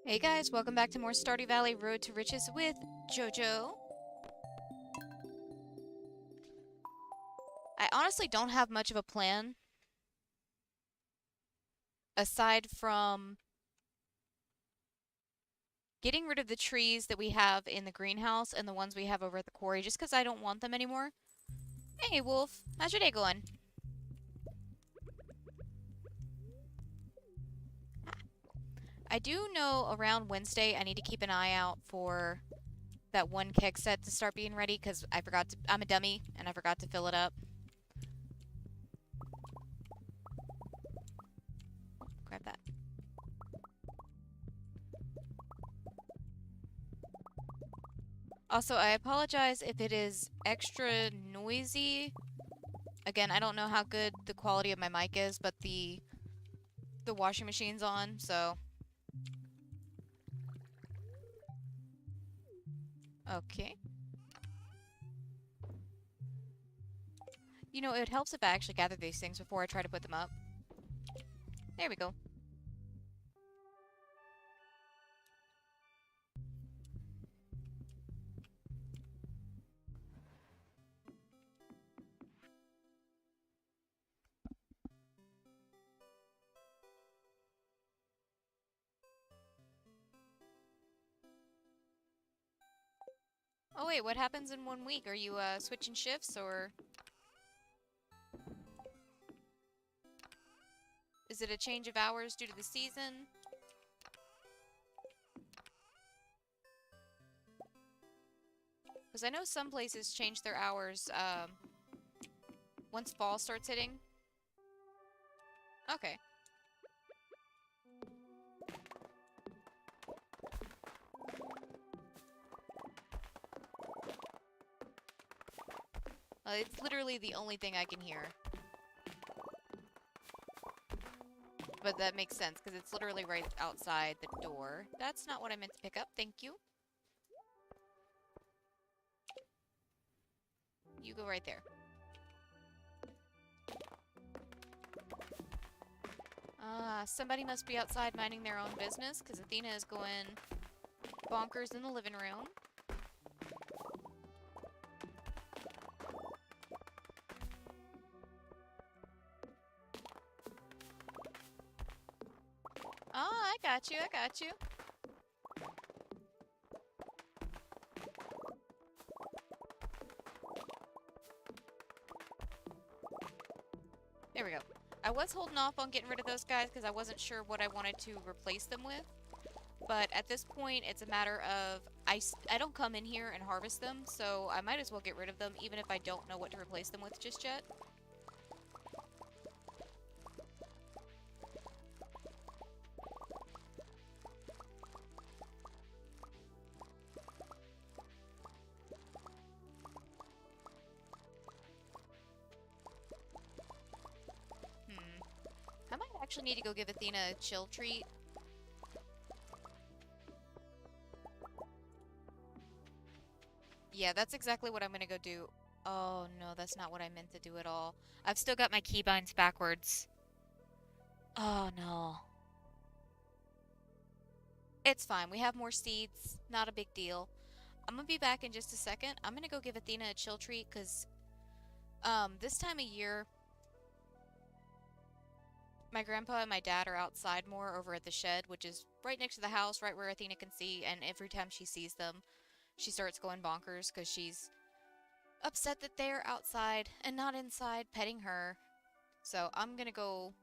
Hey guys, welcome back to more Stardew Valley Road to Riches with Jojo. I honestly don't have much of a plan aside from getting rid of the trees that we have in the greenhouse and the ones we have over at the quarry just because I don't want them anymore. Hey Wolf, how's your day going? I do know around Wednesday I need to keep an eye out for that one keg set to start being ready because I'm a dummy and I forgot to fill it up. Grab that. Also, I apologize if it is extra noisy. Again, I don't know how good the quality of my mic is, but the washing machine's on, so okay. You know, it helps if I actually gather these things before I try to put them up. There we go. Oh wait, what happens in 1 week? Are you switching shifts or is it a change of hours due to the season? Because I know some places change their hours once fall starts hitting. Okay. It's literally the only thing I can hear. But that makes sense, because it's literally right outside the door. That's not what I meant to pick up. Thank you. You go right there. Somebody must be outside minding their own business, because Athena is going bonkers in the living room. I got you, I got you. There we go. I was holding off on getting rid of those guys because I wasn't sure what I wanted to replace them with. But at this point, it's a matter of I don't come in here and harvest them, so I might as well get rid of them even if I don't know what to replace them with just yet. I might actually need to go give Athena a chill treat. Yeah, that's exactly what I'm gonna go do. Oh no, that's not what I meant to do at all. I've still got my keybinds backwards. Oh no. It's fine. We have more seeds. Not a big deal. I'm gonna be back in just a second. I'm gonna go give Athena a chill treat because this time of year my grandpa and my dad are outside more over at the shed, which is right next to the house, right where Athena can see, and every time she sees them, she starts going bonkers because she's upset that they're outside and not inside petting her. So I'm gonna go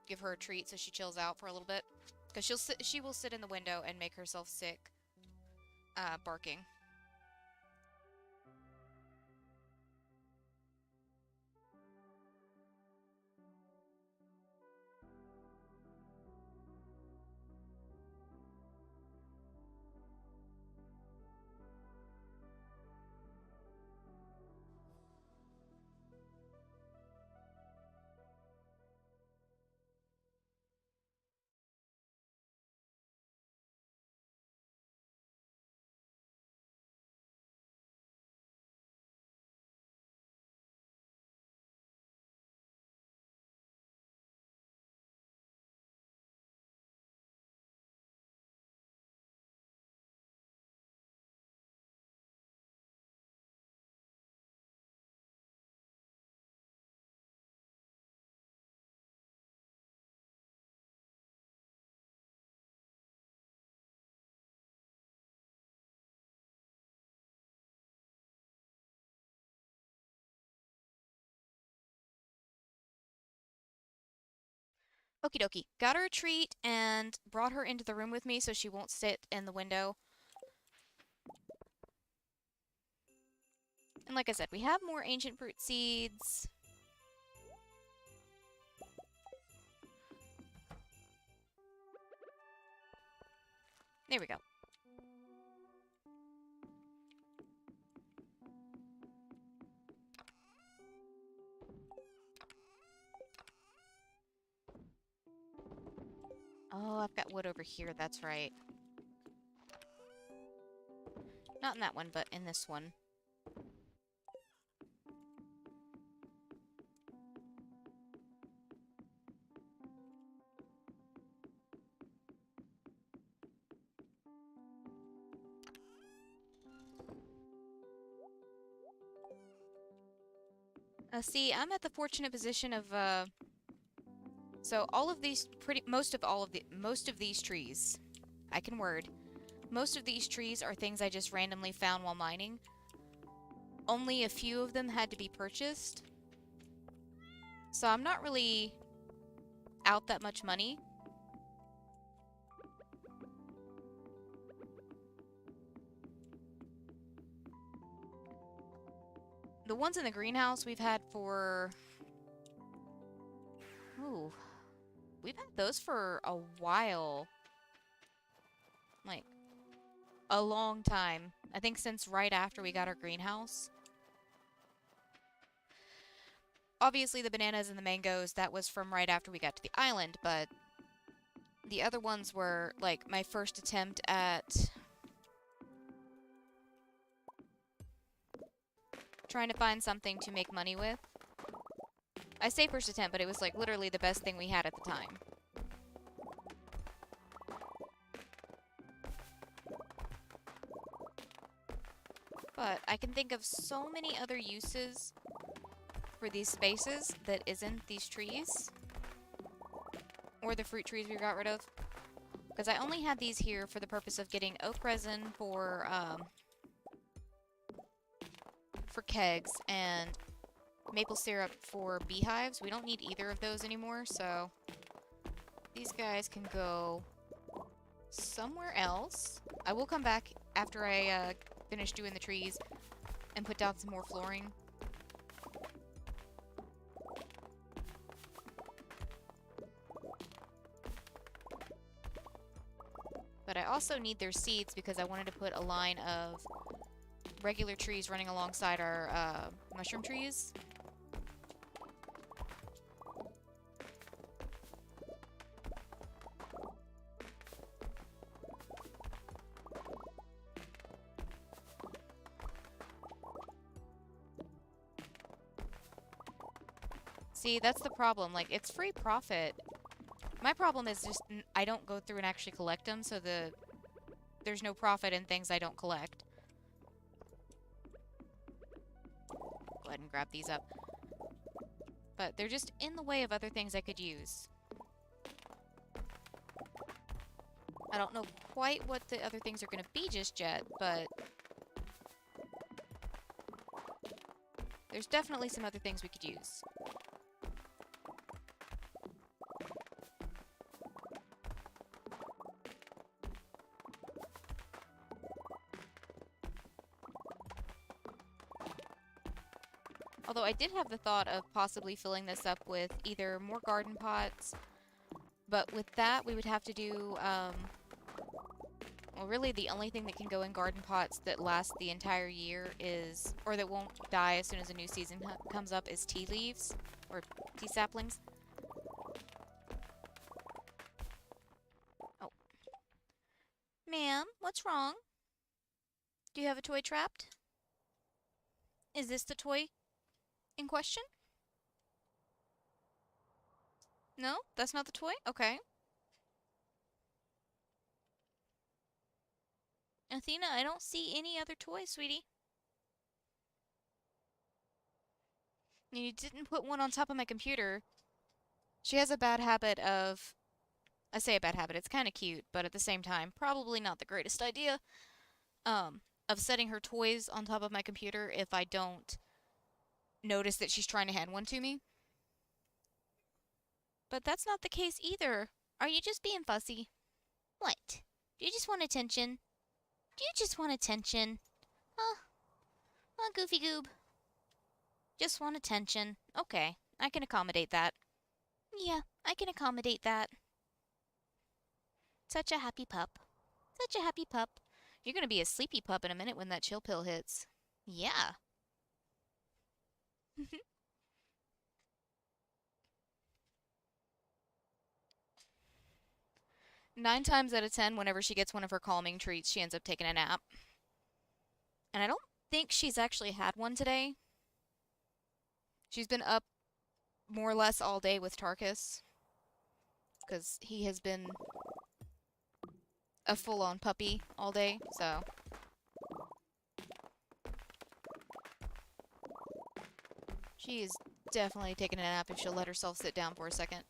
give her a treat so she chills out for a little bit. Because she will sit in the window and make herself sick, barking. Okie dokie. Got her a treat and brought her into the room with me so she won't sit in the window. And like I said, we have more ancient fruit seeds. There we go. Oh, I've got wood over here, that's right. Not in that one, but in this one. See, I'm at the fortunate position of, so all of these most of these trees, I can word, most of these trees are things I just randomly found while mining. Only a few of them had to be purchased. So I'm not really out that much money. The ones in the greenhouse we've had for... Ooh. We've had those for a while. Like, a long time. I think since right after we got our greenhouse. Obviously the bananas and the mangoes, that was from right after we got to the island, but the other ones were, like, my first attempt at trying to find something to make money with. I say first attempt, but it was, like, literally the best thing we had at the time. But I can think of so many other uses for these spaces that isn't these trees. Or the fruit trees we got rid of. Because I only had these here for the purpose of getting oak resin for kegs and maple syrup for beehives. We don't need either of those anymore, so these guys can go somewhere else. I will come back after I finish doing the trees and put down some more flooring. But I also need their seeds because I wanted to put a line of regular trees running alongside our mushroom trees. See, that's the problem. Like, it's free profit. My problem is just I don't go through and actually collect them, so there's no profit in things I don't collect. Go ahead and grab these up. But they're just in the way of other things I could use. I don't know quite what the other things are going to be just yet, but there's definitely some other things we could use. Although I did have the thought of possibly filling this up with either more garden pots, but with that we would have to do, well, really the only thing that can go in garden pots that lasts the entire year is, or that won't die as soon as a new season comes up, is tea leaves, or tea saplings. Oh. Ma'am, what's wrong? Do you have a toy trapped? Is this the toy in question? No? That's not the toy? Okay. Athena, I don't see any other toys, sweetie. You didn't put one on top of my computer. She has a bad habit of... I say a bad habit, it's kind of cute, but at the same time, probably not the greatest idea, of setting her toys on top of my computer if I don't notice that she's trying to hand one to me. But that's not the case either. Are you just being fussy? What? Do you just want attention? Do you just want attention? Huh? Oh, Goofy Goob. Just want attention. Okay, I can accommodate that. Yeah, I can accommodate that. Such a happy pup. Such a happy pup. You're gonna be a sleepy pup in a minute when that chill pill hits. Yeah. 9 times out of 10, whenever she gets one of her calming treats, she ends up taking a nap. And I don't think she's actually had one today. She's been up more or less all day with Tarkus, because he has been a full-on puppy all day, so... She is definitely taking a nap if she'll let herself sit down for a second.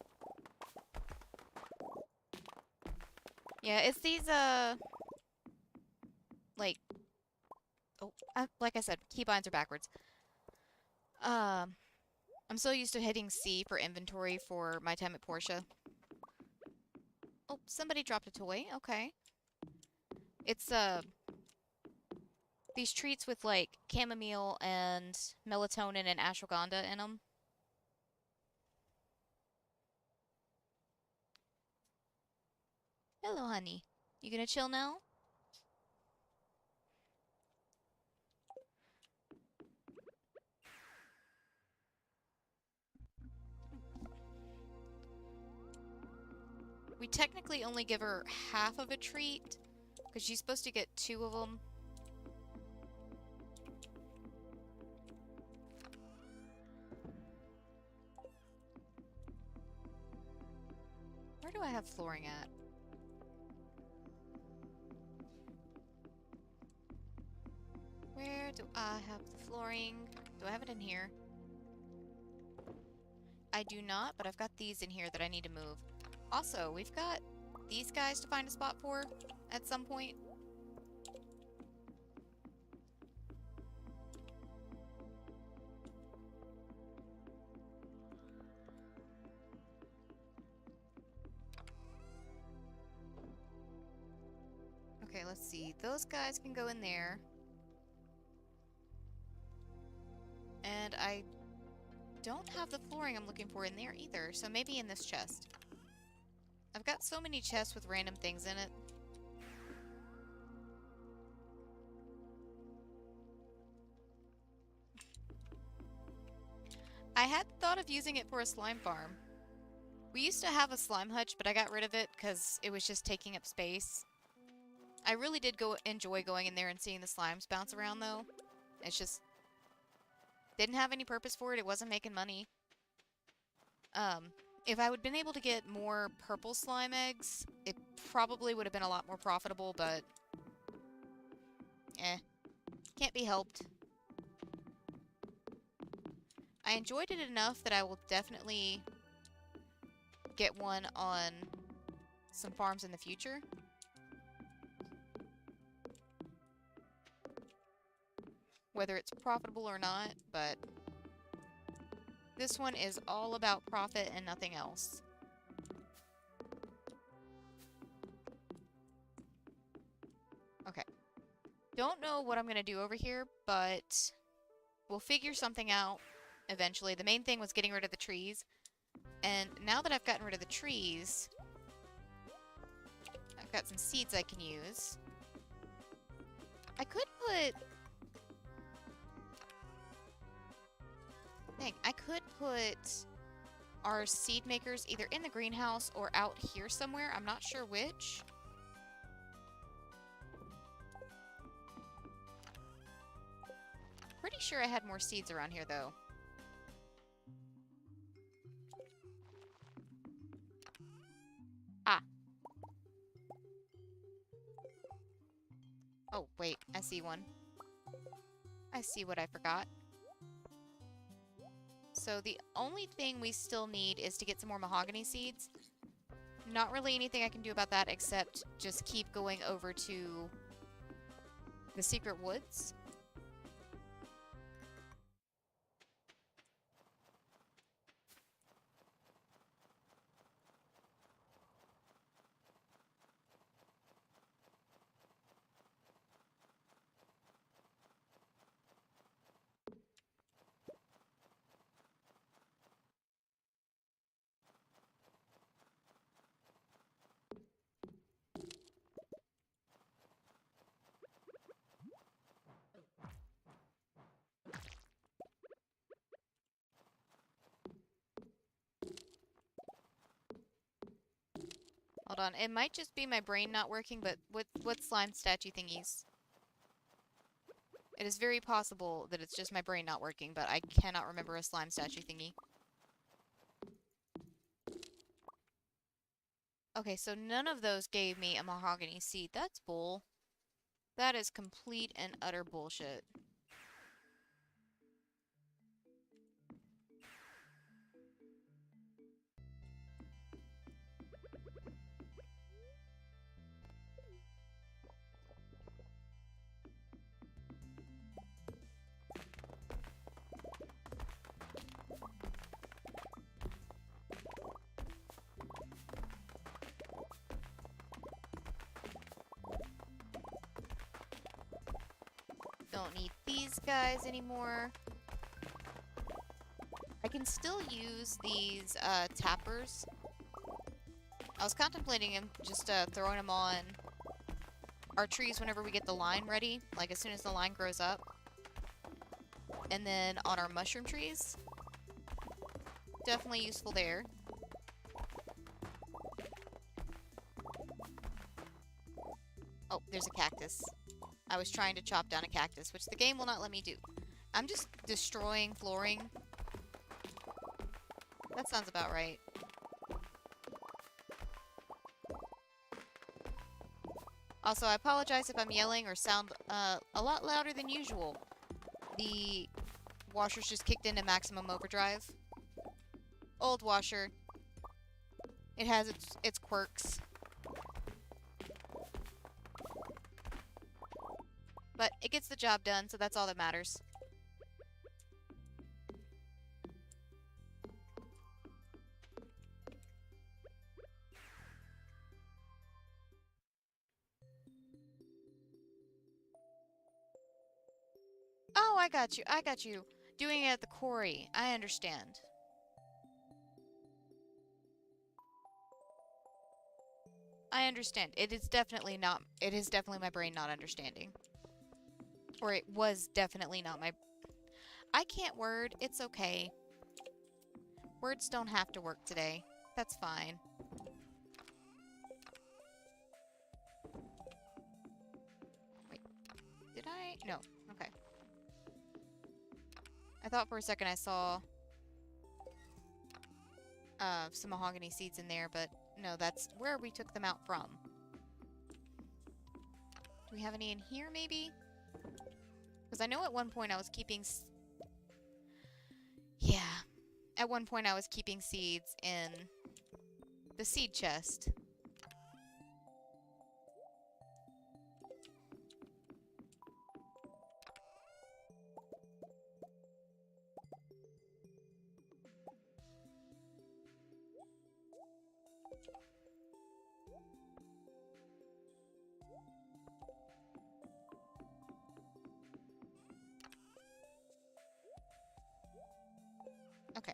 Yeah, it's these, like... Oh, like I said, keybinds are backwards. I'm so used to hitting C for inventory for my time at Portia. Oh, somebody dropped a toy. Okay. It's, these treats with, like, chamomile and melatonin and ashwagandha in them. Hello, honey. You gonna chill now? We technically only give her half of a treat, because she's supposed to get 2 of them. Where do I have flooring at? Where do I have the flooring? Do I have it in here? I do not, but I've got these in here that I need to move. Also, we've got these guys to find a spot for at some point. Okay, let's see. Those guys can go in there. And I don't have the flooring I'm looking for in there either, so maybe in this chest. I've got so many chests with random things in it. I had thought of using it for a slime farm. We used to have a slime hutch, but I got rid of it because it was just taking up space. I really did enjoy going in there and seeing the slimes bounce around, though. It's just... didn't have any purpose for it. It wasn't making money. If I would been able to get more purple slime eggs, it probably would have been a lot more profitable, but... can't be helped. I enjoyed it enough that I will definitely get one on some farms in the future. Whether it's profitable or not, but this one is all about profit and nothing else. Okay. Don't know what I'm going to do over here, but we'll figure something out eventually. The main thing was getting rid of the trees. And now that I've gotten rid of the trees, I've got some seeds I can use. I could put... I could put our seed makers either in the greenhouse or out here somewhere. I'm not sure which. Pretty sure I had more seeds around here, though. Ah. Oh, wait. I see one. I see what I forgot. So the only thing we still need is to get some more mahogany seeds. Not really anything I can do about that except just keep going over to the secret woods. Hold on. It might just be my brain not working, but what slime statue thingies? It is very possible that it's just my brain not working, but I cannot remember a slime statue thingy. Okay, so none of those gave me a mahogany seed. That's bull. That is complete and utter bullshit. Don't need these guys anymore. I can still use these tappers. I was contemplating him just throwing them on our trees whenever we get the line ready, like as soon as the line grows up. And then on our mushroom trees. Definitely useful there. Oh, there's a cactus. I was trying to chop down a cactus, which the game will not let me do. I'm just destroying flooring. That sounds about right. Also, I apologize if I'm yelling or sound a lot louder than usual. The washer's just kicked into maximum overdrive. Old washer. It has its quirks. But it gets the job done, so that's all that matters. Oh, I got you. I got you. Doing it at the quarry. I understand. I understand. It is definitely my brain not understanding. Or it was definitely not my... I can't word. It's okay. Words don't have to work today. That's fine. Wait. Did I? No. Okay. I thought for a second I saw some mahogany seeds in there, but no, that's where we took them out from. Do we have any in here, maybe? Because I know at one point I was keeping... Yeah. At one point I was keeping seeds in the seed chest. Okay.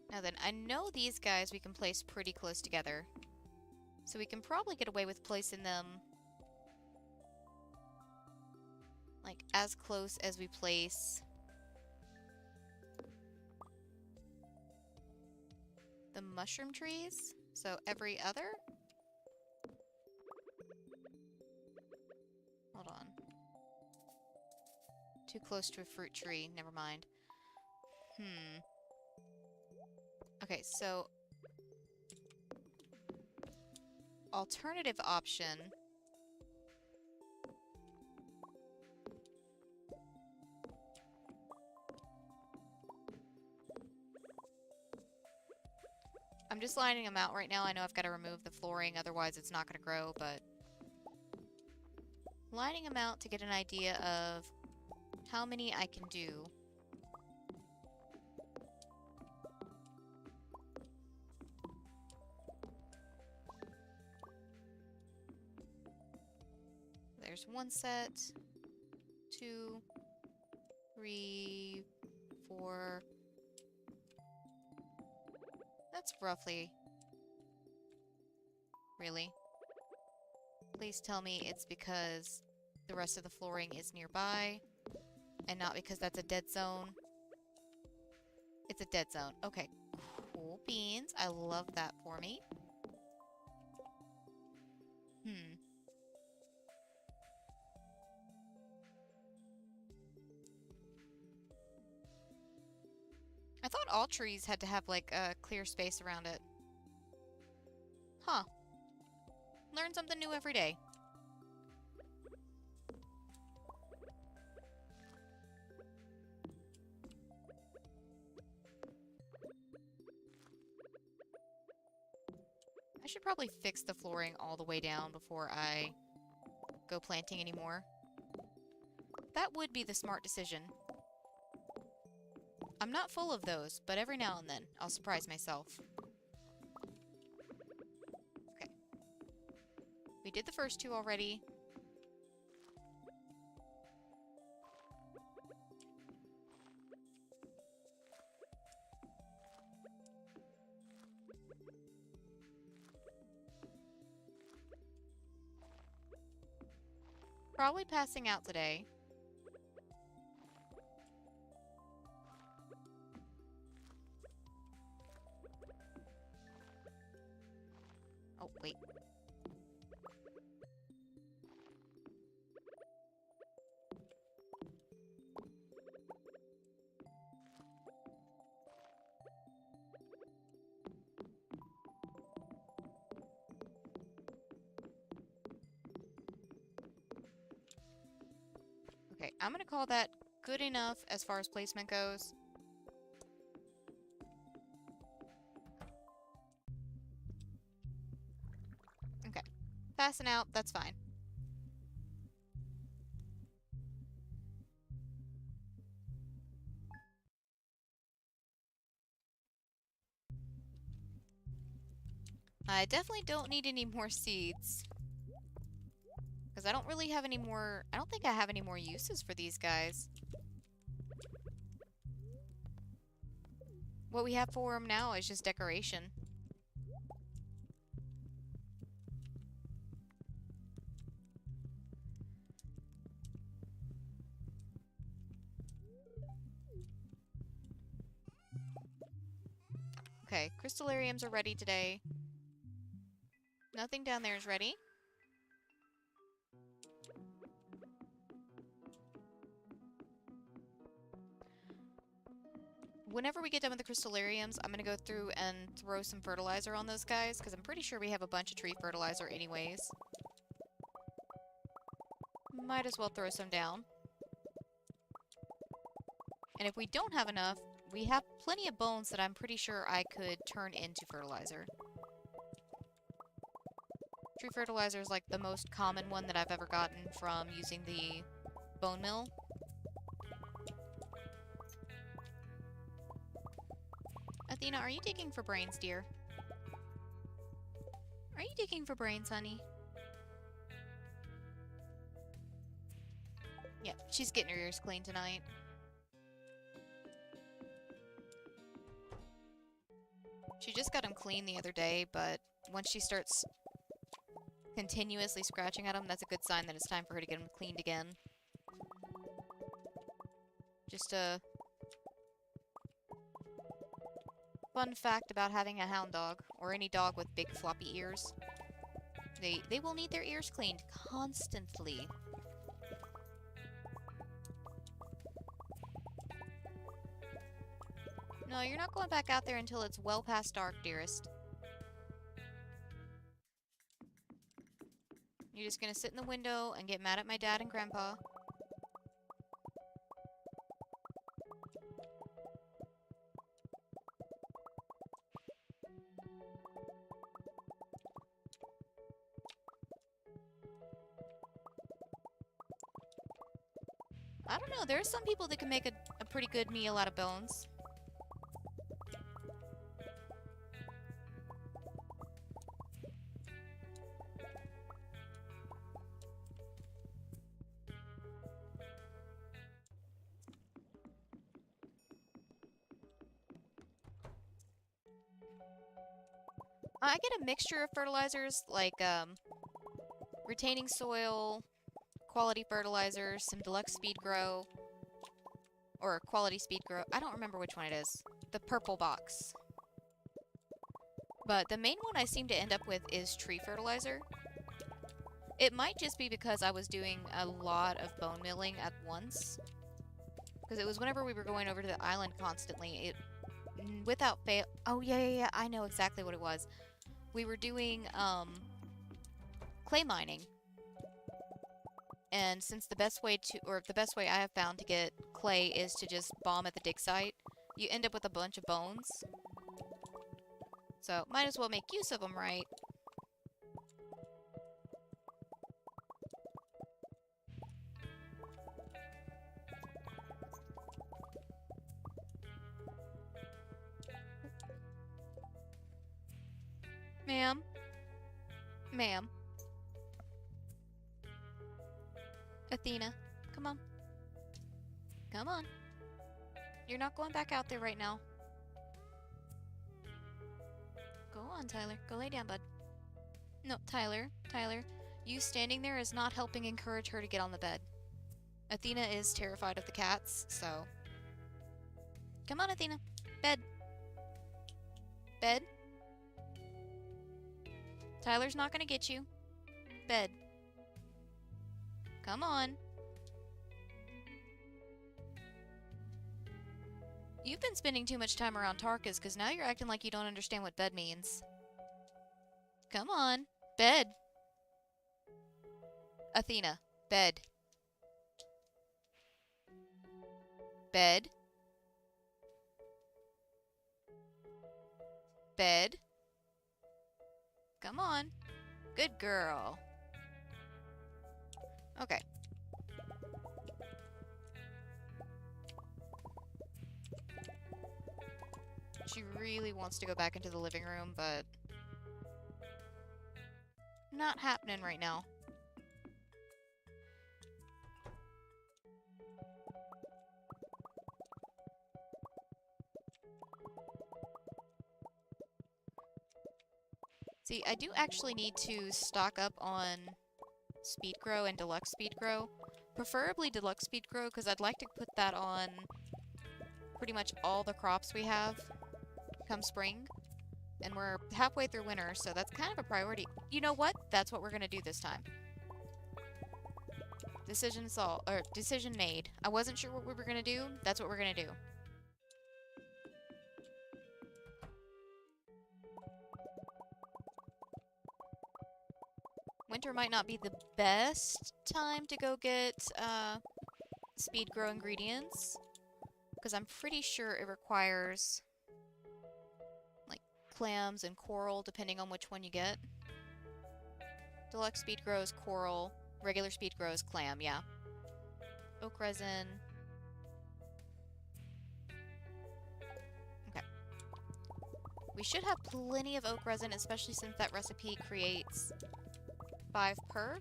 Now then, I know these guys we can place pretty close together. So we can probably get away with placing them like as close as we place the mushroom trees. So every other? Hold on. Too close to a fruit tree. Never mind. Okay, so... alternative option... I'm just lining them out right now. I know I've got to remove the flooring, otherwise it's not going to grow, but... lining them out to get an idea of how many I can do. There's one set, 2, 3, 4. That's roughly... Really? Please tell me it's because the rest of the flooring is nearby, and not because that's a dead zone. It's a dead zone. Okay. Cool beans. I love that for me. I thought all trees had to have, like, a clear space around it. Huh. Learn something new every day. I should probably fix the flooring all the way down before I go planting anymore. That would be the smart decision. I'm not full of those, but every now and then I'll surprise myself. Okay. We did the first two already. Probably passing out today. Oh, wait. Okay, I'm gonna call that good enough as far as placement goes. Okay. Passing out, that's fine. I definitely don't need any more seeds. Because I don't really have any more... I don't think I have any more uses for these guys. What we have for them now is just decoration. Okay, crystallariums are ready today. Nothing down there is ready. Whenever we get done with the crystallariums, I'm going to go through and throw some fertilizer on those guys, because I'm pretty sure we have a bunch of tree fertilizer anyways. Might as well throw some down. And if we don't have enough, we have plenty of bones that I'm pretty sure I could turn into fertilizer. Tree fertilizer is like the most common one that I've ever gotten from using the bone mill. Athena, are you digging for brains, dear? Are you digging for brains, honey? Yep, she's getting her ears cleaned tonight. She just got them clean the other day, but once she starts continuously scratching at them, that's a good sign that it's time for her to get them cleaned again. Just a fun fact about having a hound dog, or any dog with big floppy ears. They will need their ears cleaned constantly. No, you're not going back out there until it's well past dark, dearest. You're just gonna sit in the window and get mad at my dad and grandpa. I don't know, there are some people that can make a pretty good meal out of bones. I get a mixture of fertilizers, like, retaining soil, quality fertilizers, some deluxe speed grow, or quality speed grow. I don't remember which one it is. The purple box. But the main one I seem to end up with is tree fertilizer. It might just be because I was doing a lot of bone milling at once. Because it was whenever we were going over to the island constantly, it, without fail... Oh, yeah, I know exactly what it was. We were doing, clay mining. And since the best way to, or the best way I have found to get clay is to just bomb at the dig site, you end up with a bunch of bones. So, might as well make use of them, right? Ma'am? Ma'am? Athena, come on. Come on. You're not going back out there right now. Go on, Tyler. Go lay down, bud. No, Tyler. Tyler, you standing there is not helping encourage her to get on the bed. Athena is terrified of the cats, so... Come on, Athena. Bed. Bed. Tyler's not gonna get you. Bed. Come on. You've been spending too much time around Tarkus, because now you're acting like you don't understand what bed means. Come on. Bed. Athena. Bed. Bed. Bed. Come on. Good girl. Okay. She really wants to go back into the living room, but... not happening right now. See, I do actually need to stock up on speed grow and deluxe speed grow. Preferably deluxe speed grow, because I'd like to put that on pretty much all the crops we have come spring. And we're halfway through winter, so that's kind of a priority. You know what? That's what we're gonna do this time. Decision made. I wasn't sure what we were gonna do. That's what we're gonna do. Winter might not be the best time to go get speed grow ingredients, because I'm pretty sure it requires like clams and coral, depending on which one you get. Deluxe speed grow is coral, regular speed grow is clam, yeah. Oak resin. Okay. We should have plenty of oak resin, especially since that recipe creates 5 per.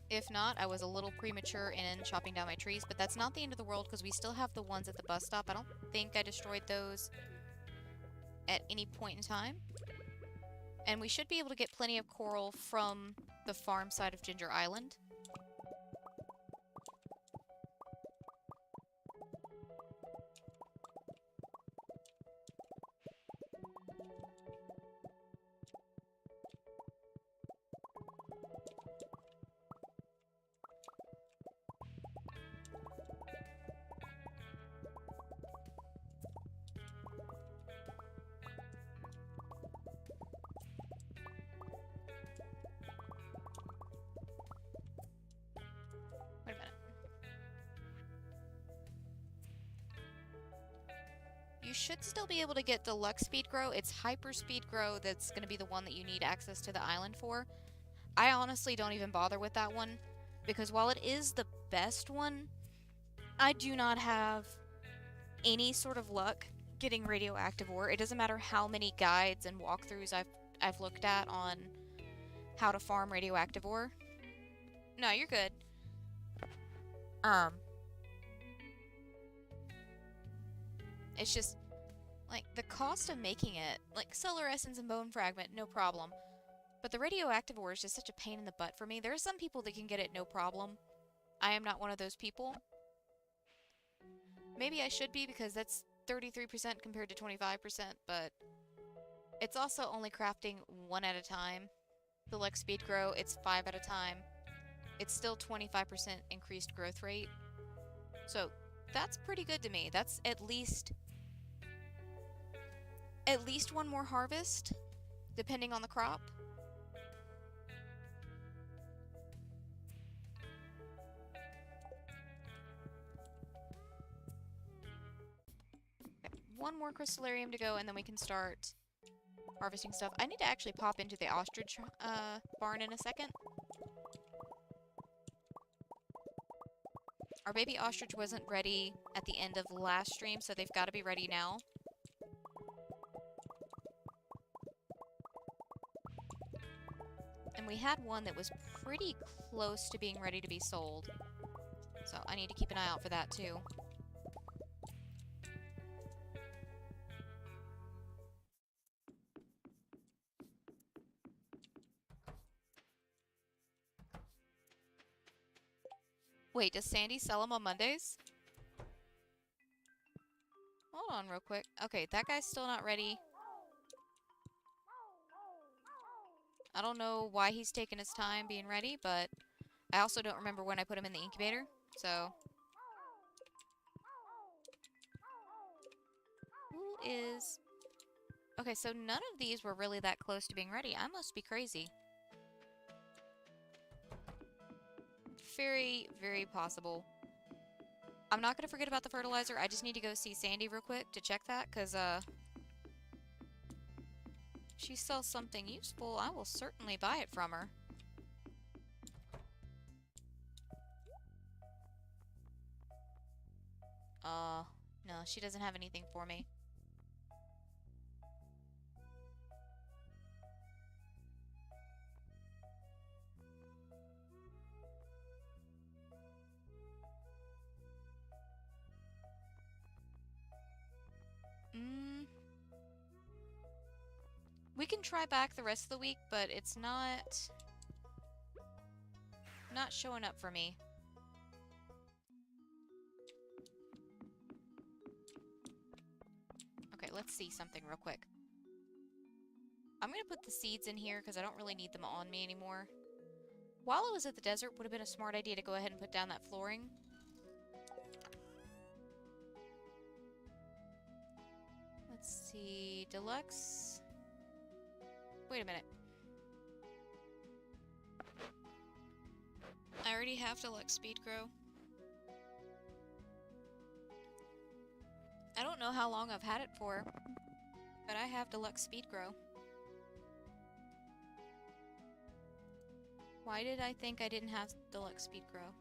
If not, I was a little premature in chopping down my trees, but that's not the end of the world because we still have the ones at the bus stop. I don't think I destroyed those at any point in time. And we should be able to get plenty of coral from the farm side of Ginger Island. Wait a minute. You should still be able to get deluxe speed grow. It's hyper speed grow that's going to be the one that you need access to the island for. I honestly don't even bother with that one, because while it is the best one, I do not have any sort of luck getting radioactive ore. It doesn't matter how many guides and walkthroughs I've looked at on how to farm radioactive ore. No, you're good. It's just, like, the cost of making it, like, solar essence and bone fragment, no problem. But the radioactive ore is just such a pain in the butt for me. There are some people that can get it no problem. I am not one of those people. Maybe I should be because that's 33% compared to 25%, but it's also only crafting 1 at a time. The Lex Speed Grow, it's 5 at a time. It's still 25% increased growth rate. So that's pretty good to me. That's at least 1 more harvest, depending on the crop. Okay, 1 more crystallarium to go, and then we can start harvesting stuff. I need to actually pop into the ostrich barn in a second. Our baby ostrich wasn't ready at the end of last stream, so they've got to be ready now. And we had one that was pretty close to being ready to be sold. So I need to keep an eye out for that too. Wait, does Sandy sell them on Mondays? Hold on real quick. Okay, that guy's still not ready. I don't know why he's taking his time being ready, but I also don't remember when I put him in the incubator, so... Who is... Okay, so none of these were really that close to being ready. I must be crazy. Very, very possible. I'm not going to forget about the fertilizer. I just need to go see Sandy real quick to check that, because, if she sells something useful, I will certainly buy it from her. No, she doesn't have anything for me. We can try back the rest of the week, but it's not showing up for me. Okay, let's see something real quick. I'm gonna put the seeds in here because I don't really need them on me anymore. While I was at the desert, would have been a smart idea to go ahead and put down that flooring. Let's see, deluxe. Wait a minute. I already have deluxe speed grow. I don't know how long I've had it for, but I have deluxe speed grow. Why did I think I didn't have deluxe speed grow?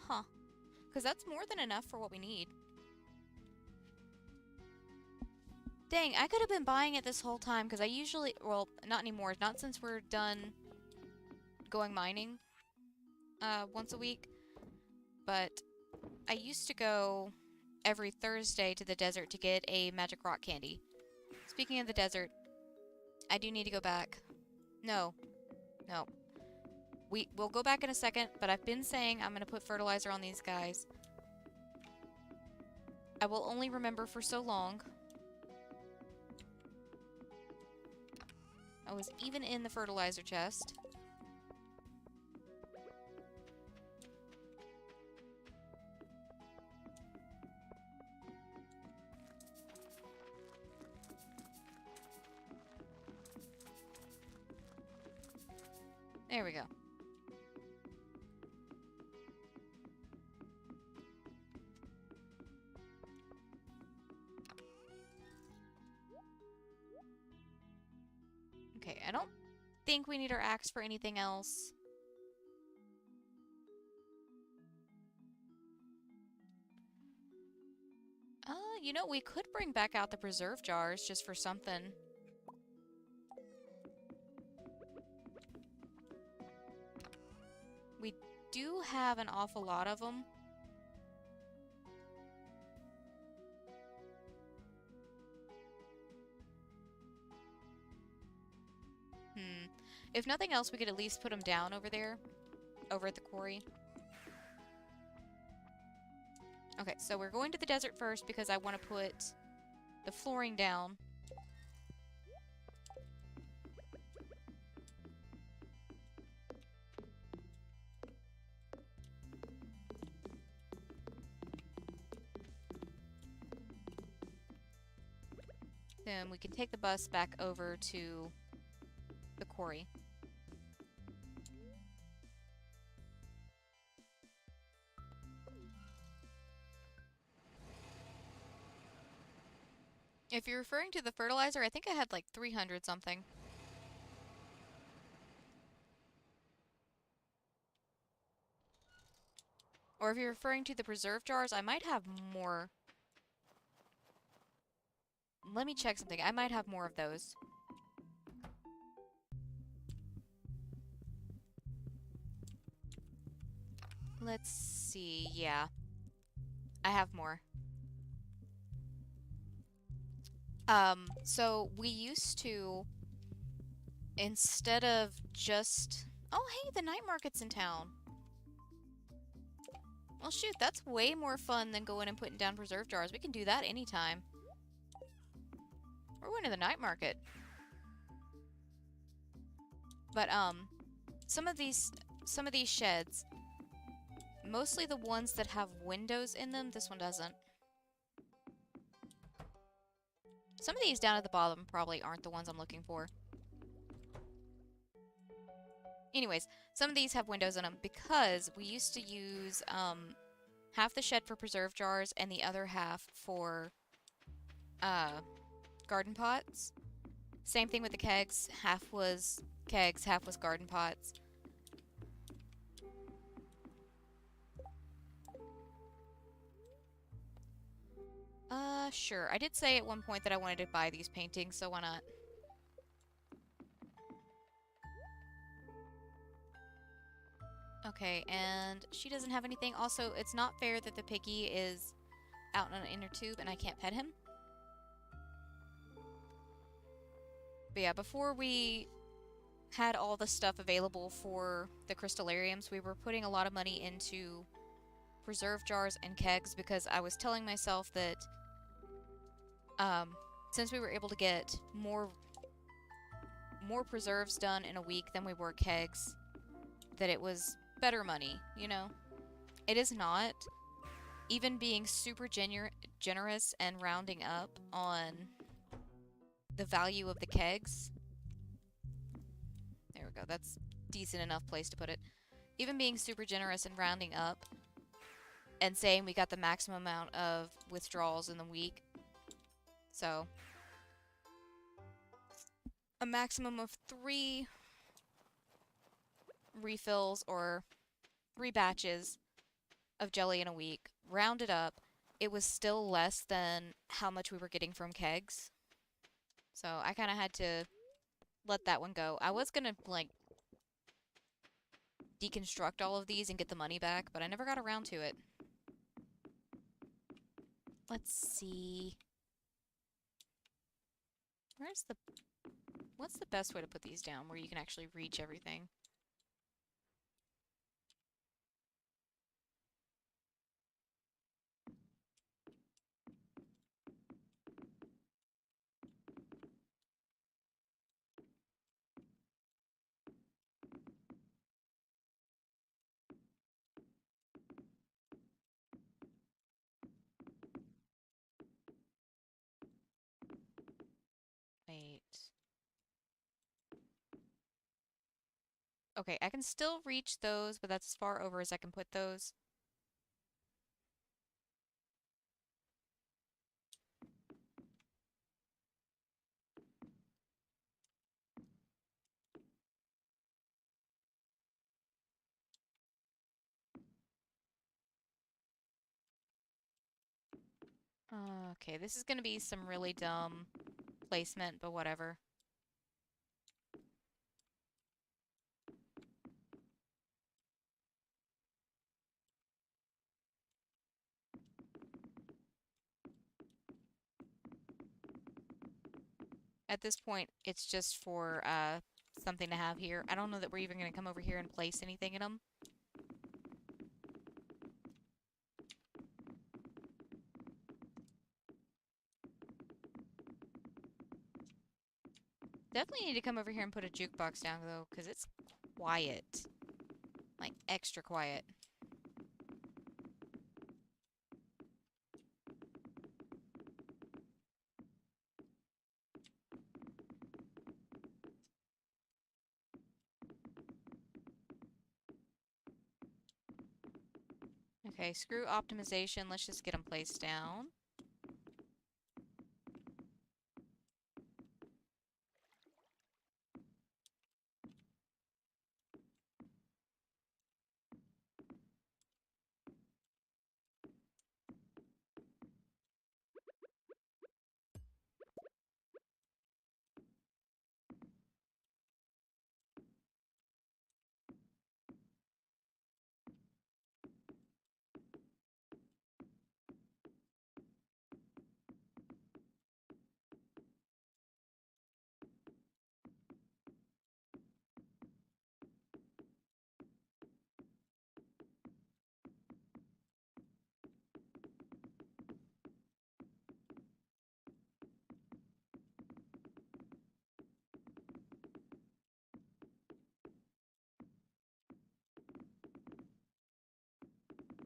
Huh. Because that's more than enough for what we need. Dang, I could have been buying it this whole time, because I usually... Well, not anymore. Not since we're done going mining once a week. But I used to go every Thursday to the desert to get a magic rock candy. Speaking of the desert, I do need to go back. No. We'll go back in a second, but I've been saying I'm going to put fertilizer on these guys. I will only remember for so long. I was even in the fertilizer chest. There we go. Okay, I don't think we need our axe for anything else. You know, we could bring back out the preserve jars just for something. We do have an awful lot of them. If nothing else, we could at least put them down over there. Over at the quarry. Okay, so we're going to the desert first because I want to put the flooring down. Then we can take the bus back over to the quarry. If you're referring to the fertilizer, I think I had like 300 something. Or if you're referring to the preserve jars, I might have more. Let me check something. I might have more of those. Let's see. Yeah. I have more. So we used to, instead of just... Oh, hey, the night market's in town. Well, shoot, that's way more fun than going and putting down preserve jars. We can do that anytime. We're going to the night market. But, some of these sheds, mostly the ones that have windows in them, this one doesn't. Some of these down at the bottom probably aren't the ones I'm looking for. Anyways, some of these have windows in them because we used to use half the shed for preserve jars and the other half for garden pots. Same thing with the kegs. Half was kegs, half was garden pots. Sure. I did say at one point that I wanted to buy these paintings, so why not? Okay, and she doesn't have anything. Also, it's not fair that the piggy is out on an inner tube and I can't pet him. But yeah, before we had all the stuff available for the crystallariums, we were putting a lot of money into preserve jars and kegs because I was telling myself that since we were able to get more preserves done in a week than we were kegs, that it was better money, you know? It is not. Even being super generous and rounding up on the value of the kegs. There we go. That's decent enough place to put it. Even being super generous and rounding up and saying we got the maximum amount of withdrawals in the week. So, a maximum of 3 refills or 3 batches of jelly in a week. Rounded up, it was still less than how much we were getting from kegs. So I kind of had to let that one go. I was gonna, like, deconstruct all of these and get the money back, but I never got around to it. Let's see. What's the best way to put these down where you can actually reach everything? Wait. Okay, I can still reach those, but that's as far over as I can put those. Okay, this is gonna be some really dumb placement, but whatever. At this point, it's just for something to have here. I don't know that we're even going to come over here and place anything in them. Definitely need to come over here and put a jukebox down, though, because it's quiet. Like, extra quiet. Okay, screw optimization. Let's just get them placed down.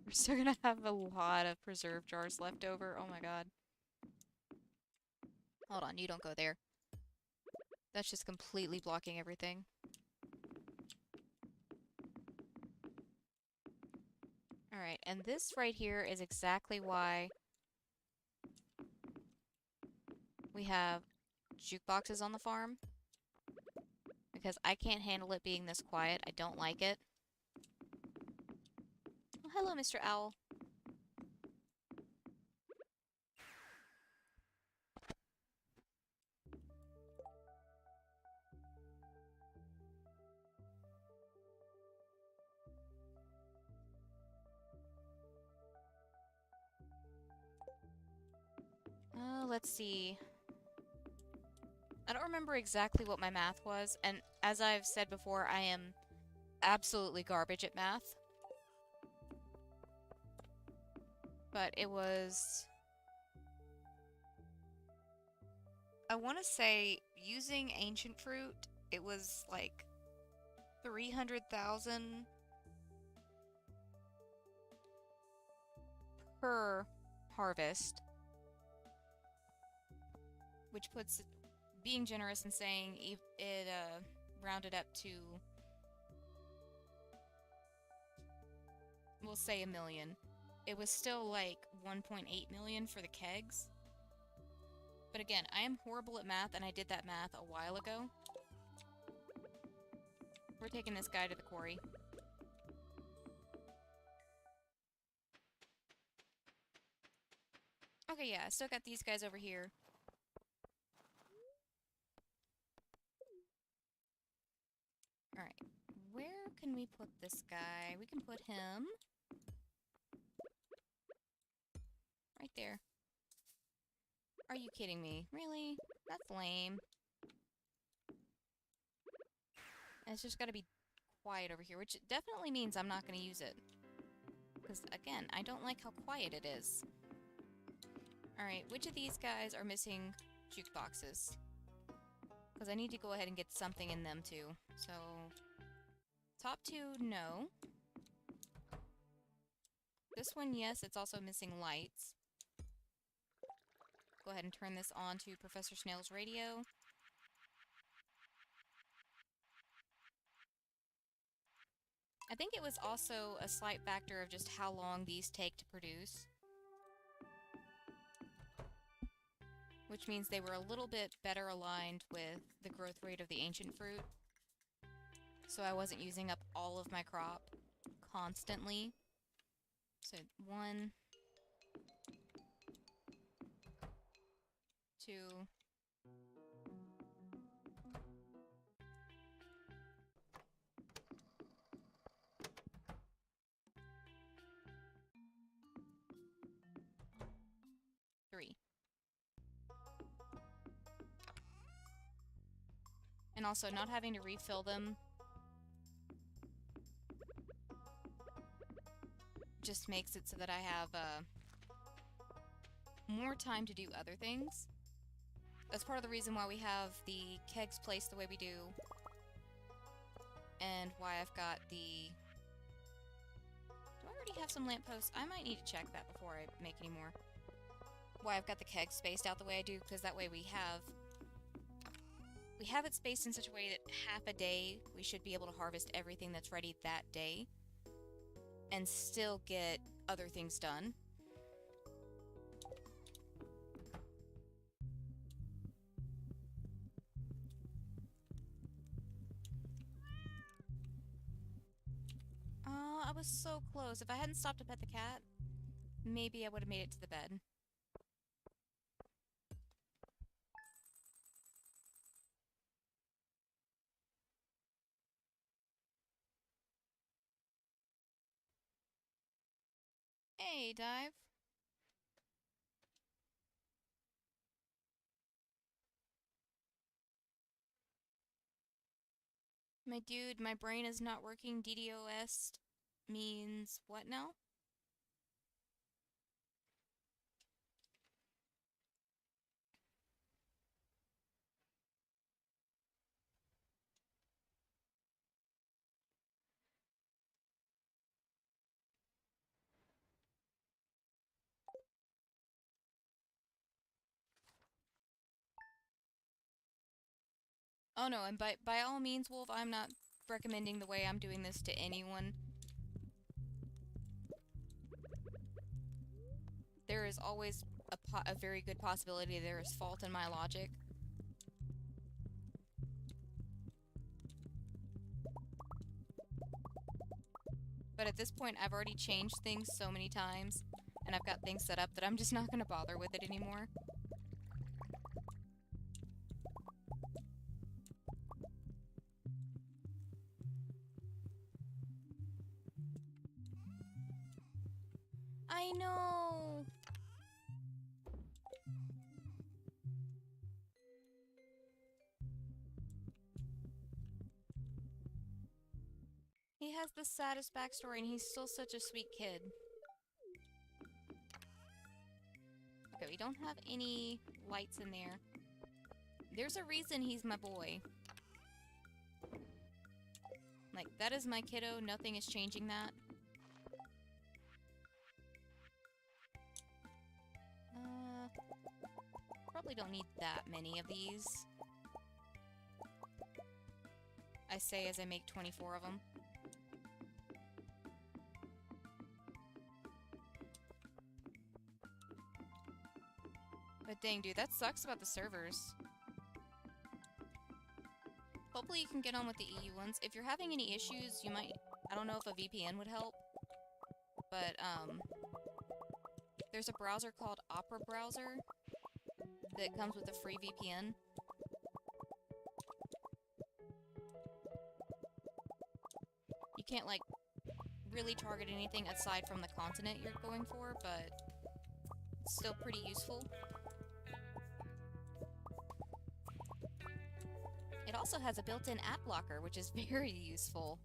We're still gonna have a lot of preserve jars left over. Oh my god. Hold on, you don't go there. That's just completely blocking everything. Alright, and this right here is exactly why we have jukeboxes on the farm. Because I can't handle it being this quiet. I don't like it. Oh, hello, Mr. Owl. Let's see. I don't remember exactly what my math was, and as I've said before, I am absolutely garbage at math. But it was... I want to say, using ancient fruit, it was like 300,000 per harvest. Which puts, being generous and saying it rounded up to, we'll say 1 million. It was still like 1.8 million for the kegs. But again, I am horrible at math, and I did that math a while ago. We're taking this guy to the quarry. Okay, yeah, I still got these guys over here. Alright, where can we put this guy? We can put him right there. Are you kidding me? Really? That's lame. And it's just gotta be quiet over here, which definitely means I'm not gonna use it. Because, again, I don't like how quiet it is. Alright, which of these guys are missing jukeboxes? Because I need to go ahead and get something in them, too. So, top two, no. This one, yes, it's also missing lights. Go ahead and turn this on to Professor Snail's radio. I think it was also a slight factor of just how long these take to produce. Which means they were a little bit better aligned with the growth rate of the ancient fruit. So I wasn't using up all of my crop constantly. So 1, 2, 3. And also not having to refill them just makes it so that I have more time to do other things. That's part of the reason why we have the kegs placed the way we do. And why I've got the... Do I already have some lampposts? I might need to check that before I make any more. Why I've got the kegs spaced out the way I do, because that way we have it spaced in such a way that half a day we should be able to harvest everything that's ready that day and still get other things done. I was so close. If I hadn't stopped to pet the cat, maybe I would have made it to the bed. Hey, Dive. My dude, my brain is not working. DDoS means what now? Oh no, and by all means, Wolf, I'm not recommending the way I'm doing this to anyone. There is always a very good possibility there is fault in my logic. But at this point, I've already changed things so many times, and I've got things set up that I'm just not going to bother with it anymore. I know! He has the saddest backstory, and he's still such a sweet kid. Okay, we don't have any lights in there. There's a reason he's my boy. Like, that is my kiddo. Nothing is changing that. Probably don't need that many of these. I say as I make 24 of them. But dang, dude, that sucks about the servers. Hopefully you can get on with the EU ones. If you're having any issues, you might... I don't know if a VPN would help. But, there's a browser called Opera Browser that comes with a free VPN. You can't, like, really target anything aside from the continent you're going for, but it's still pretty useful. It also has a built-in ad blocker, which is very useful.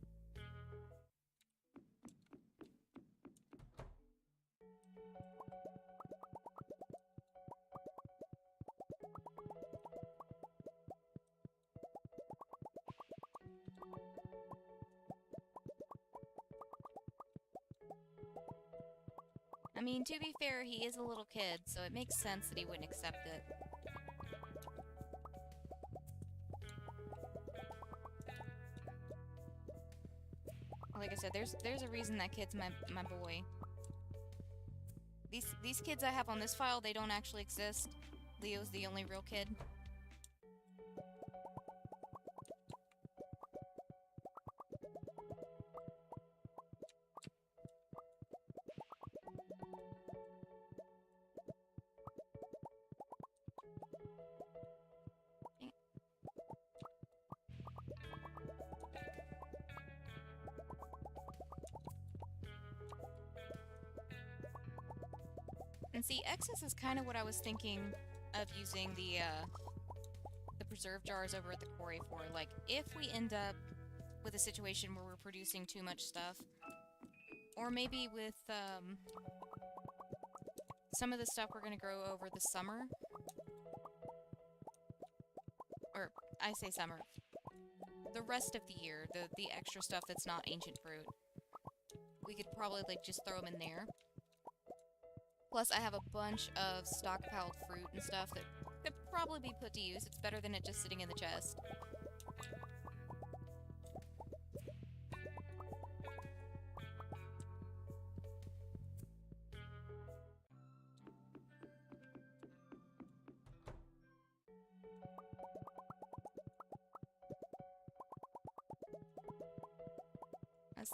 I mean, to be fair, he is a little kid, so it makes sense that he wouldn't accept it. Like I said, there's a reason that kid's my boy. These kids I have on this file, they don't actually exist. Leo's the only real kid. And see, excess is kind of what I was thinking of using the preserve jars over at the quarry for. Like, if we end up with a situation where we're producing too much stuff, or maybe with some of the stuff we're going to grow over the summer, I say summer. The rest of the year, the extra stuff that's not ancient fruit. We could probably, like, just throw them in there. Plus, I have a bunch of stockpiled fruit and stuff that could probably be put to use. It's better than it just sitting in the chest.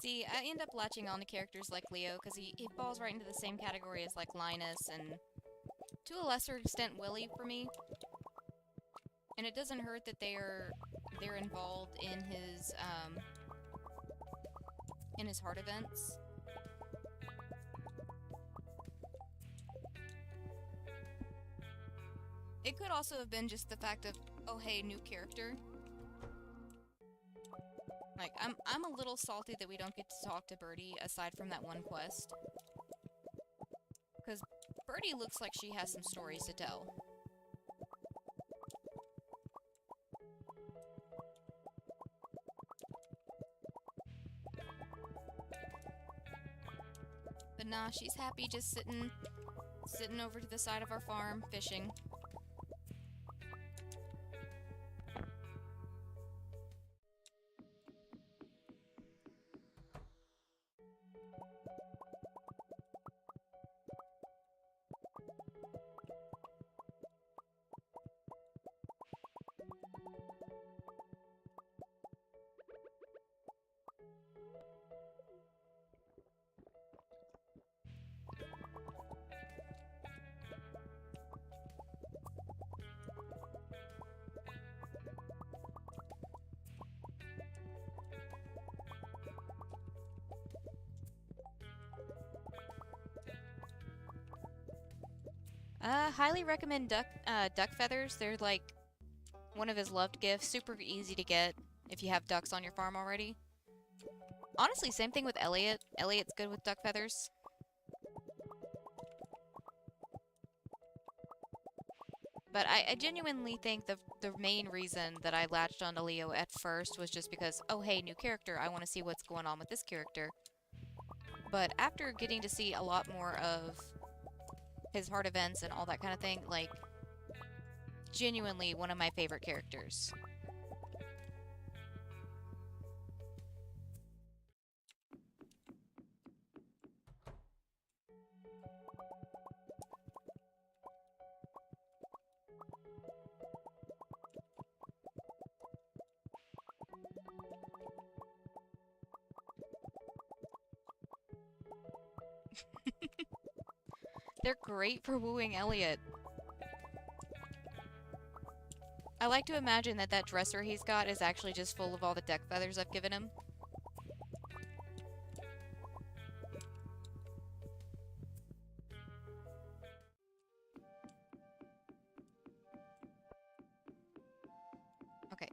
See, I end up latching on to characters like Leo, because he falls right into the same category as, like, Linus, and to a lesser extent, Willy, for me. And it doesn't hurt that they're involved in his heart events. It could also have been just the fact of, oh hey, new character. Like, I'm a little salty that we don't get to talk to Birdie, aside from that one quest. Because Birdie looks like she has some stories to tell. But nah, she's happy just sitting over to the side of our farm, fishing. Highly recommend duck feathers. They're like one of his loved gifts. Super easy to get if you have ducks on your farm already. Honestly, same thing with Elliot. Elliot's good with duck feathers. But I genuinely think the main reason that I latched onto Leo at first was just because, oh hey, new character, I want to see what's going on with this character. But after getting to see a lot more of his heart events and all that kind of thing, like, genuinely one of my favorite characters. They're great for wooing Elliot. I like to imagine that that dresser he's got is actually just full of all the duck feathers I've given him. Okay.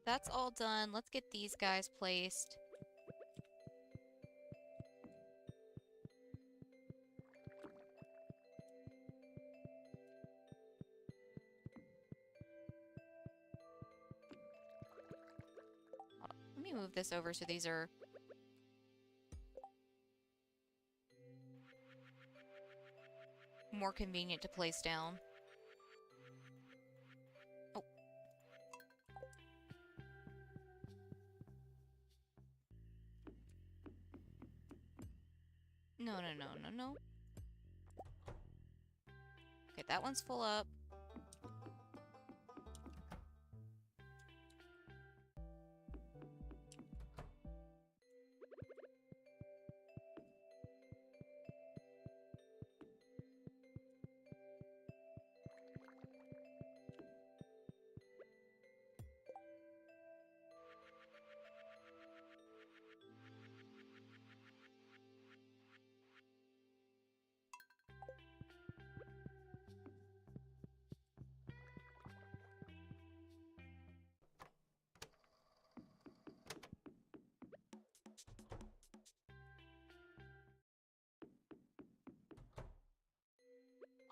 That's all done. Let's get these guys placed. Let me move this over so these are more convenient to place down. Oh. No. Okay, that one's full up.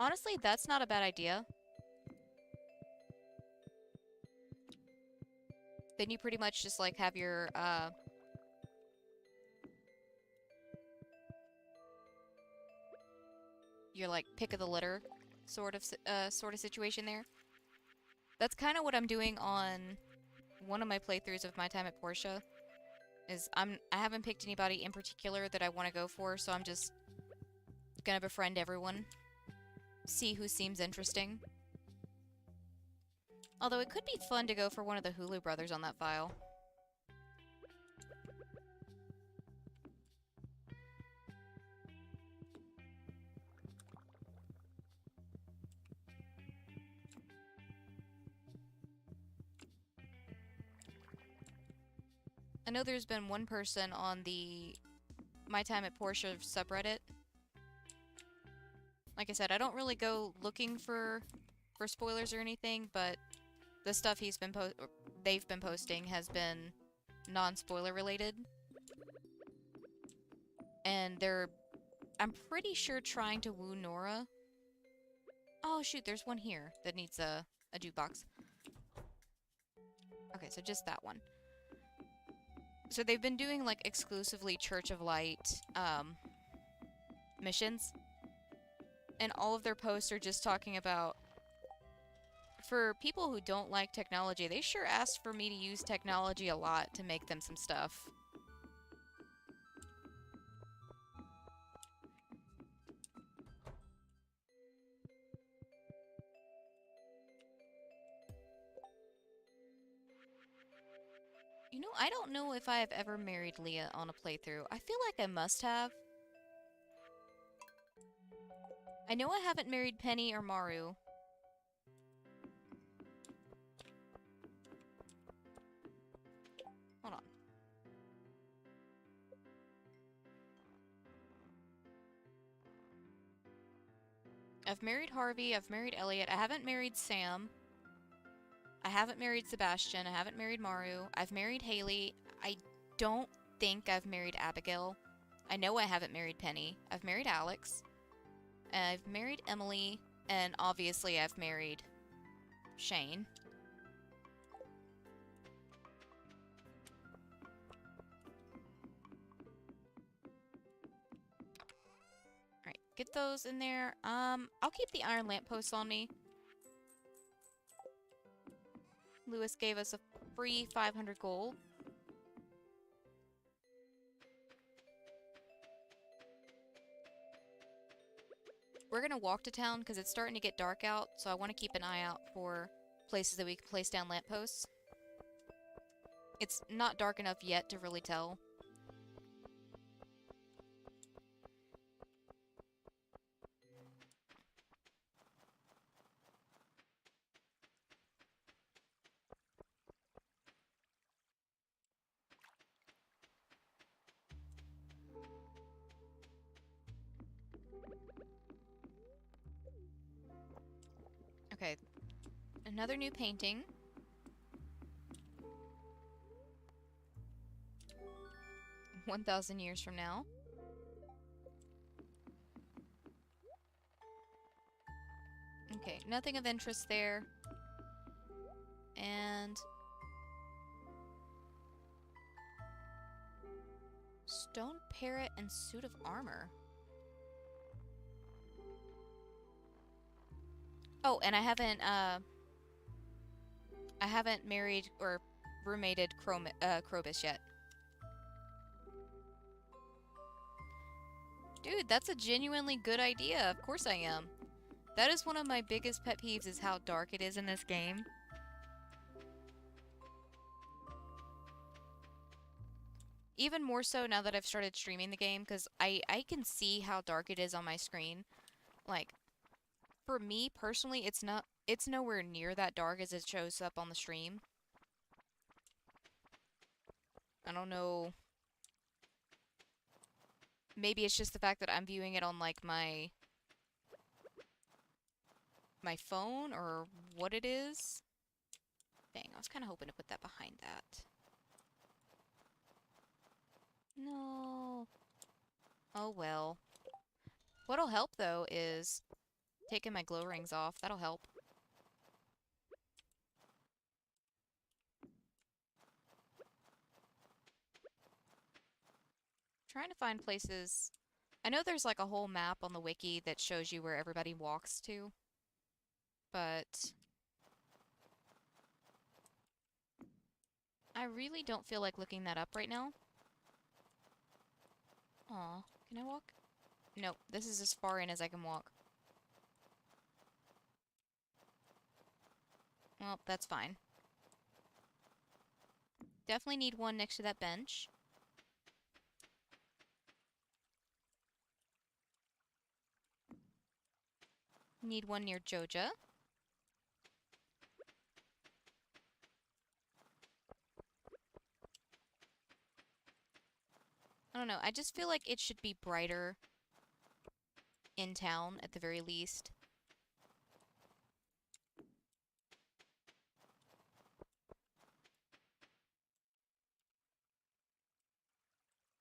Honestly, that's not a bad idea. then you pretty much just like have your like pick of the litter sort of situation there. That's kind of what I'm doing on one of my playthroughs of my time at Portia. I haven't picked anybody in particular that I want to go for, so I'm just gonna befriend everyone. See who seems interesting. Although it could be fun to go for one of the Hulu brothers on that file. I know there's been one person on the My Time at Portia subreddit. Like I said, I don't really go looking for spoilers or anything, but the stuff they've been posting has been non-spoiler related. And I'm pretty sure trying to woo Nora. Oh shoot, there's one here that needs a jukebox. Okay, so just that one. So they've been doing like exclusively Church of Light missions. And all of their posts are just talking about, for people who don't like technology, they sure asked for me to use technology a lot to make them some stuff. You know, I don't know if I have ever married Leah on a playthrough. I feel like I must have. I know I haven't married Penny or Maru. Hold on. I've married Harvey, I've married Elliot, I haven't married Sam. I haven't married Sebastian, I haven't married Maru. I've married Haley. I don't think I've married Abigail. I know I haven't married Penny. I've married Alex. I've married Emily, and obviously I've married Shane. Alright, get those in there. I'll keep the iron lampposts on me. Lewis gave us a free 500 gold. We're gonna walk to town because it's starting to get dark out, so I want to keep an eye out for places that we can place down lampposts. It's not dark enough yet to really tell. Okay, another new painting. "1,000 years from now." Okay, nothing of interest there. And stone parrot and suit of armor. Oh, and I haven't married or roommated Krobus yet. Dude, that's a genuinely good idea. Of course I am. That is one of my biggest pet peeves, is how dark it is in this game. Even more so now that I've started streaming the game, because I can see how dark it is on my screen. Like, for me personally, it's nowhere near that dark as it shows up on the stream. I don't know. Maybe it's just the fact that I'm viewing it on like my phone, or what it is. Dang, I was kind of hoping to put that behind that. No. Oh well. What'll help though is taking my glow rings off. That'll help. trying to find places. I know there's like a whole map on the wiki that shows you where everybody walks to, but I really don't feel like looking that up right now. Aw, can I walk? Nope, this is as far in as I can walk. Well, that's fine. Definitely need one next to that bench. Need one near Joja. I don't know, I just feel like it should be brighter in town at the very least.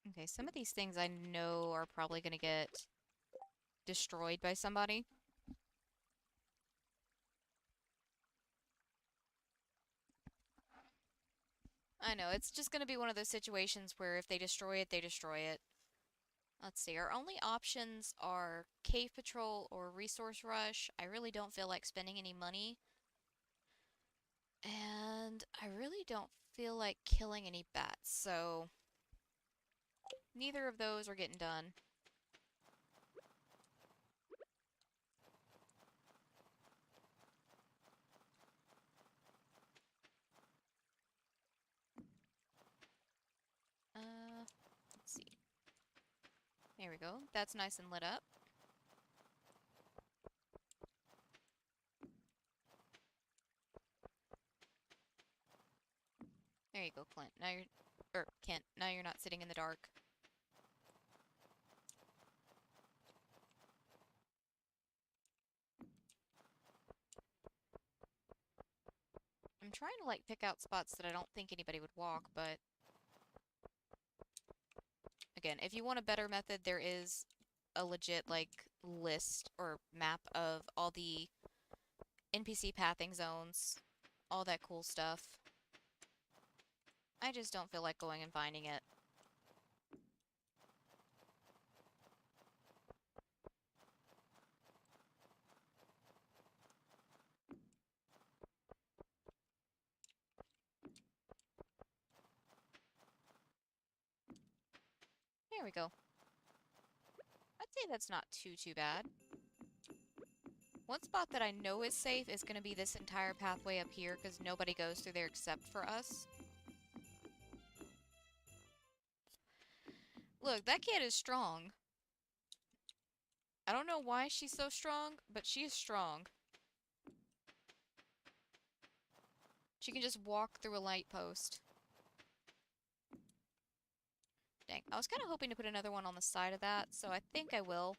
Okay, some of these things I know are probably gonna get destroyed by somebody. I know, it's just gonna be one of those situations where if they destroy it, they destroy it. Let's see, our only options are Cave Patrol or Resource Rush. I really don't feel like spending any money. And I really don't feel like killing any bats, so neither of those are getting done. Let's see. There we go. That's nice and lit up. There you go, Clint. Now you're... or, Kent. Now you're not sitting in the dark. I'm trying to, like, pick out spots that I don't think anybody would walk, but... Again, if you want a better method, there is a legit, like, list or map of all the NPC pathing zones, all that cool stuff. I just don't feel like going and finding it. There we go. I'd say that's not too bad. One spot that I know is safe is going to be this entire pathway up here, because nobody goes through there except for us. Look, that kid is strong. I don't know why she's so strong, but she is strong. She can just walk through a light post. Dang, I was kind of hoping to put another one on the side of that, so I think I will.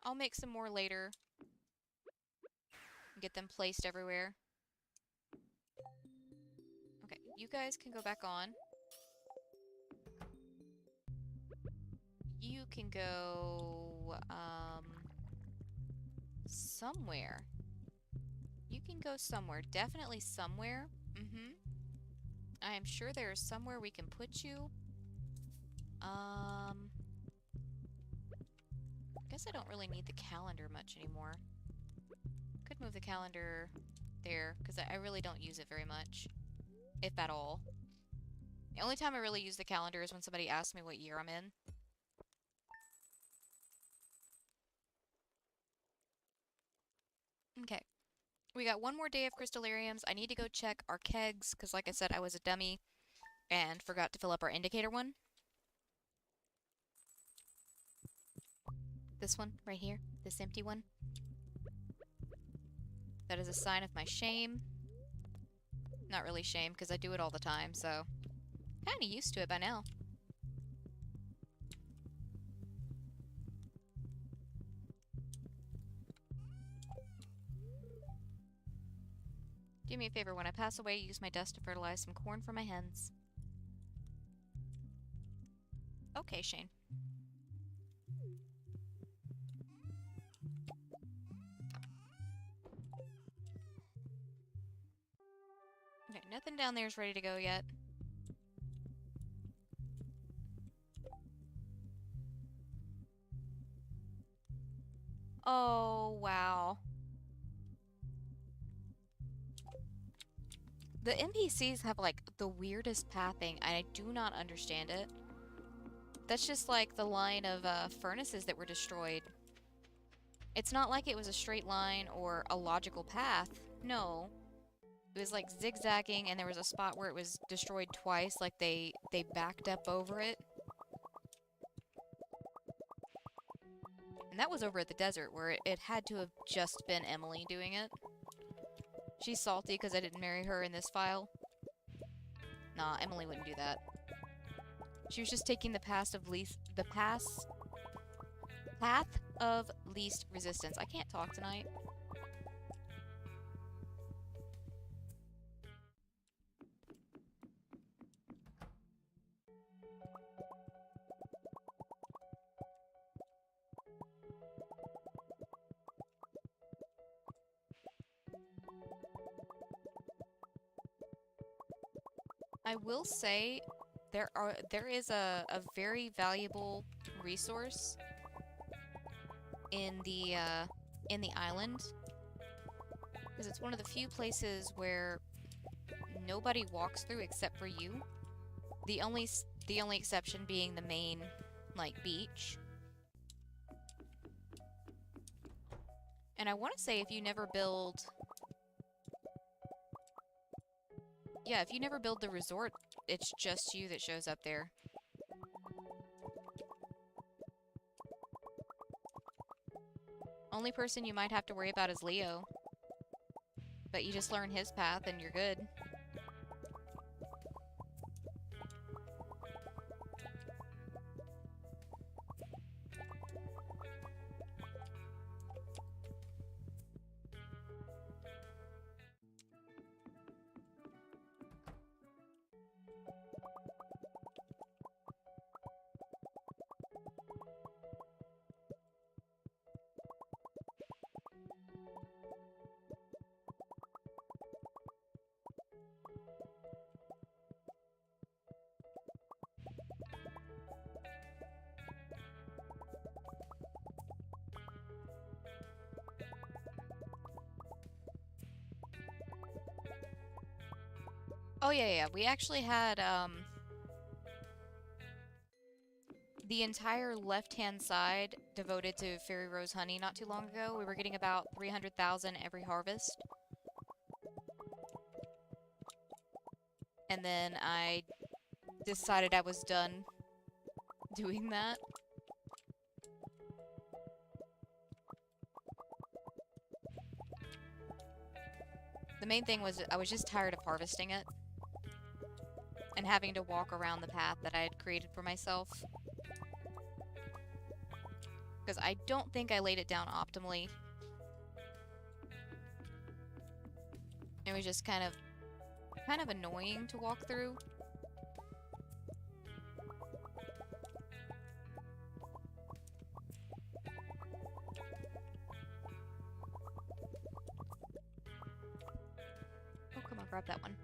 I'll make some more later. Get them placed everywhere. Okay, you guys can go back on. You can go, somewhere. You can go somewhere. Definitely somewhere. I am sure there is somewhere we can put you. I guess I don't really need the calendar much anymore. Could move the calendar there, because I really don't use it very much. If at all. The only time I really use the calendar is when somebody asks me what year I'm in. Okay. We got one more day of crystallariums. I need to go check our kegs, because like I said, I was a dummy and forgot to fill up our indicator one. This one, right here. This empty one. That is a sign of my shame. Not really shame, because I do it all the time, so... Kinda used to it by now. Do me a favor, when I pass away, use my dust to fertilize some corn for my hens. Okay, Shane. Okay, nothing down there is ready to go yet. Oh, wow. The NPCs have, like, the weirdest pathing. I do not understand it. That's just, like, the line of, furnaces that were destroyed. It's not like it was a straight line or a logical path. No. It was, like, zigzagging, and there was a spot where it was destroyed twice, like they backed up over it. And that was over at the desert, where it had to have just been Emily doing it. She's salty because I didn't marry her in this file. Nah, Emily wouldn't do that. She was just taking the path of least resistance. I can't talk tonight. I will say there is a very valuable resource in the island, because it's one of the few places where nobody walks through except for you. The only exception being the main, like, beach. And I want to say if you never build... Yeah, if you never build the resort, it's just you that shows up there. Only person you might have to worry about is Leo. But you just learn his path and you're good. Oh, yeah. We actually had, the entire left-hand side devoted to Fairy Rose Honey not too long ago. We were getting about 300,000 every harvest. And then I decided I was done doing that. The main thing was I was just tired of harvesting it. And having to walk around the path that I had created for myself. Because I don't think I laid it down optimally. It was just kind of annoying to walk through. Oh, come on, grab that one.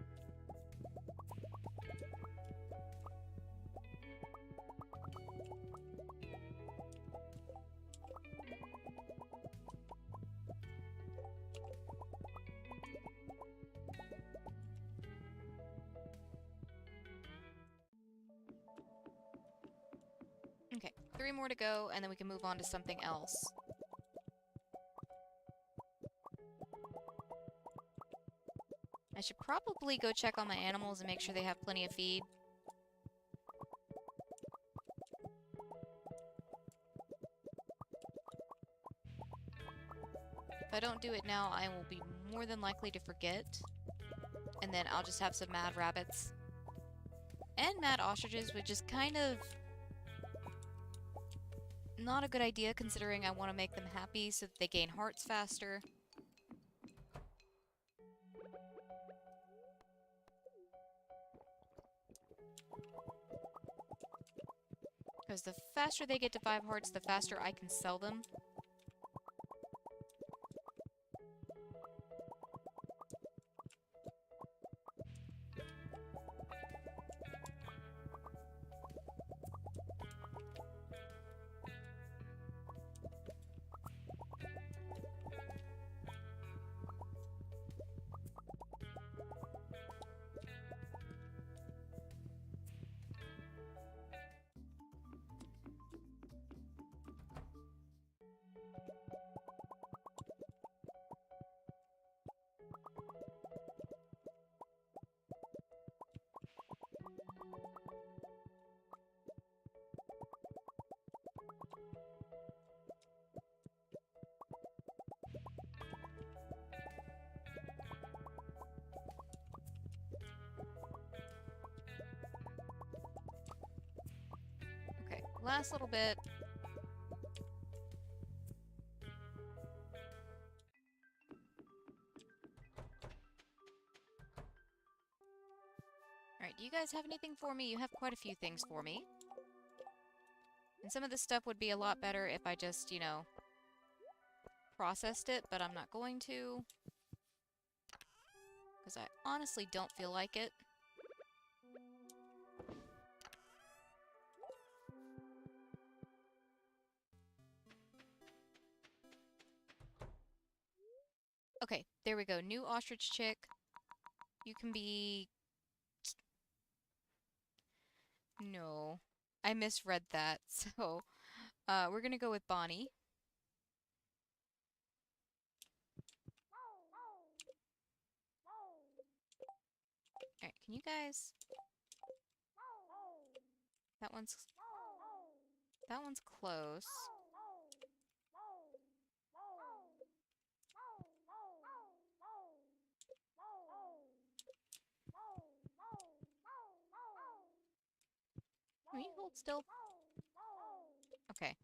Okay, 3 more to go, and then we can move on to something else. I should probably go check on my animals and make sure they have plenty of feed. If I don't do it now, I will be more than likely to forget. And then I'll just have some mad rabbits. And mad ostriches, which is kind of not a good idea considering I want to make them happy so that they gain hearts faster. Because the faster they get to 5 hearts, the faster I can sell them. Last little bit. Alright, do you guys have anything for me? You have quite a few things for me. And some of this stuff would be a lot better if I just, you know, processed it, but I'm not going to. Because I honestly don't feel like it. Okay, there we go. New ostrich chick. You can be... No. I misread that, so... we're gonna go with Bonnie. Alright, can you guys... That one's... That one's close. Will you hold still? Okay.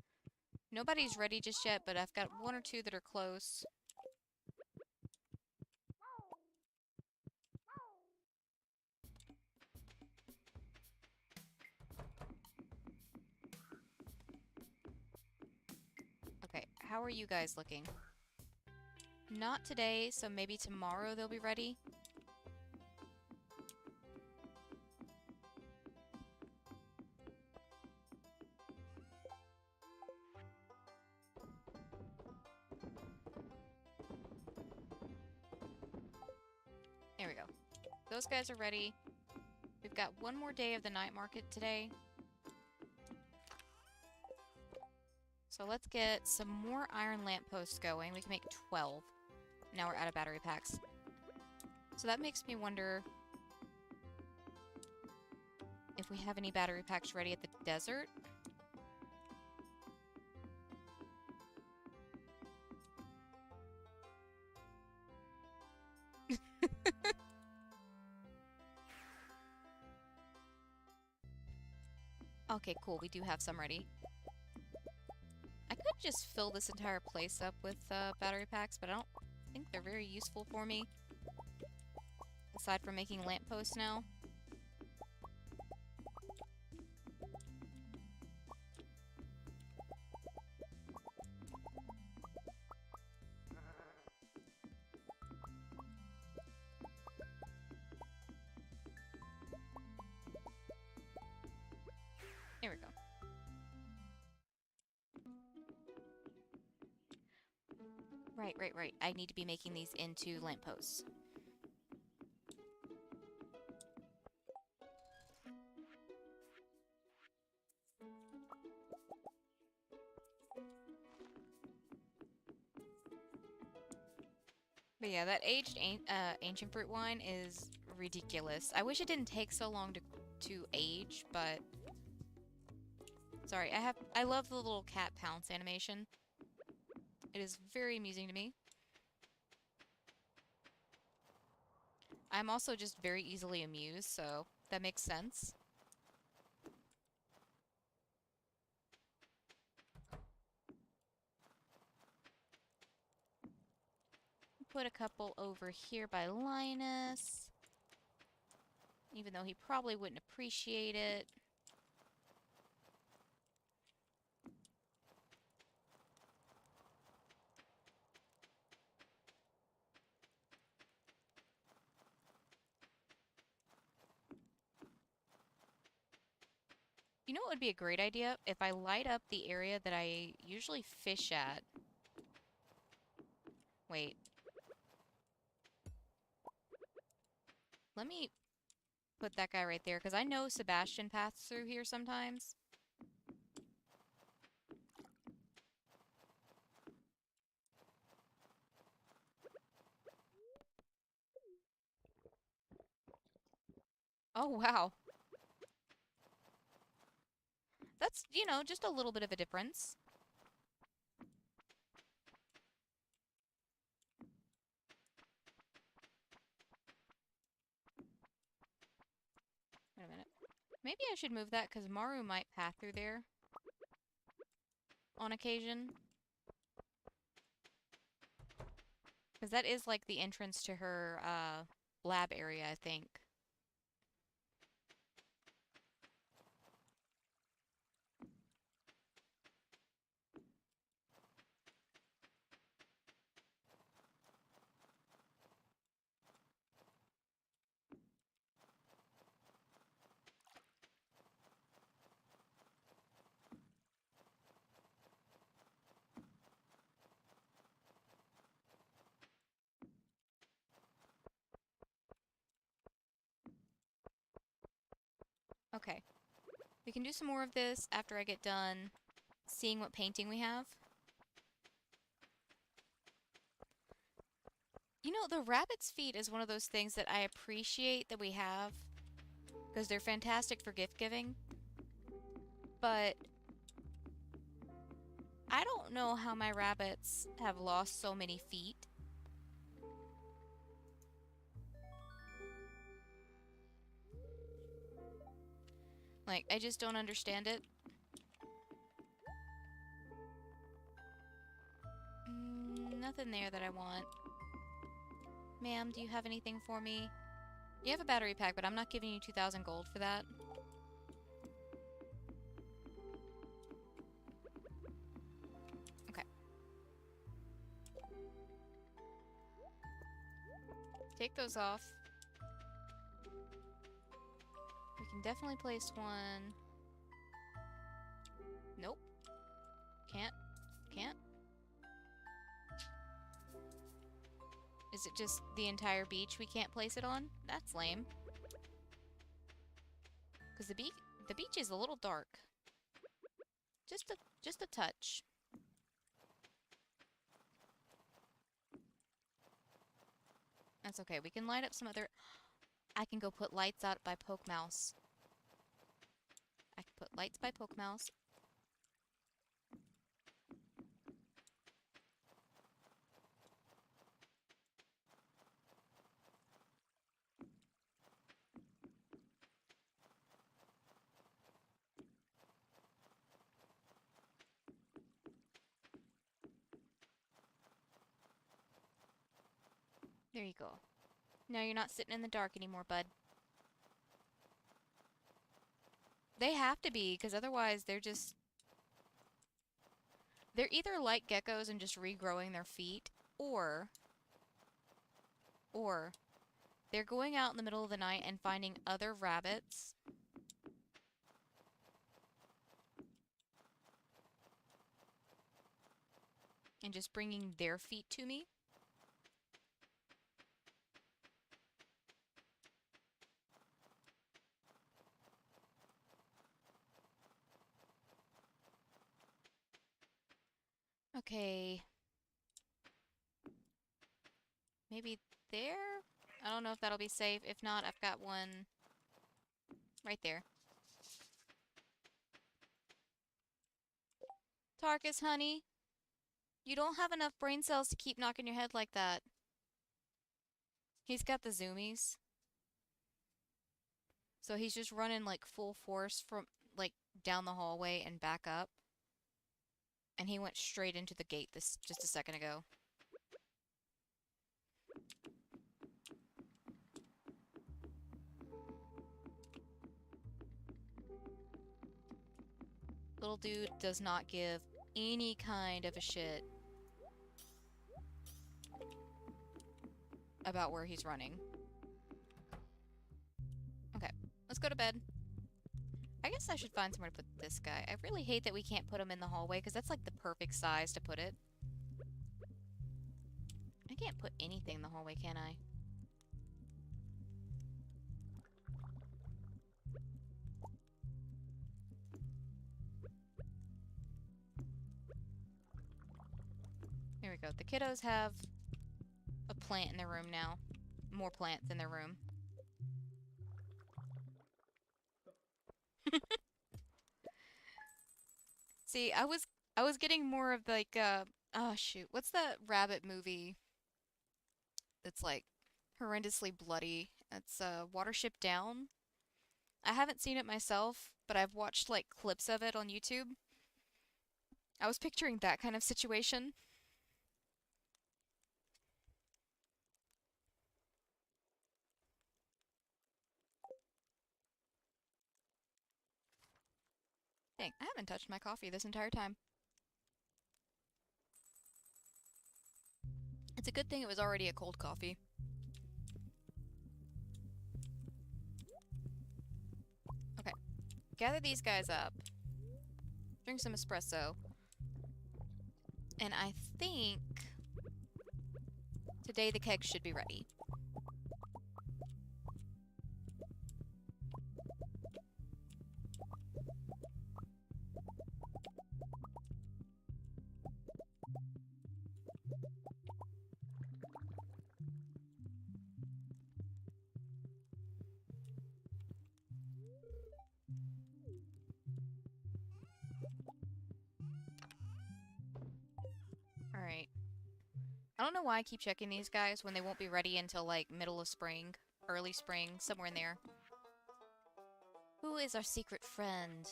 Nobody's ready just yet, but I've got one or two that are close. Okay, how are you guys looking? Not today, so maybe tomorrow they'll be ready. There we go. Those guys are ready. We've got one more day of the night market today. So let's get some more iron lampposts going. We can make 12. Now we're out of battery packs. So that makes me wonder if we have any battery packs ready at the desert. Okay, cool. We do have some ready. I could just fill this entire place up with battery packs, but I don't think they're very useful for me. Aside from making lampposts now. There we go. Right. I need to be making these into lampposts. But yeah, that aged ancient fruit wine is ridiculous. I wish it didn't take so long to age, but... Sorry, I love the little cat pounce animation. It is very amusing to me. I'm also just very easily amused, so that makes sense. Put a couple over here by Linus. Even though he probably wouldn't appreciate it. You know what would be a great idea? If I light up the area that I usually fish at. Wait. Let me put that guy right there, because I know Sebastian passes through here sometimes. Oh, wow. That's, you know, just a little bit of a difference. Wait a minute. Maybe I should move that, because Maru might pass through there. on occasion. Because that is like the entrance to her lab area, I think. Okay. We can do some more of this after I get done seeing what painting we have. You know, the rabbit's feet is one of those things that I appreciate that we have because they're fantastic for gift giving. But I don't know how my rabbits have lost so many feet. Like, I just don't understand it. Nothing there that I want. Ma'am, do you have anything for me? You have a battery pack, but I'm not giving you 2,000 gold for that. Okay. Take those off. We can definitely place one. Nope. Can't. Can't. Is it just the entire beach we can't place it on? That's lame. Because the beach is a little dark. Just a touch. That's okay. We can light up some other... I can go put lights out by Poke Mouse. I can put lights by Poke Mouse. There you go. Now you're not sitting in the dark anymore, bud. They have to be, because otherwise they're just... They're either like geckos and just regrowing their feet, or they're going out in the middle of the night and finding other rabbits and just bringing their feet to me. Okay. Maybe there? I don't know if that'll be safe. If not, I've got one right there. Tarkus, honey. You don't have enough brain cells to keep knocking your head like that. He's got the zoomies. So he's just running like full force from like down the hallway and back up. And he went straight into the gate just a second ago. Little dude does not give any kind of a shit about where he's running. Okay, let's go to bed. I guess I should find somewhere to put this guy. I really hate that we can't put him in the hallway, because that's like the perfect size to put it. I can't put anything in the hallway, can I? There we go. The kiddos have a plant in their room now. More plants in their room. See, I was getting more of like oh shoot, what's that rabbit movie that's like horrendously bloody? It's Watership Down. I haven't seen it myself, but I've watched like clips of it on YouTube. I was picturing that kind of situation. Dang, I haven't touched my coffee this entire time. It's a good thing it was already a cold coffee. Okay, gather these guys up. Drink some espresso. And I think today the kegs should be ready. Alright. I don't know why I keep checking these guys when they won't be ready until, like, middle of spring. Early spring, somewhere in there. Who is our secret friend?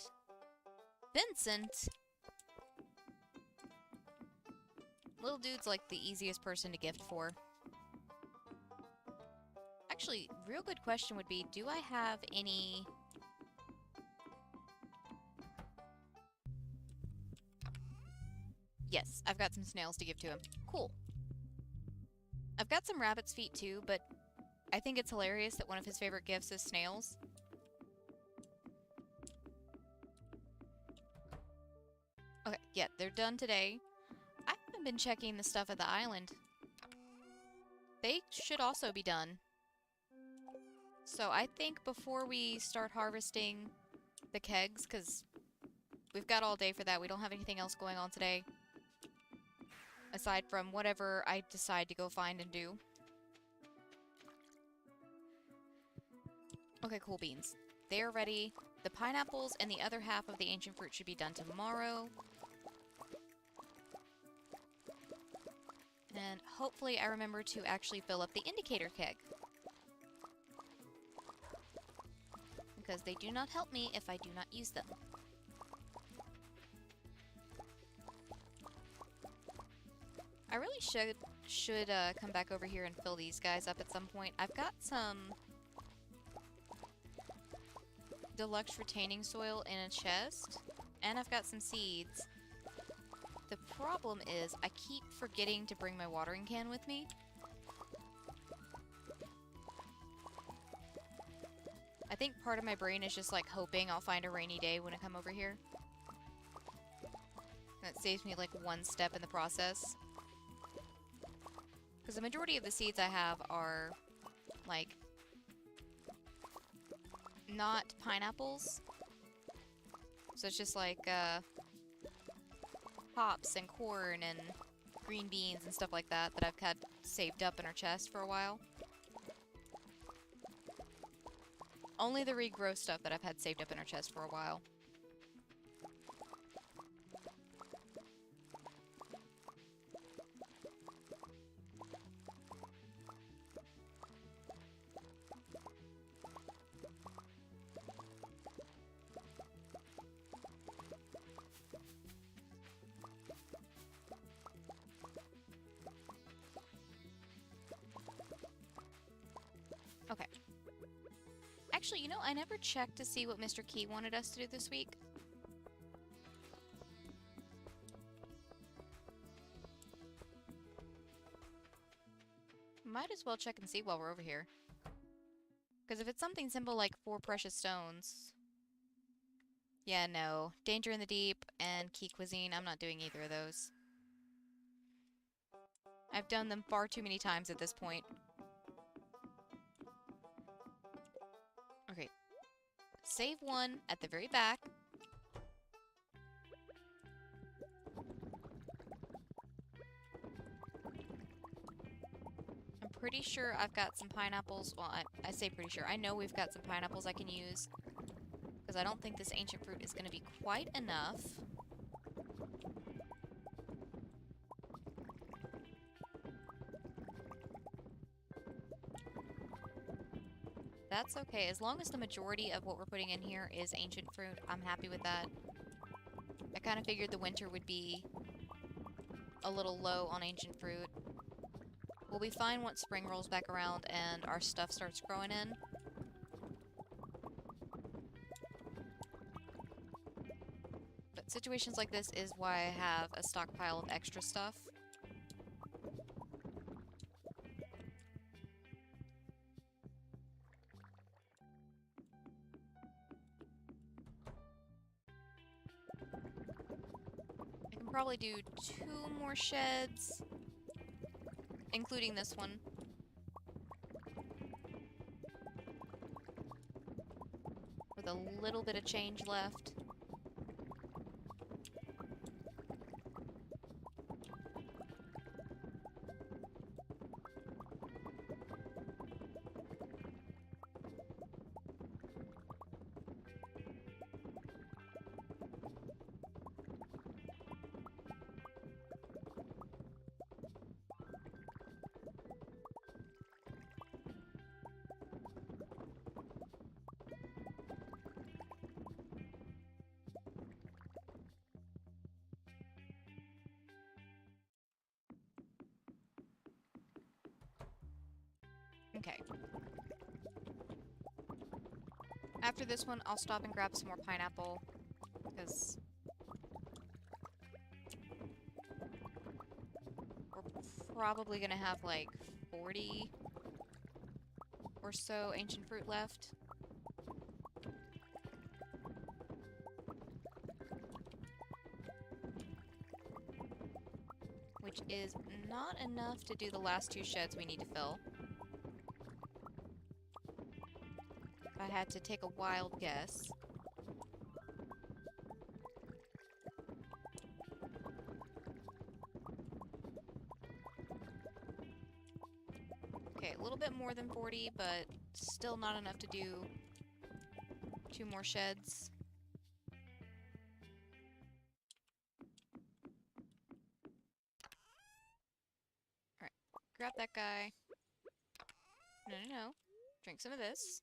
Vincent! Little dude's, like, the easiest person to gift for. Actually, real good question would be, do I have any... Yes, I've got some snails to give to him. Cool. I've got some rabbit's feet too, but I think it's hilarious that one of his favorite gifts is snails. Okay, yeah, they're done today. I haven't been checking the stuff at the island. They should also be done. So I think before we start harvesting the kegs, because we've got all day for that, we don't have anything else going on today. Aside from whatever I decide to go find and do. Okay, cool beans. They're ready. The pineapples and the other half of the ancient fruit should be done tomorrow. And hopefully I remember to actually fill up the indicator keg. Because they do not help me if I do not use them. I really should come back over here and fill these guys up at some point. I've got some deluxe retaining soil in a chest, and I've got some seeds. The problem is I keep forgetting to bring my watering can with me. I think part of my brain is just like hoping I'll find a rainy day when I come over here. And it saves me like one step in the process. Because the majority of the seeds I have are, like, not pineapples. So it's just like, hops and corn and green beans and stuff like that that I've had saved up in our chest for a while. Only the regrow stuff that I've had saved up in our chest for a while. Okay. Actually, you know, I never checked to see what Mr. Key wanted us to do this week. Might as well check and see while we're over here. Because if it's something simple like 4 precious stones... Yeah, no. Danger in the Deep and Key Cuisine, I'm not doing either of those. I've done them far too many times at this point. Okay. Save one at the very back. I'm pretty sure I've got some pineapples. Well, I say pretty sure. I know we've got some pineapples I can use. Because I don't think this ancient fruit is going to be quite enough. That's okay. As long as the majority of what we're putting in here is ancient fruit, I'm happy with that. I kind of figured the winter would be a little low on ancient fruit. We'll be fine once spring rolls back around and our stuff starts growing in. But situations like this is why I have a stockpile of extra stuff. I can probably do 2 more sheds, including this one. With a little bit of change left. Okay. After this one, I'll stop and grab some more pineapple, because we're probably gonna have like 40 or so ancient fruit left. Which is not enough to do the last 2 sheds we need to fill. If I had to take a wild guess. Okay, a little bit more than 40, but still not enough to do 2 more sheds. Alright, grab that guy. No. Drink some of this.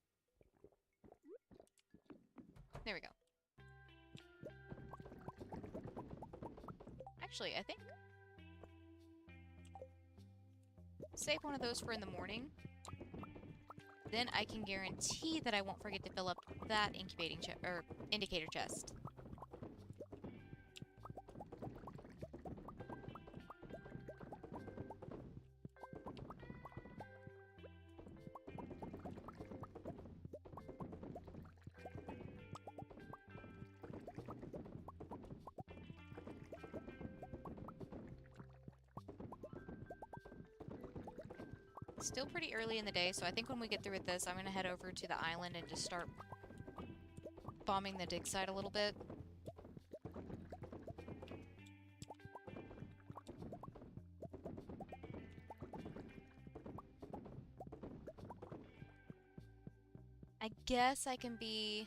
There we go. Actually, I think... save one of those for in the morning. Then I can guarantee that I won't forget to fill up that incubating or indicator chest. Still pretty early in the day, so I think when we get through with this, I'm going to head over to the island and just start bombing the dig site a little bit. I guess I can be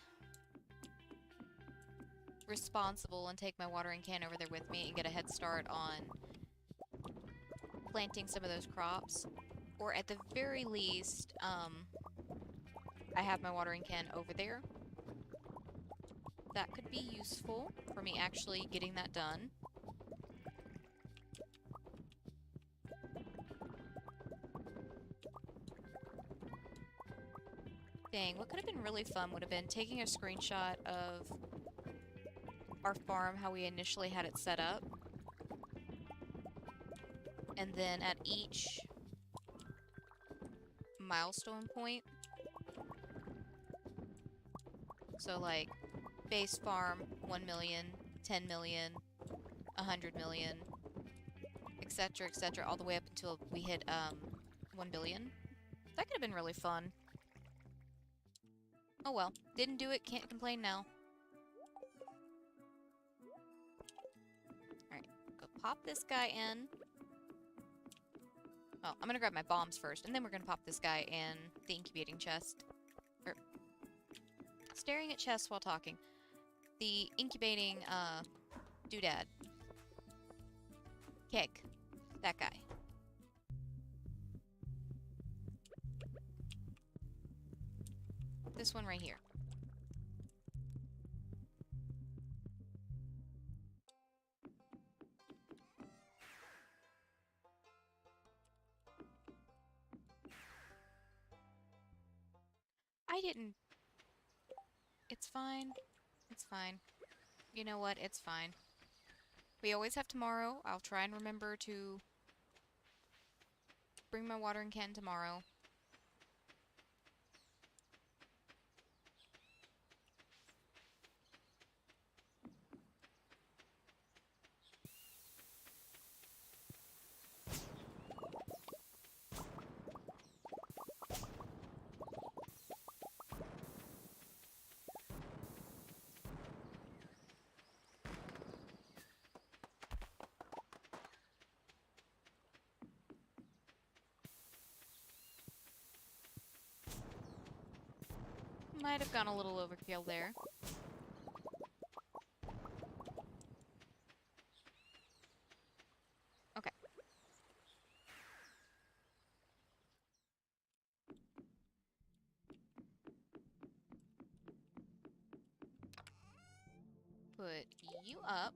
responsible and take my watering can over there with me and get a head start on planting some of those crops. Or at the very least, I have my watering can over there. That could be useful for me actually getting that done. Dang, what could have been really fun would have been taking a screenshot of our farm, how we initially had it set up. And then at each milestone point. So like base farm 1 million, 10 million, 100 million, etc., all the way up until we hit 1 billion. That could have been really fun. Oh well, didn't do it, can't complain now. Alright, go pop this guy in. Oh, I'm gonna grab my bombs first, and then we're gonna pop this guy in the incubating chest. Or, staring at chests while talking. The incubating, doodad. Keg. That guy. This one right here. I didn't... It's fine. It's fine. You know what? It's fine. We always have tomorrow. I'll try and remember to bring my watering can tomorrow. Might have gone a little overkill there. Okay. Put you up.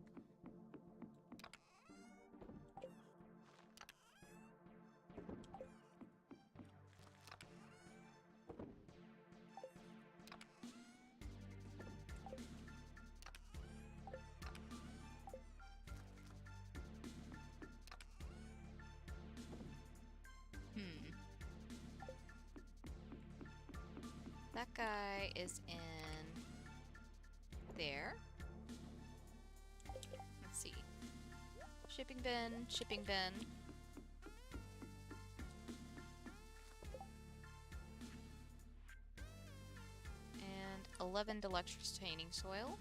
Hmm. That guy is in there. Let's see. Shipping bin, shipping bin. And 11 deluxe-retaining soil.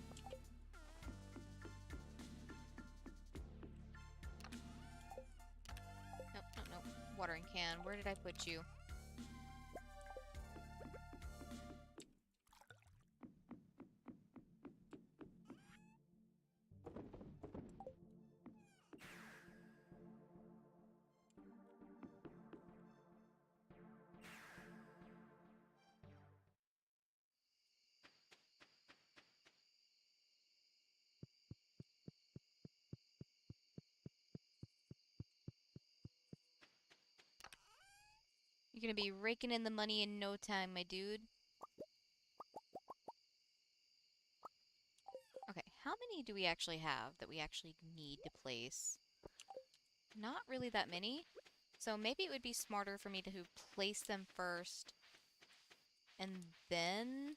Nope, nope, nope. Watering can. Where did I put you? You're gonna be raking in the money in no time, my dude. Okay, how many do we actually have that we actually need to place? Not really that many. So maybe it would be smarter for me to place them first and then...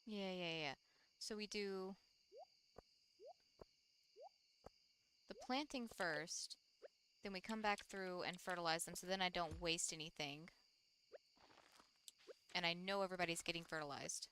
Yeah. So we do the planting first, then we come back through and fertilize them so then I don't waste anything. And I know everybody's getting fertilized.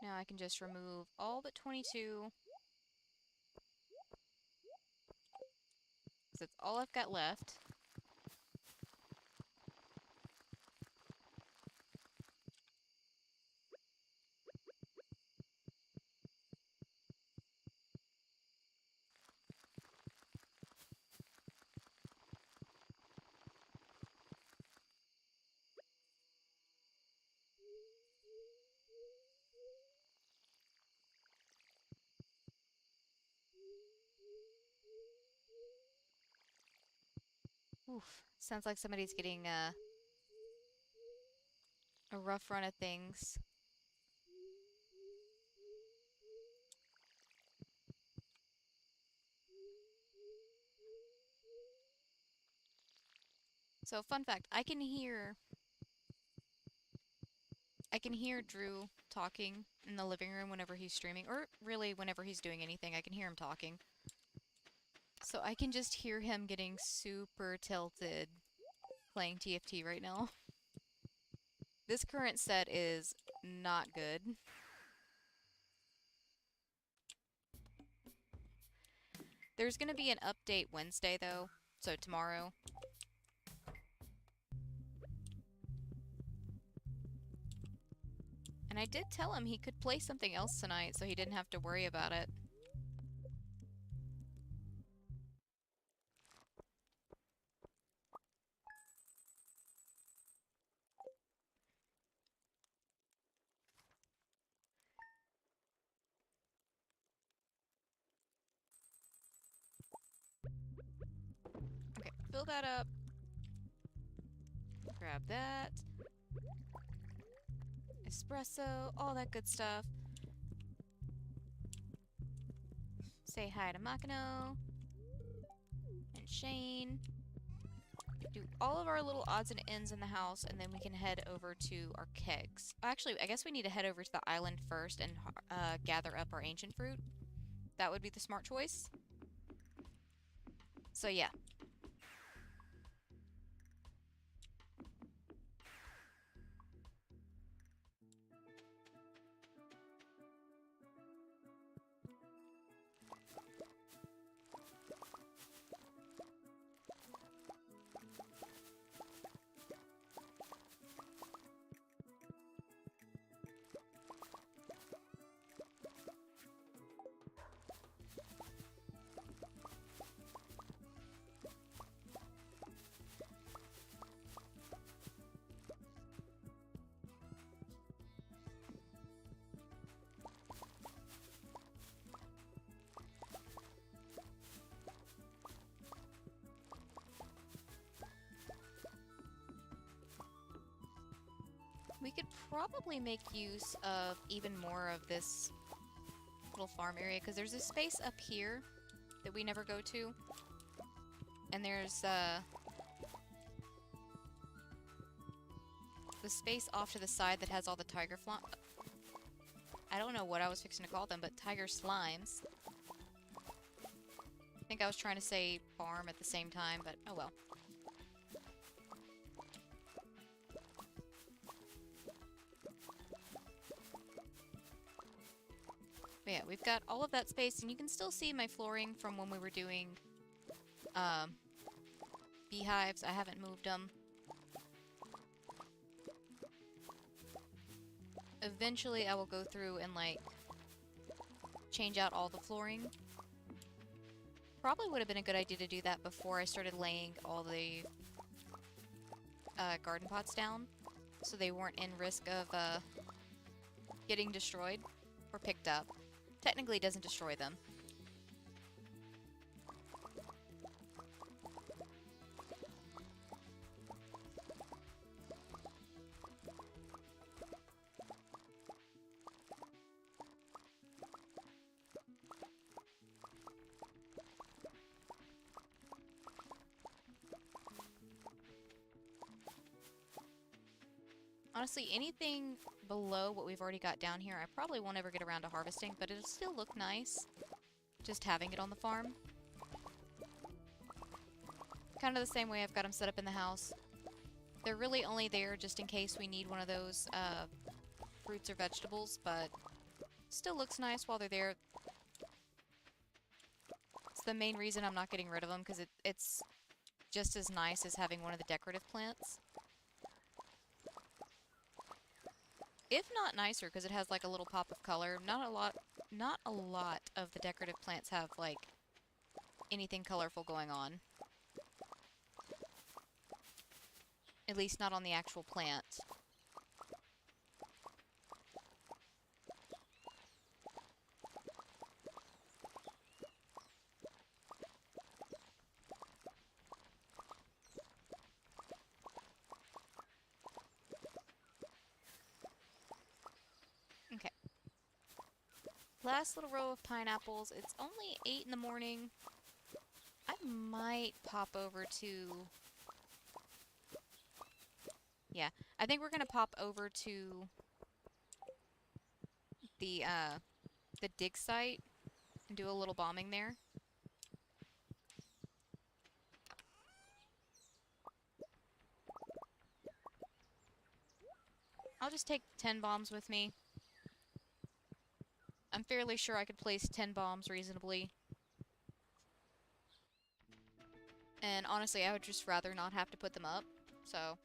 Now I can just remove all but 22. Because that's all I've got left. Oof. Sounds like somebody's getting a rough run of things. So, fun fact, I can hear Drew talking in the living room whenever he's streaming, or really whenever he's doing anything, I can hear him talking. So I can just hear him getting super tilted. playing TFT right now. This current set is not good. There's gonna be an update Wednesday, though, so tomorrow. And I did tell him he could play something else tonight, so he didn't have to worry about it. Okay, fill that up. Grab that. Espresso, all that good stuff. Say hi to Makino. And Shane. Do all of our little odds and ends in the house, and then we can head over to our kegs. Actually, I guess we need to head over to the island first and gather up our ancient fruit. That would be the smart choice. So yeah. We could probably make use of even more of this little farm area, because there's a space up here that we never go to. And there's the space off to the side that has all the tiger I don't know what I was fixing to call them, but tiger slimes. I think I was trying to say farm at the same time, but oh well. But yeah, we've got all of that space, and you can still see my flooring from when we were doing beehives. I haven't moved them. Eventually, I will go through and, like, change out all the flooring. Probably would have been a good idea to do that before I started laying all the garden pots down, so they weren't in risk of getting destroyed or picked up. Technically, it doesn't destroy them. Honestly, anything below what we've already got down here, I probably won't ever get around to harvesting, but it'll still look nice just having it on the farm. Kind of the same way I've got them set up in the house. They're really only there just in case we need one of those fruits or vegetables, but still looks nice while they're there. It's the main reason I'm not getting rid of them, because it's just as nice as having one of the decorative plants. If not nicer, because it has like a little pop of color. Not a lot of the decorative plants have like anything colorful going on. At least not on the actual plant. Okay. Last little row of pineapples. It's only 8 in the morning. I might pop over to... Yeah, I think we're gonna pop over to the dig site and do a little bombing there. I'll just take 10 bombs with me. I'm fairly sure I could place 10 bombs reasonably. And honestly, I would just rather not have to put them up, so...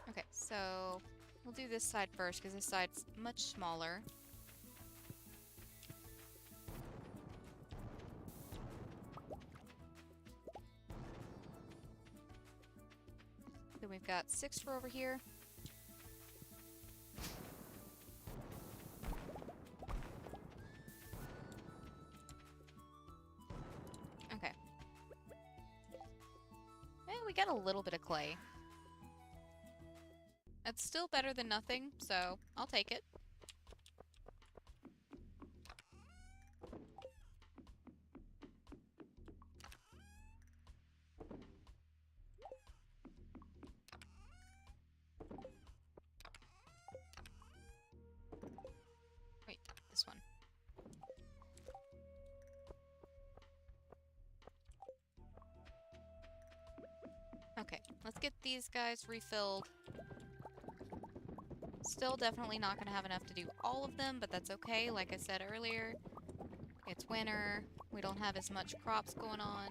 Okay, so we'll do this side first, because this side's much smaller. Then we've got 6 for over here. Okay. And we got a little bit of clay. That's still better than nothing, so I'll take it. Wait, this one. Okay, let's get these guys refilled. Still definitely not going to have enough to do all of them, but that's okay. Like I said earlier, it's winter. We don't have as much crops going on.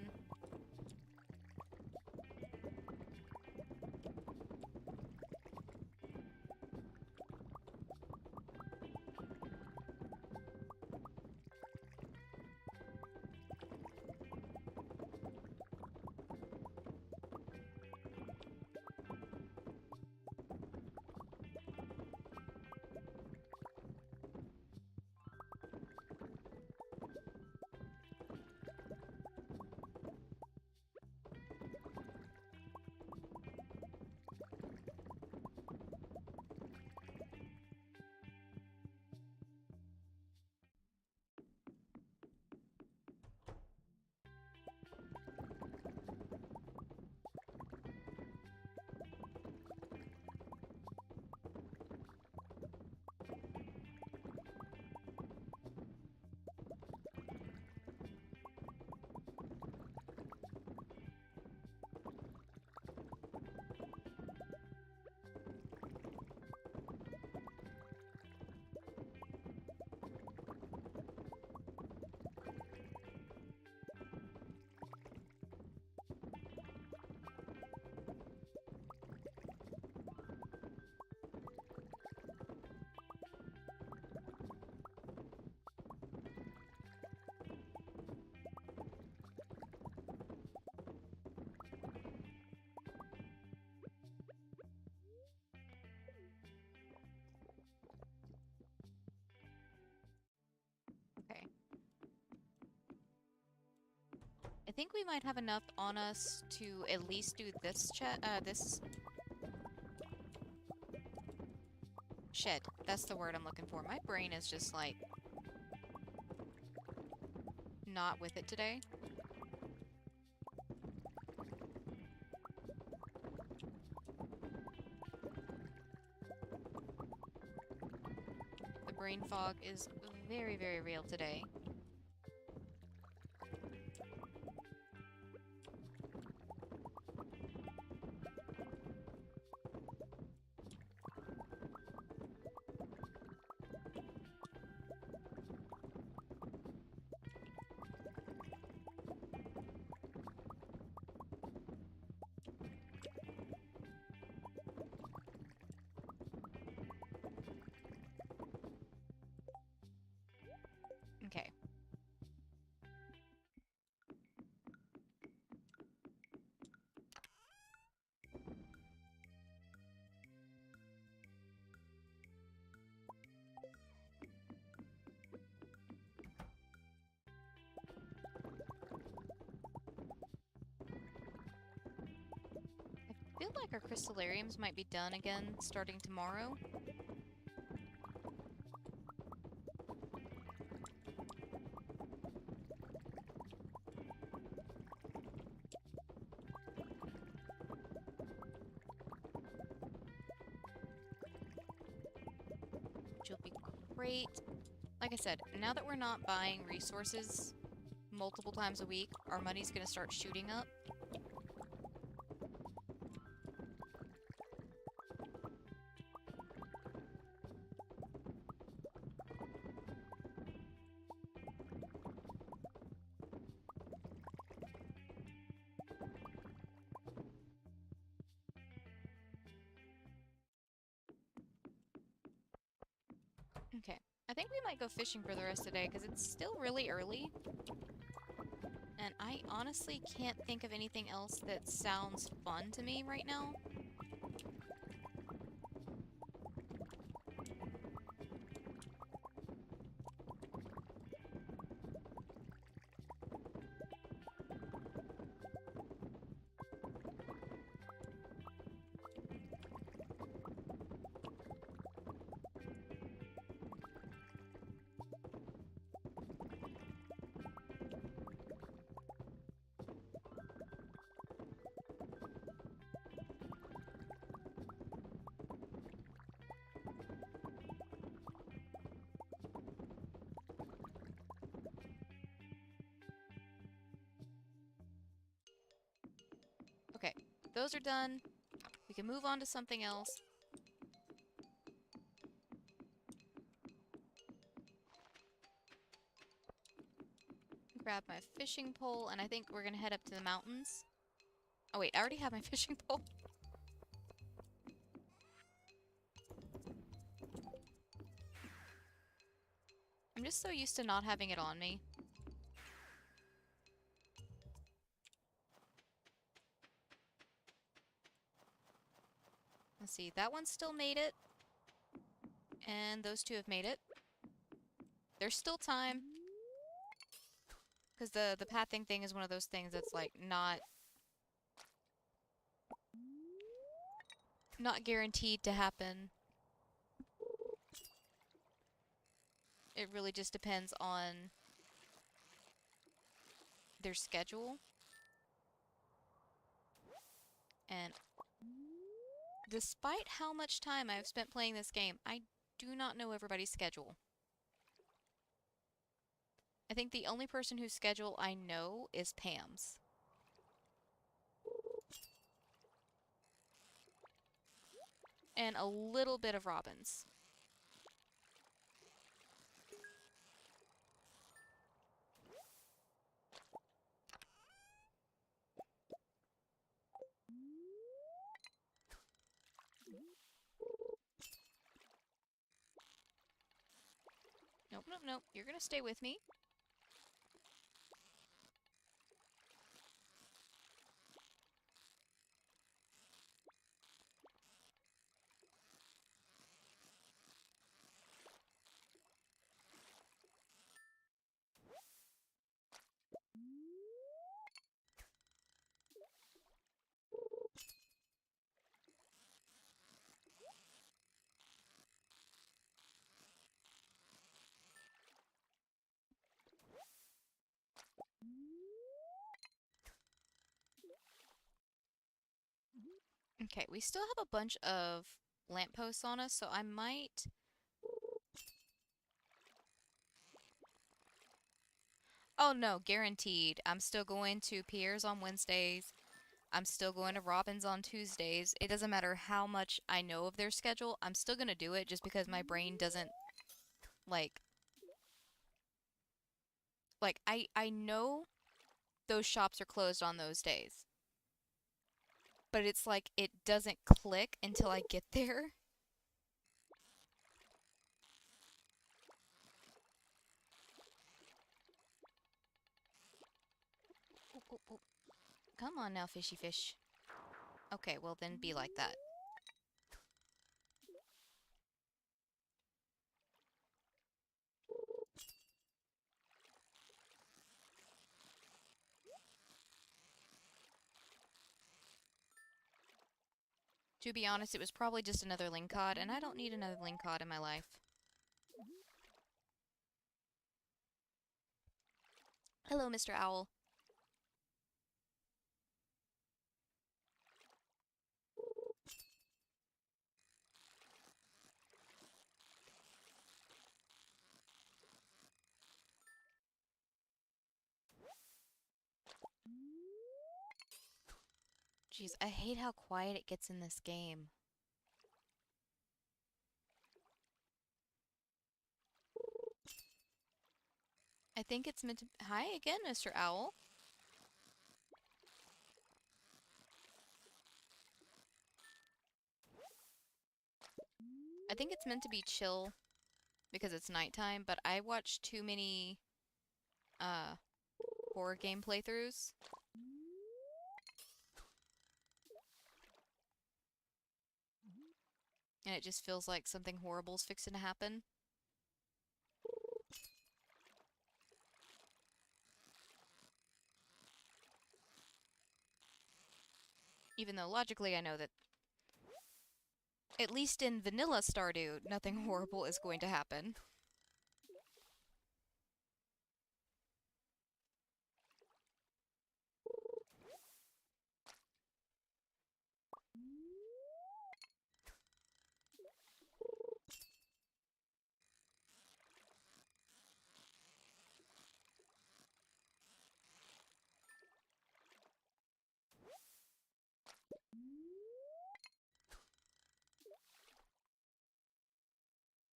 Okay. I think we might have enough on us to at least do this shed. That's the word I'm looking for. My brain is just like not with it today. The brain fog is very, very real today. Okay. I feel like our crystallariums might be done again starting tomorrow. will be great. Like I said, now that we're not buying resources multiple times a week, our money's gonna start shooting up. Okay, I think we might go fishing for the rest of the day because it's still really early. And I honestly can't think of anything else that sounds fun to me right now. Okay, those are done. We can move on to something else. Grab my fishing pole, and I think we're gonna head up to the mountains. Oh wait, I already have my fishing pole. I'm just so used to not having it on me. Let's see, that one still made it. And those two have made it. There's still time. Because the pathing thing is one of those things that's like not guaranteed to happen. It really just depends on their schedule. And despite how much time I've spent playing this game, I do not know everybody's schedule. I think the only person whose schedule I know is Pam's. And a little bit of Robin's. Nope, nope, nope. You're gonna stay with me. Okay, we still have a bunch of lampposts on us, so I might... Oh no, guaranteed. I'm still going to Pierre's on Wednesdays. I'm still going to Robin's on Tuesdays. It doesn't matter how much I know of their schedule, I'm still gonna do it just because my brain doesn't, like... I know those shops are closed on those days. But it's like, it doesn't click until I get there. Oh, oh, oh. Come on now, fishy fish. Okay, well then be like that. To be honest, it was probably just another lingcod, and I don't need another lingcod in my life. Hello, Mr. Owl. Jeez, I hate how quiet it gets in this game. I think it's meant to... Hi again, Mr. Owl. I think it's meant to be chill because it's nighttime, but I watch too many uh horror game playthroughs. And it just feels like something horrible's fixing to happen. Even though logically I know that, at least in vanilla Stardew, nothing horrible is going to happen.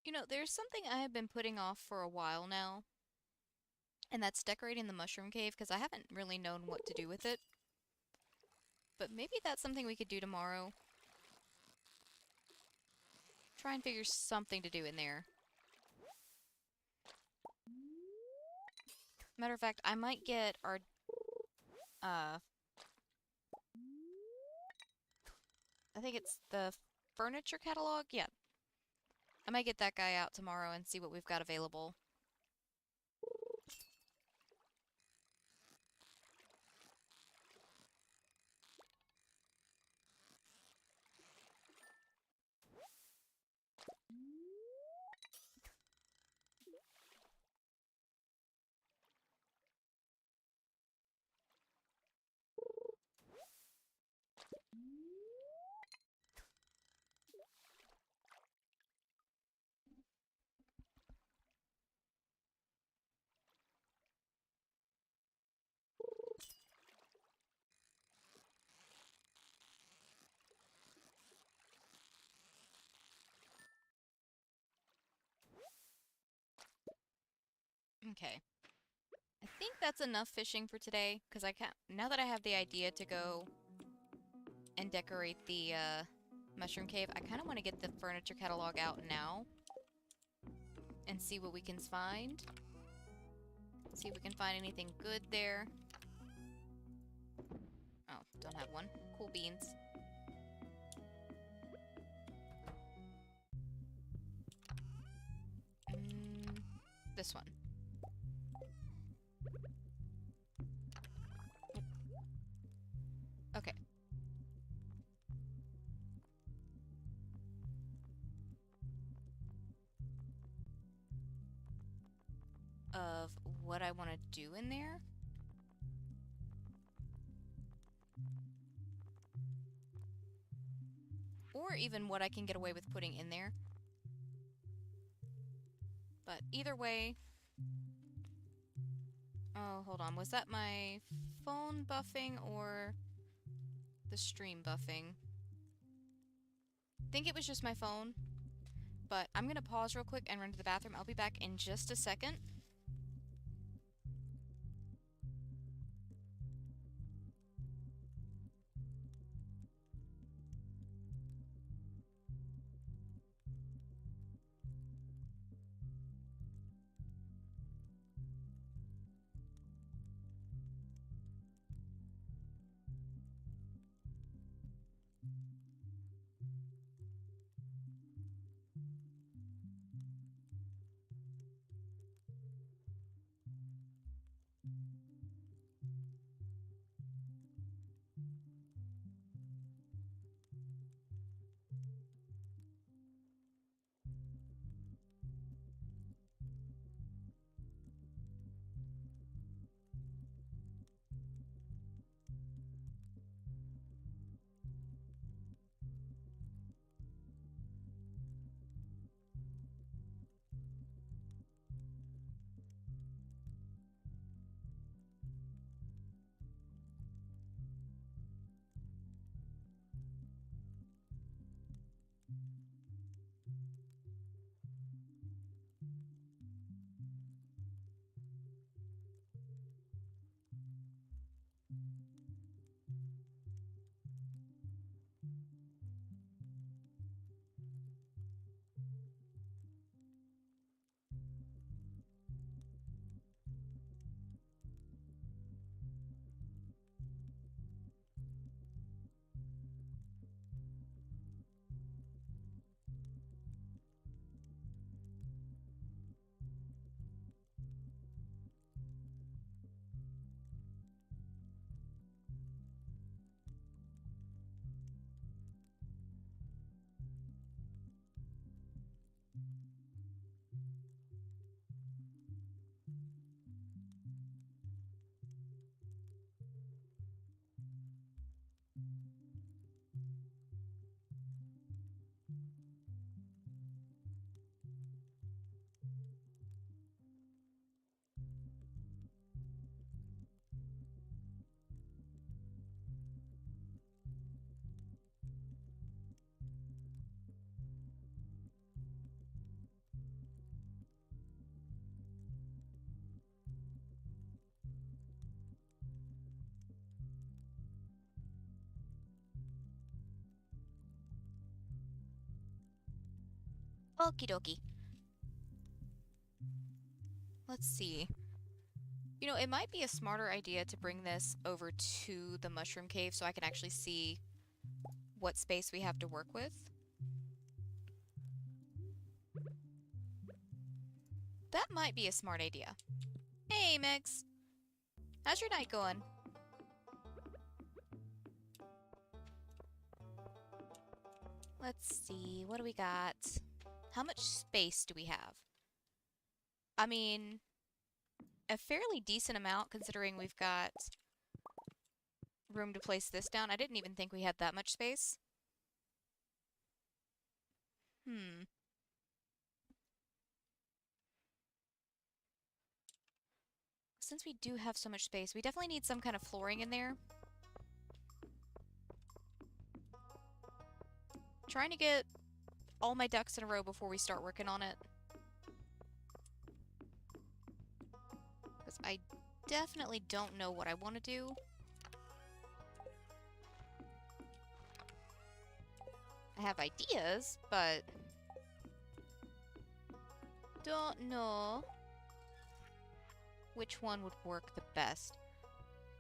You know, there's something I have been putting off for a while now, and that's decorating the mushroom cave because I haven't really known what to do with it. But maybe that's something we could do tomorrow. Try and figure something to do in there. Matter of fact, I might get our, I think it's the furniture catalog? Yeah. I might get that guy out tomorrow and see what we've got available. Okay. I think that's enough fishing for today, because I can't... Now that I have the idea to go and decorate the, mushroom cave, I kind of want to get the furniture catalog out now and see what we can find. See if we can find anything good there. Oh, don't have one. Cool beans. This one. Okay. Of what I want to do in there? Or even what I can get away with putting in there. But either way... Oh, hold on. Was that my phone buffing or the stream buffing? I think it was just my phone. But I'm gonna pause real quick and run to the bathroom. I'll be back in just a second. Okie dokie. Let's see. You know, it might be a smarter idea to bring this over to the mushroom cave so I can actually see what space we have to work with. That might be a smart idea. Hey, Megs! How's your night going? Let's see, what do we got? How much space do we have? I mean, a fairly decent amount considering we've got room to place this down. I didn't even think we had that much space. Since we do have so much space, we definitely need some kind of flooring in there. Trying to get all my ducks in a row before we start working on it. Because I definitely don't know what I want to do. I have ideas, but don't know which one would work the best.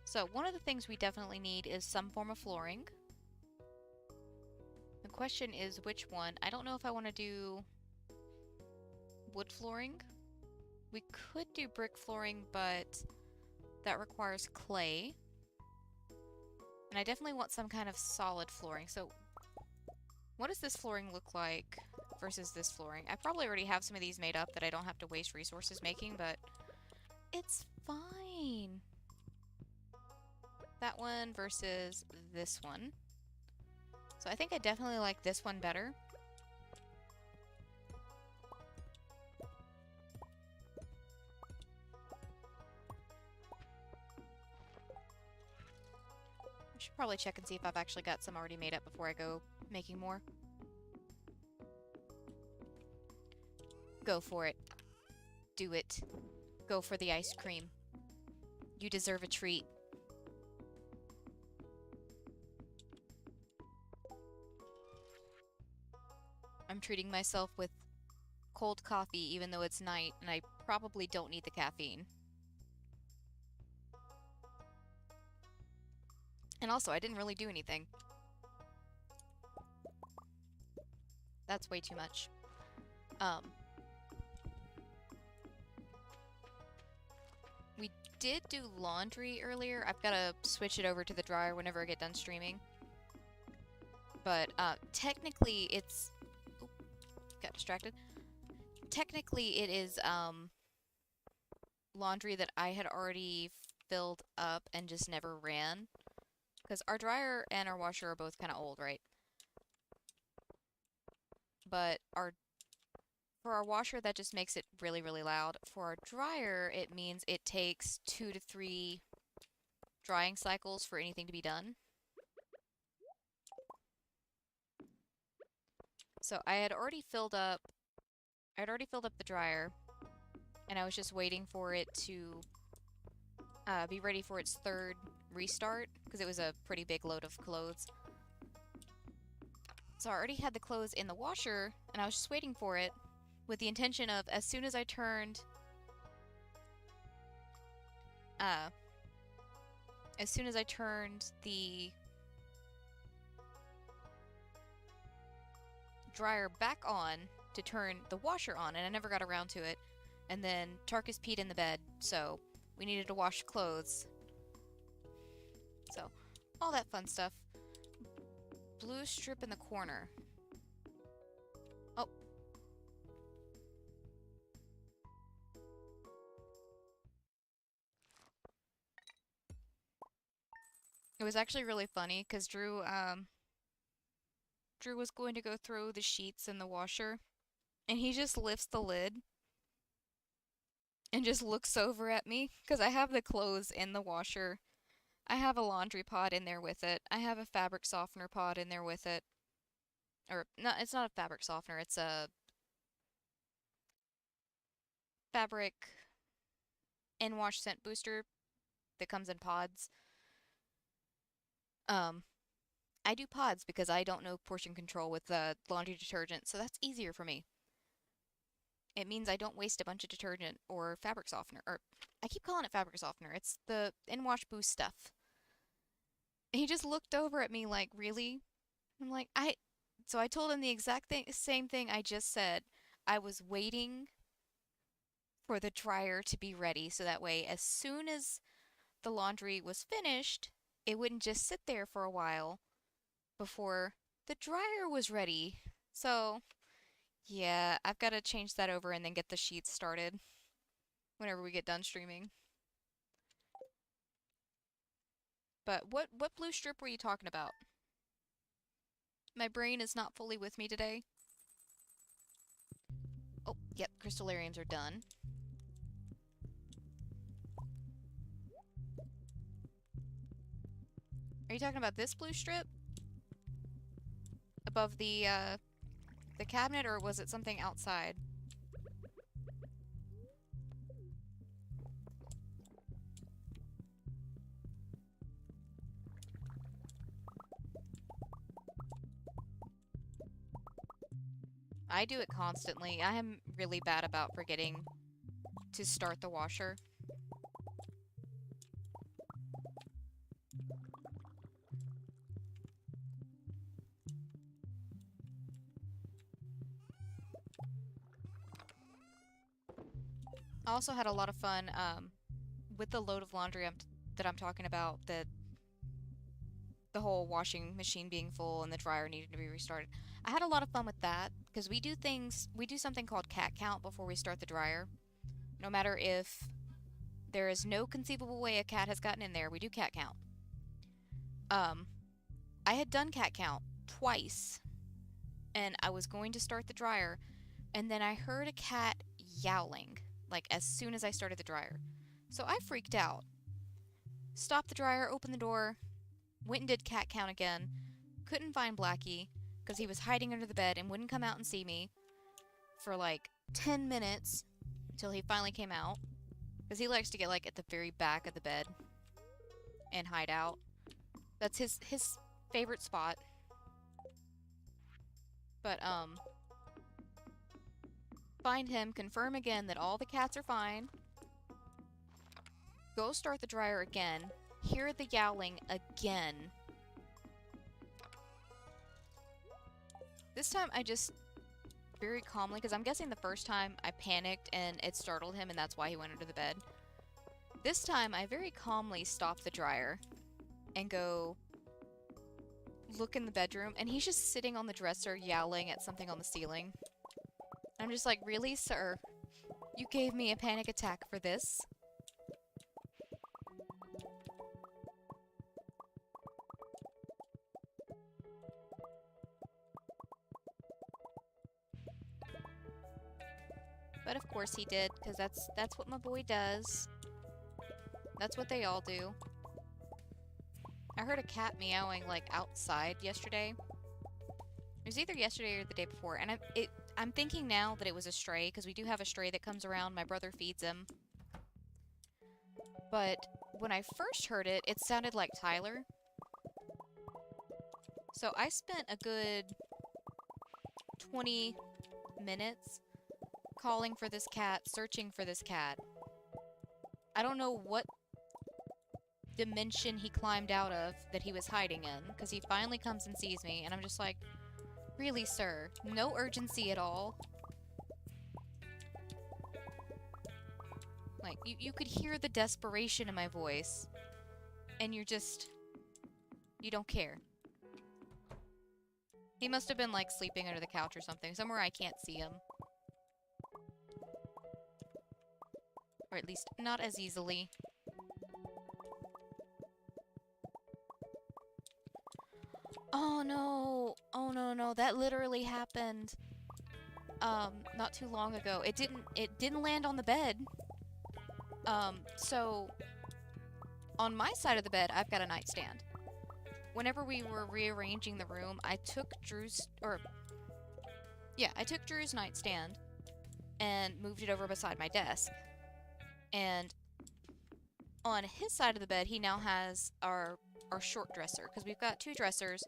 So one of the things we definitely need is some form of flooring. The question is which one. I don't know if I want to do wood flooring. We could do brick flooring, but that requires clay. And I definitely want some kind of solid flooring. So what does this flooring look like versus this flooring? I probably already have some of these made up that I don't have to waste resources making, but it's fine. That one versus this one. So I think I definitely like this one better. I should probably check and see if I've actually got some already made up before I go making more. Go for it. Do it. Go for the ice cream. You deserve a treat. I'm treating myself with cold coffee even though it's night, and I probably don't need the caffeine. And also, I didn't really do anything. That's way too much. We did do laundry earlier. I've got to switch it over to the dryer whenever I get done streaming. But, technically it's... Oop, got distracted. Technically it is, laundry that I had already filled up and just never ran. Because our dryer and our washer are both kind of old, right? But for our washer, that just makes it really, really loud. For our dryer, it means it takes 2 to 3 drying cycles for anything to be done. So I had already filled up the dryer, and I was just waiting for it to be ready for its third restart, because it was a pretty big load of clothes. So I already had the clothes in the washer, and I was just waiting for it, with the intention of, as soon as I turned the dryer back on to turn the washer on, and I never got around to it. And then Tarkus peed in the bed, so we needed to wash clothes. So, all that fun stuff. Blue strip in the corner. Oh. It was actually really funny, because Drew was going to go throw the sheets in the washer, and he just lifts the lid and just looks over at me, because I have the clothes in the washer. I have a laundry pod in there with it. I have a fabric softener pod in there with it. Or, no, it's not a fabric softener, it's a fabric in-wash scent booster that comes in pods. I do pods because I don't know portion control with the laundry detergent, so that's easier for me. It means I don't waste a bunch of detergent or fabric softener. Or, I keep calling it fabric softener. It's the In-Wash Boost stuff. He just looked over at me like, really? I'm like, So I told him the same thing I just said. I was waiting for the dryer to be ready so that way as soon as the laundry was finished, it wouldn't just sit there for a while before the dryer was ready. So, yeah, I've got to change that over and then get the sheets started whenever we get done streaming. But what blue strip were you talking about? My brain is not fully with me today. Oh, yep, crystallariums are done. Are you talking about this blue strip? Above the cabinet, or was it something outside? I do it constantly. I am really bad about forgetting to start the washer. I also had a lot of fun with the load of laundry that I'm talking about, the whole washing machine being full and the dryer needing to be restarted. I had a lot of fun with that because we do something called cat count before we start the dryer. No matter if there is no conceivable way a cat has gotten in there, we do cat count. I had done cat count twice and I was going to start the dryer and then I heard a cat yowling like as soon as I started the dryer. So I freaked out. Stopped the dryer, opened the door, went and did cat count again. Couldn't find Blackie because he was hiding under the bed and wouldn't come out and see me for like 10 minutes until he finally came out. Because he likes to get like at the very back of the bed and hide out. That's his favorite spot. But find him, confirm again that all the cats are fine. Go start the dryer again. Hear the yowling again. This time I just very calmly, because I'm guessing the first time I panicked and it startled him and that's why he went under the bed. This time I very calmly stop the dryer and go look in the bedroom and he's just sitting on the dresser yowling at something on the ceiling. I'm just like, really, sir? You gave me a panic attack for this? But of course he did, because that's what my boy does. That's what they all do. I heard a cat meowing, like, outside yesterday. It was either yesterday or the day before, and I'm thinking now that it was a stray, because we do have a stray that comes around. My brother feeds him. But when I first heard it, it sounded like Tyler. So I spent a good 20 minutes calling for this cat, searching for this cat. I don't know what dimension he climbed out of that he was hiding in, because he finally comes and sees me, and I'm just like, really, sir? No urgency at all? Like, you could hear the desperation in my voice, and you don't care. He must have been, like, sleeping under the couch or something, somewhere I can't see him. Or at least, not as easily. Oh no! Oh no, no, that literally happened, not too long ago. It didn't land on the bed. So, on my side of the bed, I've got a nightstand. Whenever we were rearranging the room, I took Drew's nightstand and moved it over beside my desk. And on his side of the bed, he now has our short dresser, because we've got two dressers.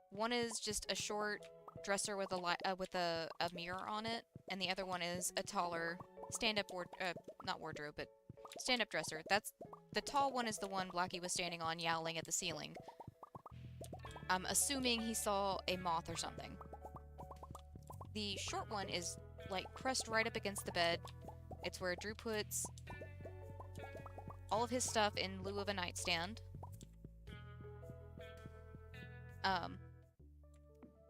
One is just a short dresser with a mirror on it, and the other one is a taller stand-up not wardrobe, but stand-up dresser. That's the tall one is the one Blackie was standing on, yowling at the ceiling. I'm assuming he saw a moth or something. The short one is, like, pressed right up against the bed. It's where Drew puts all of his stuff in lieu of a nightstand.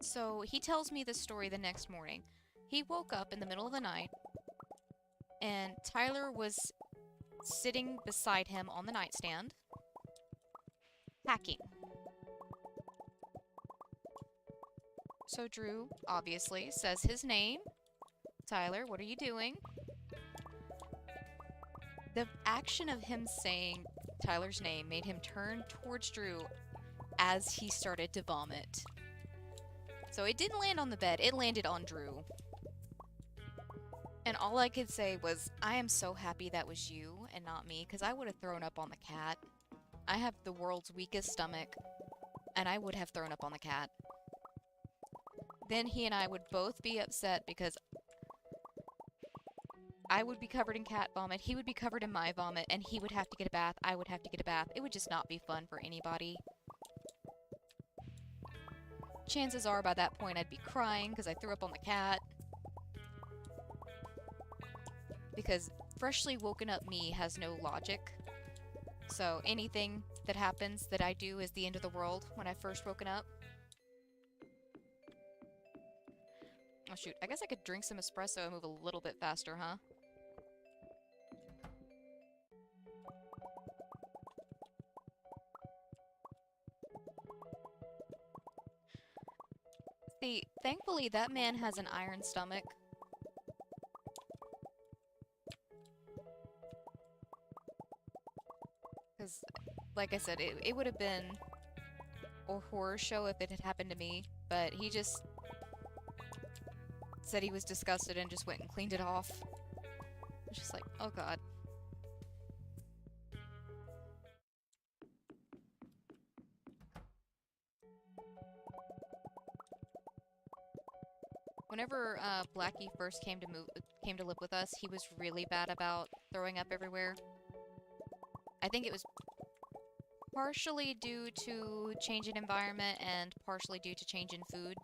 So he tells me this story the next morning. He woke up in the middle of the night, and Tyler was sitting beside him on the nightstand, packing. So Drew, obviously, says his name. Tyler, what are you doing? The action of him saying Tyler's name made him turn towards Drew as he started to vomit. So it didn't land on the bed, it landed on Drew. And all I could say was, I am so happy that was you and not me, because I would have thrown up on the cat. I have the world's weakest stomach, and I would have thrown up on the cat. Then he and I would both be upset because I would be covered in cat vomit, he would be covered in my vomit, and he would have to get a bath, I would have to get a bath. It would just not be fun for anybody. Chances are by that point I'd be crying because I threw up on the cat. Because freshly woken up me has no logic. So anything that happens that I do is the end of the world when I first woken up. Oh shoot, I guess I could drink some espresso and move a little bit faster, huh? See, thankfully that man has an iron stomach. Because, like I said, it would have been a horror show if it had happened to me, but he just said he was disgusted and just went and cleaned it off. It's just like, oh god. Whenever Blackie first came to live with us, he was really bad about throwing up everywhere. I think it was partially due to change in environment and partially due to change in food.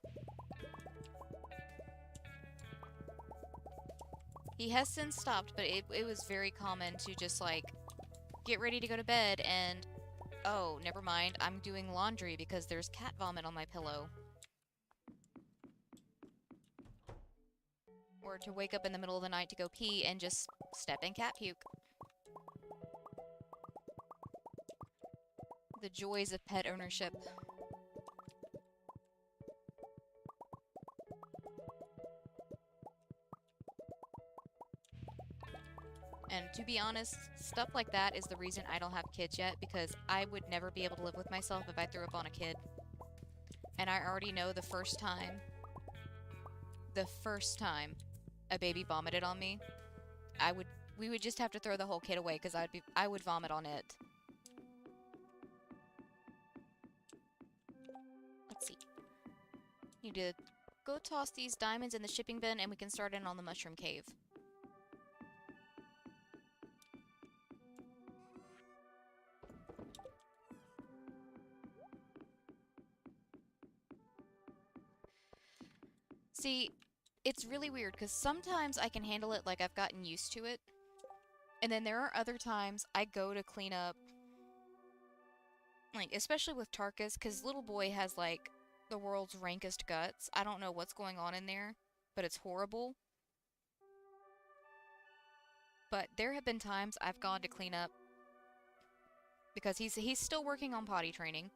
He has since stopped, but it was very common to just, like, get ready to go to bed and, oh, never mind, I'm doing laundry because there's cat vomit on my pillow. Or to wake up in the middle of the night to go pee and just step in cat puke. The joys of pet ownership. And to be honest, stuff like that is the reason I don't have kids yet, because I would never be able to live with myself if I threw up on a kid. And I already know the first time a baby vomited on me, we would just have to throw the whole kid away because I would vomit on it. Let's see. Need to go toss these diamonds in the shipping bin and we can start in on the mushroom cave. See, it's really weird, because sometimes I can handle it like I've gotten used to it, and then there are other times I go to clean up, like, especially with Tarkus, because little boy has, like, the world's rankest guts. I don't know what's going on in there, but it's horrible. But there have been times I've gone to clean up, because he's still working on potty training.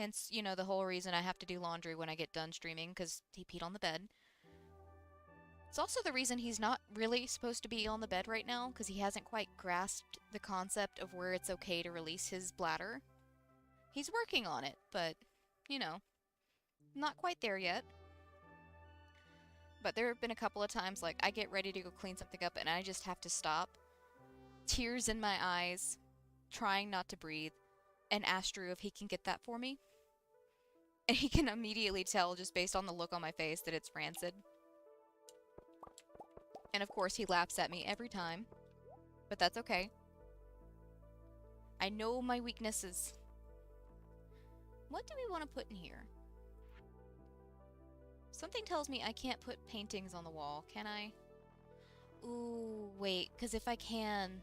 Hence, you know, the whole reason I have to do laundry when I get done streaming, because he peed on the bed. It's also the reason he's not really supposed to be on the bed right now, because he hasn't quite grasped the concept of where it's okay to release his bladder. He's working on it, but, you know, not quite there yet. But there have been a couple of times, like, I get ready to go clean something up and I just have to stop. Tears in my eyes, trying not to breathe, and ask Drew if he can get that for me. And he can immediately tell, just based on the look on my face, that it's rancid. And of course, he laughs at me every time. But that's okay. I know my weaknesses. What do we want to put in here? Something tells me I can't put paintings on the wall, can I? Ooh, wait, because if I can...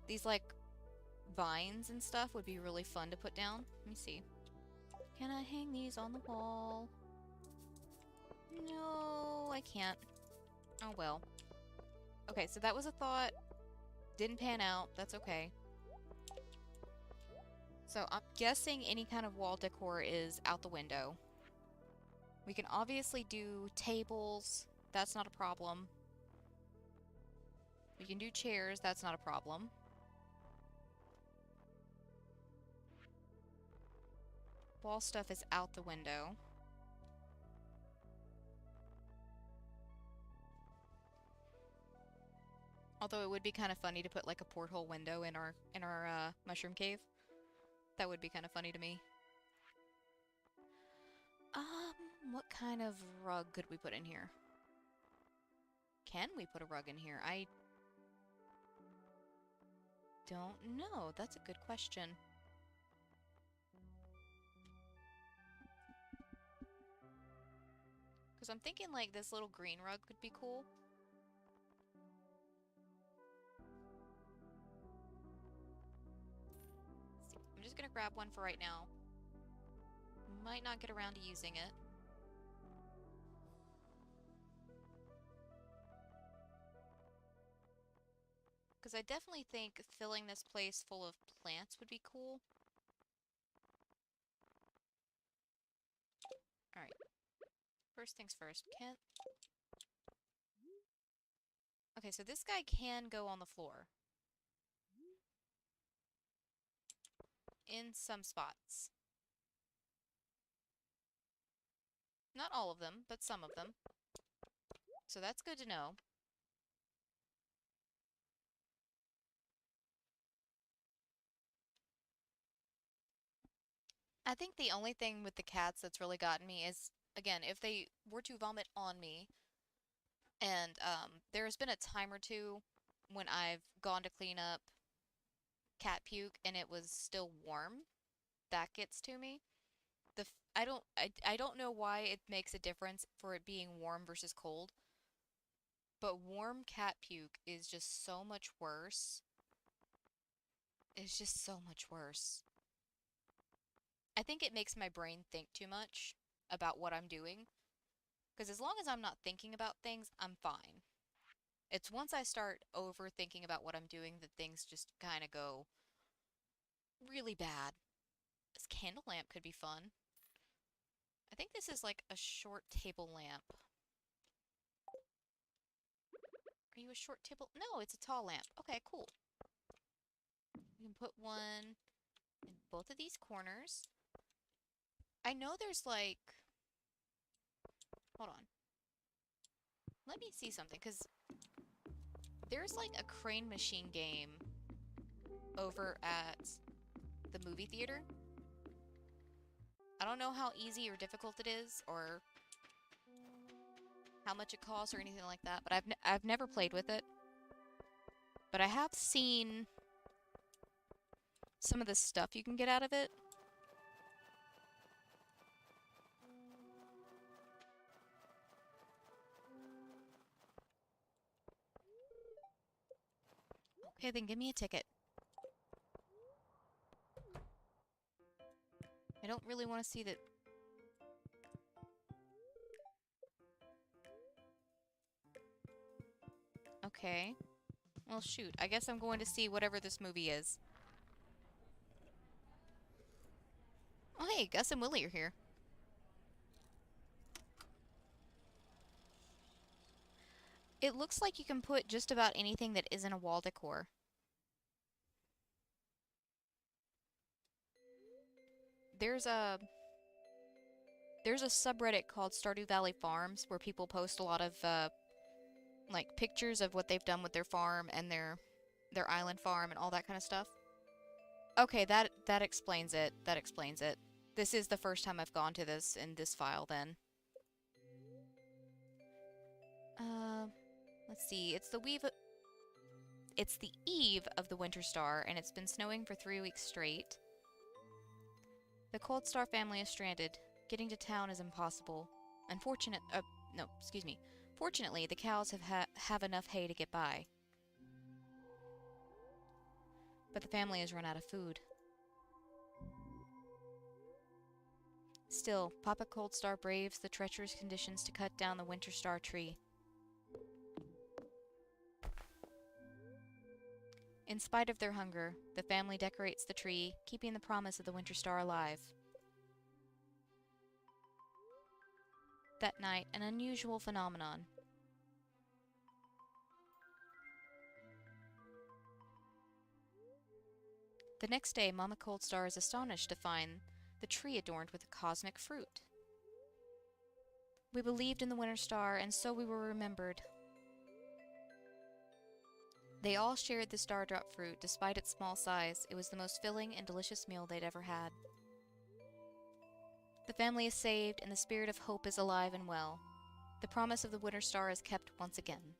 These, like, vines and stuff would be really fun to put down. Let me see. Can I hang these on the wall? No, I can't. Oh well. Okay, so that was a thought. Didn't pan out. That's okay. So I'm guessing any kind of wall decor is out the window. We can obviously do tables. That's not a problem. We can do chairs. That's not a problem. Wall stuff is out the window. Although it would be kind of funny to put like a porthole window in our mushroom cave. That would be kind of funny to me. What kind of rug could we put in here? Can we put a rug in here? I don't know. That's a good question. Because I'm thinking like this little green rug could be cool. I'm just gonna grab one for right now. Might not get around to using it. Because I definitely think filling this place full of plants would be cool. Alright. First things first. Okay, so this guy can go on the floor. In some spots. Not all of them, but some of them. So that's good to know. I think the only thing with the cats that's really gotten me is, again, if they were to vomit on me, and there's been a time or two when I've gone to clean up cat puke and it was still warm, that gets to me. I don't know why it makes a difference for it being warm versus cold, but warm cat puke is just so much worse. It's just so much worse. I think it makes my brain think too much about what I'm doing. Because as long as I'm not thinking about things, I'm fine. It's once I start overthinking about what I'm doing that things just kind of go really bad. This candle lamp could be fun. I think this is like a short table lamp. Are you a short table? No, it's a tall lamp. Okay, cool. We can put one in both of these corners. I know there's like... Hold on. Let me see something, because there's like a crane machine game over at the movie theater. I don't know how easy or difficult it is, or how much it costs or anything like that, but I've never played with it. But I have seen some of the stuff you can get out of it. Okay, then give me a ticket. I don't really want to see that. Okay. Well, shoot. I guess I'm going to see whatever this movie is. Oh, hey, Gus and Willie are here. It looks like you can put just about anything that isn't a wall decor. There's a subreddit called Stardew Valley Farms where people post a lot of like pictures of what they've done with their farm and their island farm and all that kind of stuff. Okay, that explains it. That explains it. This is the first time I've gone to this in this file then. Let's see, it's the eve of the Winter Star, and it's been snowing for 3 weeks straight. The Cold Star family is stranded. Getting to town is impossible. No, excuse me. Fortunately, the cows have enough hay to get by. But the family has run out of food. Still, Papa Cold Star braves the treacherous conditions to cut down the Winter Star tree. In spite of their hunger, the family decorates the tree, keeping the promise of the Winter Star alive. That night, an unusual phenomenon. The next day, Mama Cold Star is astonished to find the tree adorned with a cosmic fruit. We believed in the Winter Star, and so we were remembered. They all shared the Stardrop fruit. Despite its small size, it was the most filling and delicious meal they'd ever had. The family is saved, and the spirit of hope is alive and well. The promise of the Winter Star is kept once again.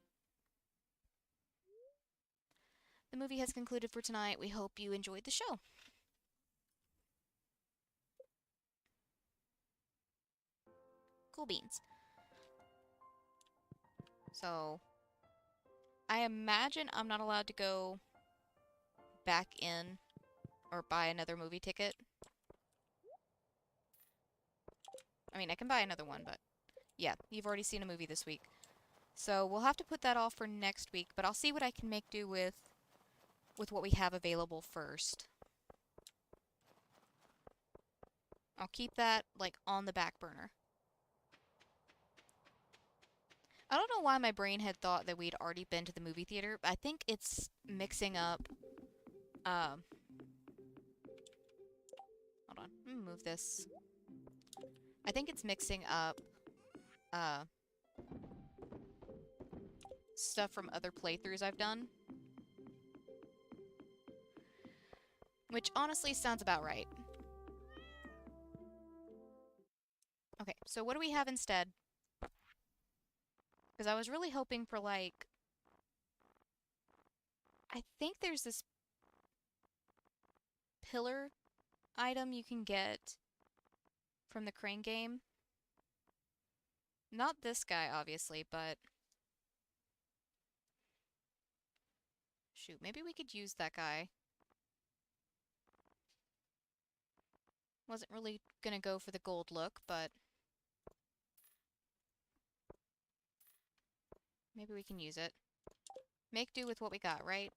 The movie has concluded for tonight. We hope you enjoyed the show. Cool beans. So, I imagine I'm not allowed to go back in or buy another movie ticket. I mean, I can buy another one, but yeah, you've already seen a movie this week. So we'll have to put that off for next week, but I'll see what I can make do with what we have available first. I'll keep that, like, on the back burner. I don't know why my brain had thought that we'd already been to the movie theater. I think it's mixing up, hold on, let me move this. I think it's mixing up, stuff from other playthroughs I've done. Which honestly sounds about right. Okay, so what do we have instead? Because I was really hoping for, like... I think there's this pillar item you can get from the crane game. Not this guy, obviously, but... Shoot, maybe we could use that guy. Wasn't really gonna go for the gold look, but... maybe we can use it. Make do with what we got, right?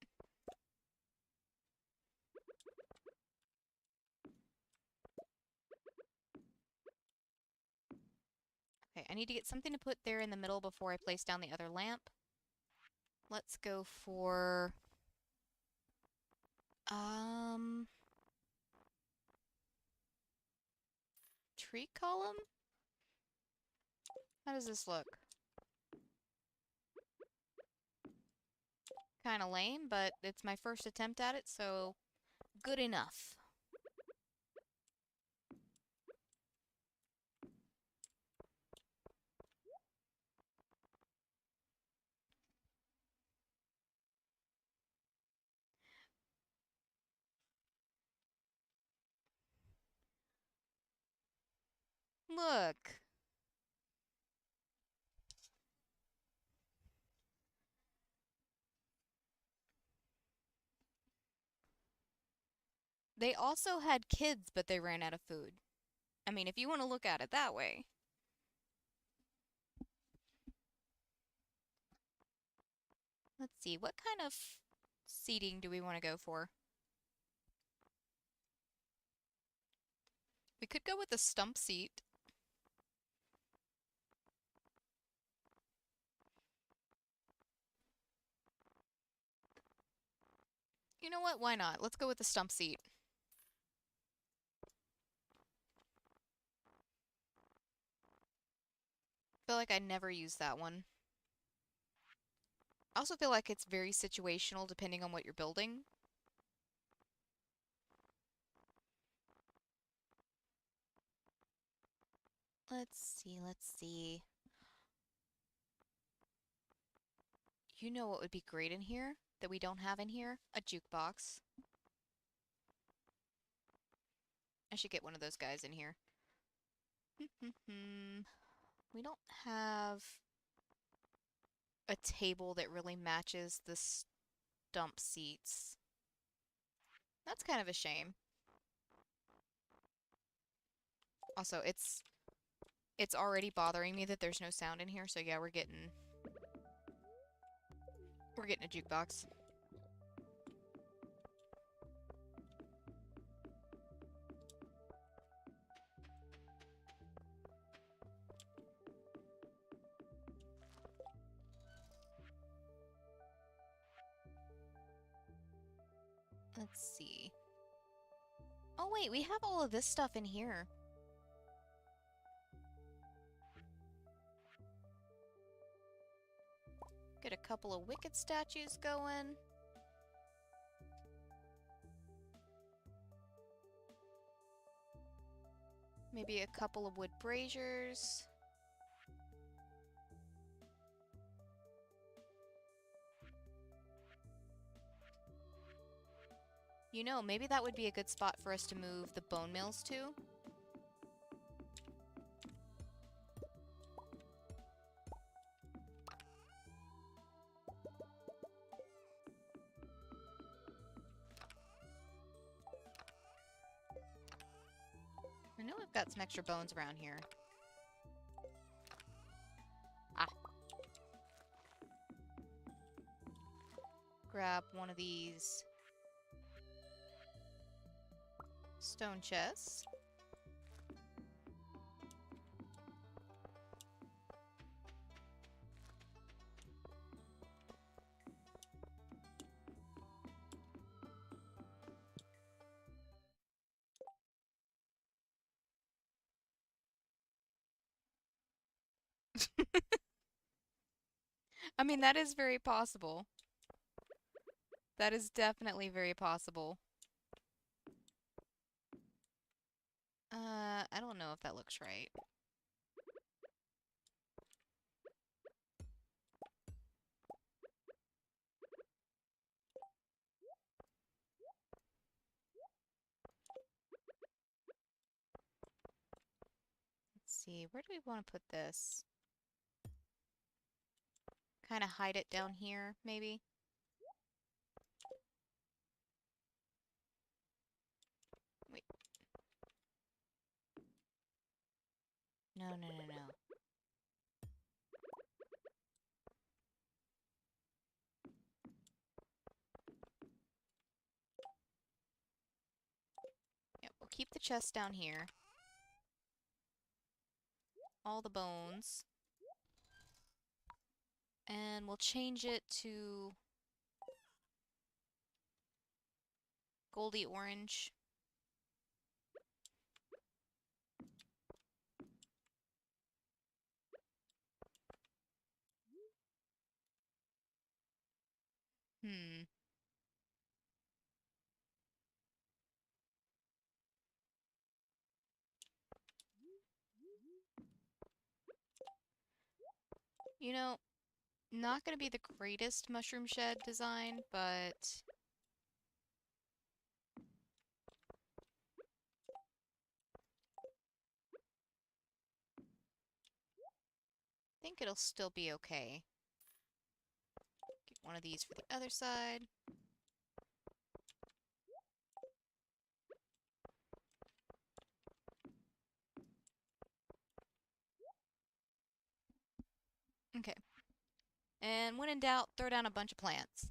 Okay, I need to get something to put there in the middle before I place down the other lamp. Let's go for... tree column? How does this look? Kinda lame, but it's my first attempt at it, so good enough. Look! They also had kids, but they ran out of food. I mean, if you want to look at it that way. Let's see, what kind of seating do we want to go for? We could go with a stump seat. You know what? Why not? Let's go with the stump seat. I feel like I never use that one. I also feel like it's very situational depending on what you're building. Let's see, let's see. You know what would be great in here that we don't have in here? A jukebox. I should get one of those guys in here. We don't have a table that really matches the stump seats. That's kind of a shame. Also, it's already bothering me that there's no sound in here, so yeah, we're getting a jukebox. Let's see. Oh wait, we have all of this stuff in here. Get a couple of wicked statues going. Maybe a couple of wood braziers. You know, maybe that would be a good spot for us to move the bone mills to. I know we've got some extra bones around here. Ah. Grab one of these stone chests. I mean, that is very possible. That is definitely very possible. I don't know if that looks right. Let's see, where do we want to put this? Kind of hide it down here, maybe? Wait. No, no, no, no. Yep, we'll keep the chest down here. All the bones. And we'll change it to goldy orange. Hmm. You know, not gonna be the greatest mushroom shed design, but I think it'll still be okay. Get one of these for the other side. Okay. And when in doubt, throw down a bunch of plants.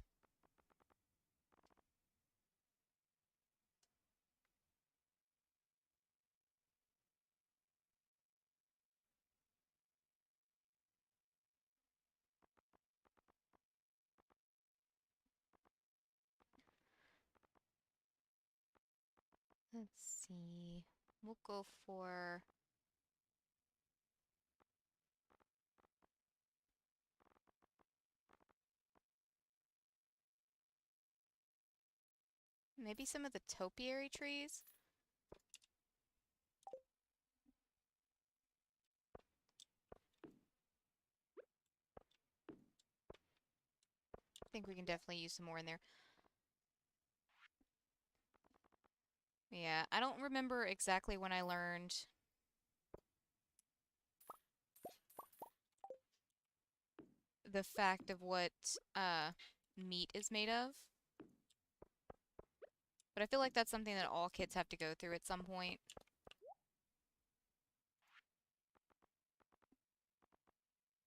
Let's see. We'll go for maybe some of the topiary trees. think we can definitely use some more in there. Yeah, I don't remember exactly when I learned the fact of what meat is made of, but I feel like that's something that all kids have to go through at some point.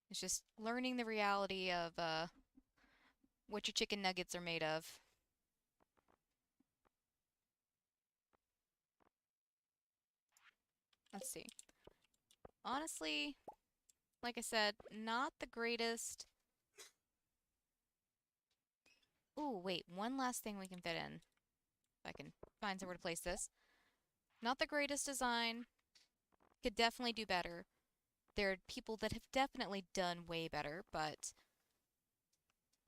It's just learning the reality of what your chicken nuggets are made of. Let's see. Honestly, like I said, not the greatest. Ooh, wait, one last thing we can fit in. If I can find somewhere to place this. Not the greatest design. Could definitely do better. There are people that have definitely done way better, but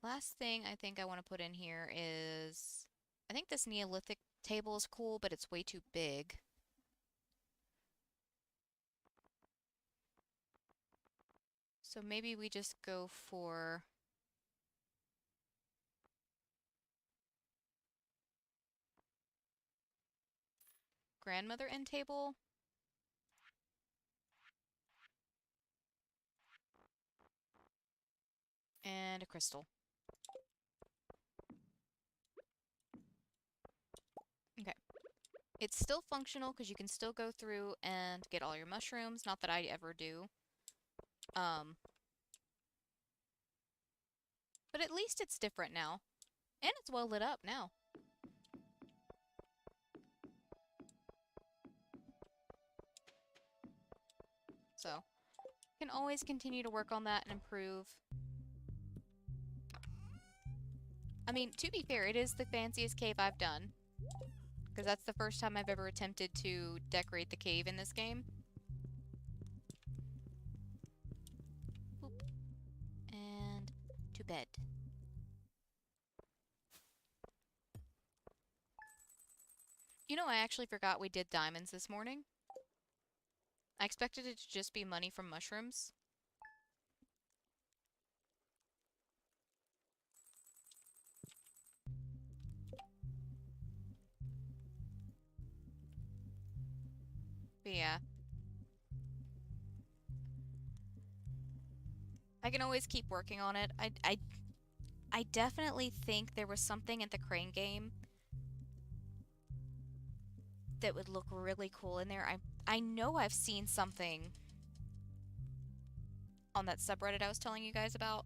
last thing I think I want to put in here is I think this Neolithic table is cool, but it's way too big. So maybe we just go for grandmother end table and a crystal. Okay. It's still functional because you can still go through and get all your mushrooms. Not that I ever do. But at least it's different now. And it's well lit up now. So, can always continue to work on that and improve. I mean, to be fair, it is the fanciest cave I've done. Because that's the first time I've ever attempted to decorate the cave in this game. Boop. And to bed. You know, I actually forgot we did diamonds this morning. I expected it to just be money from mushrooms. But yeah. I can always keep working on it. I definitely think there was something at the crane game that would look really cool in there. I know I've seen something on that subreddit I was telling you guys about.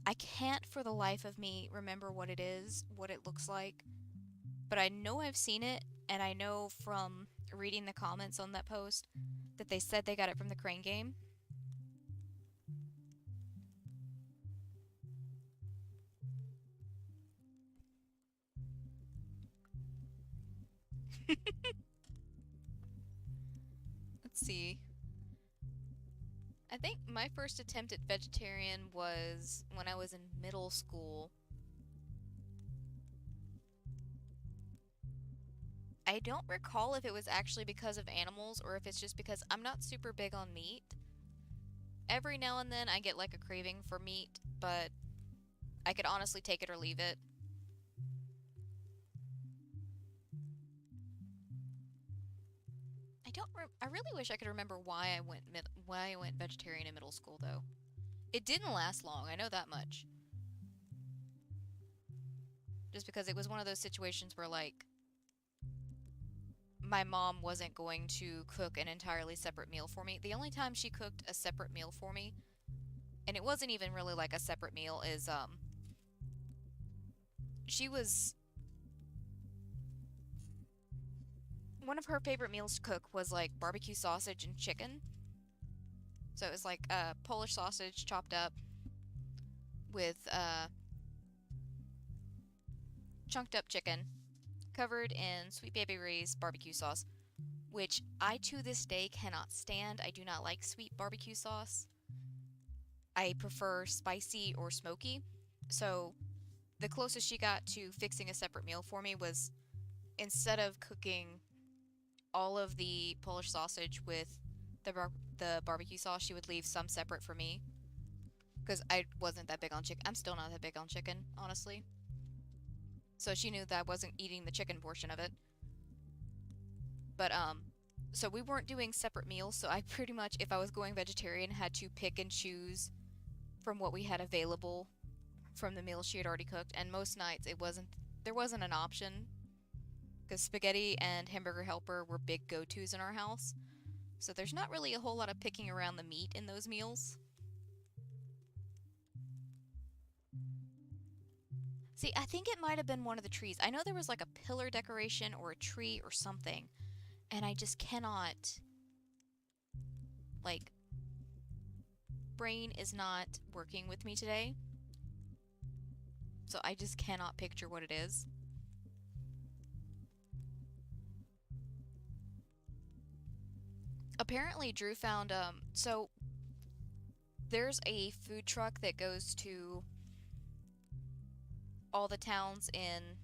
I can't for the life of me remember what it is, what it looks like, but I know I've seen it, and I know from reading the comments on that post that they said they got it from the crane game. Let's see. I think my first attempt at vegetarian was when I was in middle school. I don't recall if it was actually because of animals or if it's just because I'm not super big on meat. Every now and then I get like a craving for meat, but I could honestly take it or leave it. I really wish I could remember why I went vegetarian in middle school though. It didn't last long, I know that much. Just because it was one of those situations where like my mom wasn't going to cook an entirely separate meal for me. The only time she cooked a separate meal for me, and it wasn't even really like a separate meal, is she was one of her favorite meals to cook was like barbecue sausage and chicken. So it was like Polish sausage chopped up with chunked up chicken covered in Sweet Baby Ray's barbecue sauce, which I to this day cannot stand. I do not like sweet barbecue sauce. I prefer spicy or smoky. So the closest she got to fixing a separate meal for me was instead of cooking all of the Polish sausage with the barbecue sauce, she would leave some separate for me. because I wasn't that big on chicken. I'm still not that big on chicken, honestly. So she knew that I wasn't eating the chicken portion of it. But, so we weren't doing separate meals, so I pretty much, if I was going vegetarian, had to pick and choose from what we had available from the meals she had already cooked, and most nights there wasn't an option, because spaghetti and hamburger helper were big go-tos in our house. So there's not really a whole lot of picking around the meat in those meals. See, I think it might have been one of the trees. I know there was like a pillar decoration or a tree or something, and I just cannot, like, brain is not working with me today. So I just cannot picture what it is. Apparently Drew found, so there's a food truck that goes to all the towns in,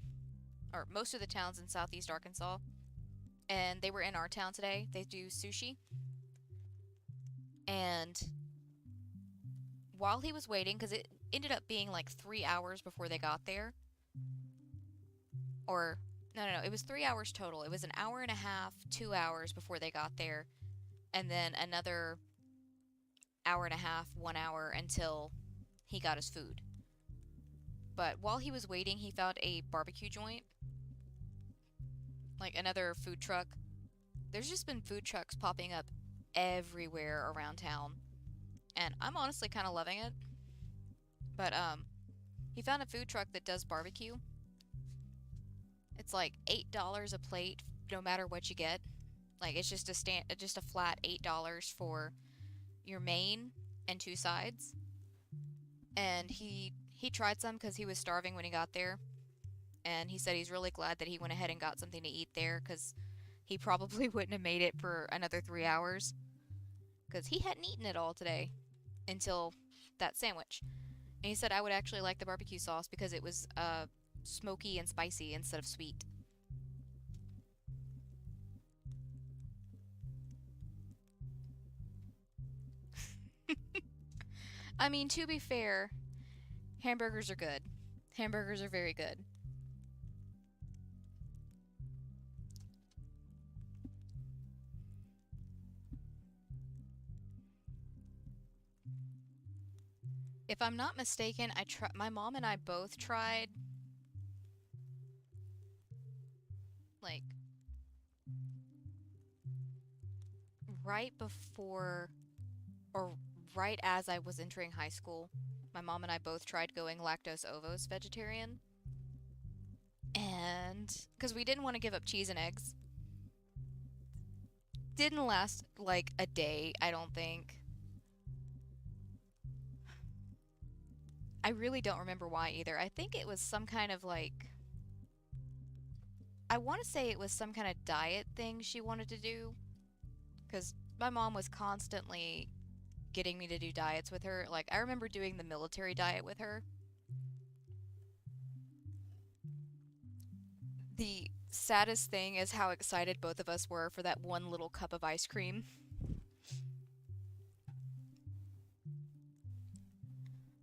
or most of the towns in southeast Arkansas, and they were in our town today. They do sushi. And while he was waiting, because it ended up being like 3 hours before they got there, or no, it was 3 hours total. It was an hour and a half, 2 hours before they got there, and then another hour and a half, 1 hour until he got his food. But while he was waiting, he found a barbecue joint, like another food truck. There's just been food trucks popping up everywhere around town, and I'm honestly kind of loving it. But he found a food truck that does barbecue. It's like $8 a plate, no matter what you get. Like, it's just a flat $8 for your main and two sides. And he tried some because he was starving when he got there, and he said he's really glad that he went ahead and got something to eat there, because he probably wouldn't have made it for another 3 hours, because he hadn't eaten it all today until that sandwich. And he said I would actually like the barbecue sauce because it was smoky and spicy instead of sweet. I mean, to be fair, hamburgers are good. Hamburgers are very good. If I'm not mistaken, my mom and I both tried, like, right before or right as I was entering high school. My mom and I both tried going lactose ovos vegetarian. And because we didn't want to give up cheese and eggs. Didn't last like a day, I don't think. I really don't remember why either. I think it was some kind of like, I want to say it was some kind of diet thing she wanted to do. Because my mom was constantly getting me to do diets with her. Like, I remember doing the military diet with her. The saddest thing is how excited both of us were for that one little cup of ice cream.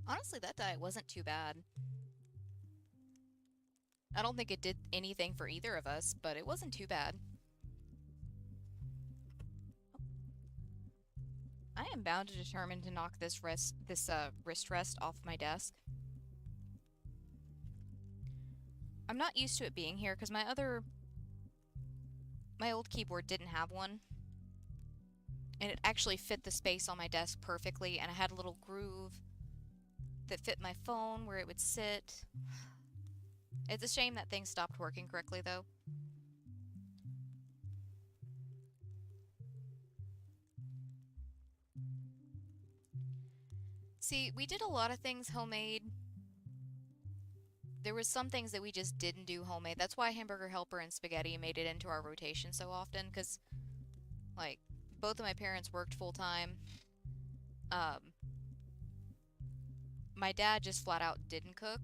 Honestly, that diet wasn't too bad. I don't think it did anything for either of us, but it wasn't too bad. I am bound and determined to knock this wrist rest off my desk. I'm not used to it being here because my old keyboard didn't have one. And it actually fit the space on my desk perfectly, and I had a little groove that fit my phone where it would sit. It's a shame that thing stopped working correctly, though. See, we did a lot of things homemade. There was some things that we just didn't do homemade. That's why hamburger helper and spaghetti made it into our rotation so often, because, like, both of my parents worked full-time. My dad just flat out didn't cook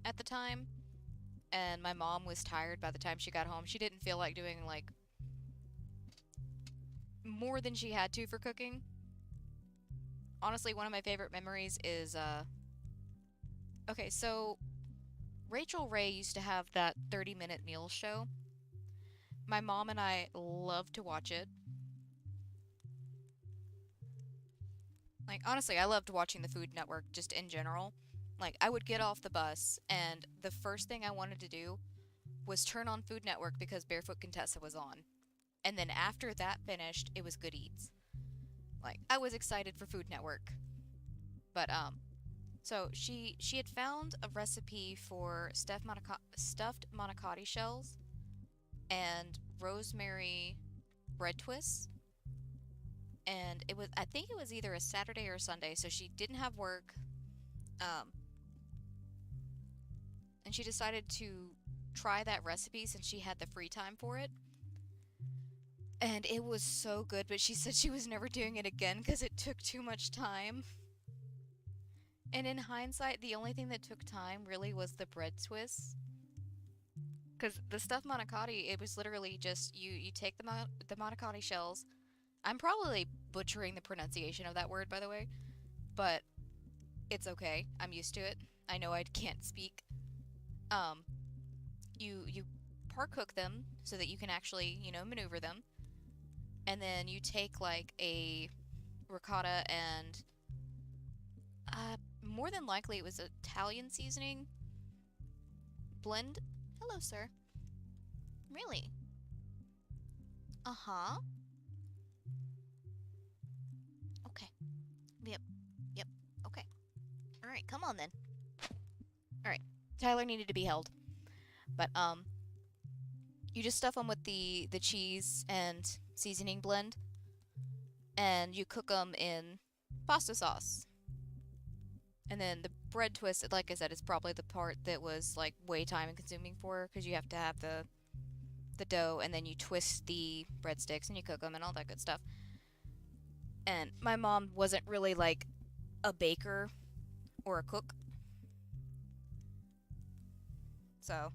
at the time, and my mom was tired by the time she got home. She didn't feel like doing, like, more than she had to for cooking. Honestly, one of my favorite memories is, okay, so Rachel Ray used to have that 30-minute meal show. My mom and I loved to watch it. Like, honestly, I loved watching the Food Network just in general. Like, I would get off the bus, and the first thing I wanted to do was turn on Food Network because Barefoot Contessa was on. And then after that finished, it was Good Eats. Like, I was excited for Food Network. But, so she had found a recipe for stuffed manicotti shells and rosemary bread twists. And it was, I think it was either a Saturday or a Sunday, so she didn't have work. Um, and she decided to try that recipe since she had the free time for it. And it was so good, but she said she was never doing it again because it took too much time. And in hindsight, the only thing that took time really was the bread twists. Because the stuffed manicotti, it was literally just you take the manicotti shells. I'm probably butchering the pronunciation of that word, by the way, but it's okay. I'm used to it. I know I can't speak. Um, you part cook them so that you can actually, maneuver them. And then you take like a ricotta and more than likely it was Italian seasoning blend. Hello, sir. Really? Uh-huh. Okay. Yep. Yep. Okay. All right, come on then. All right. Tyler needed to be held. But you just stuff them with the cheese and seasoning blend and you cook them in pasta sauce. And then the bread twist, like I said, is probably the part that was like way time consuming for her because you have to have the dough and then you twist the breadsticks and you cook them and all that good stuff. And my mom wasn't really like a baker or a cook. So,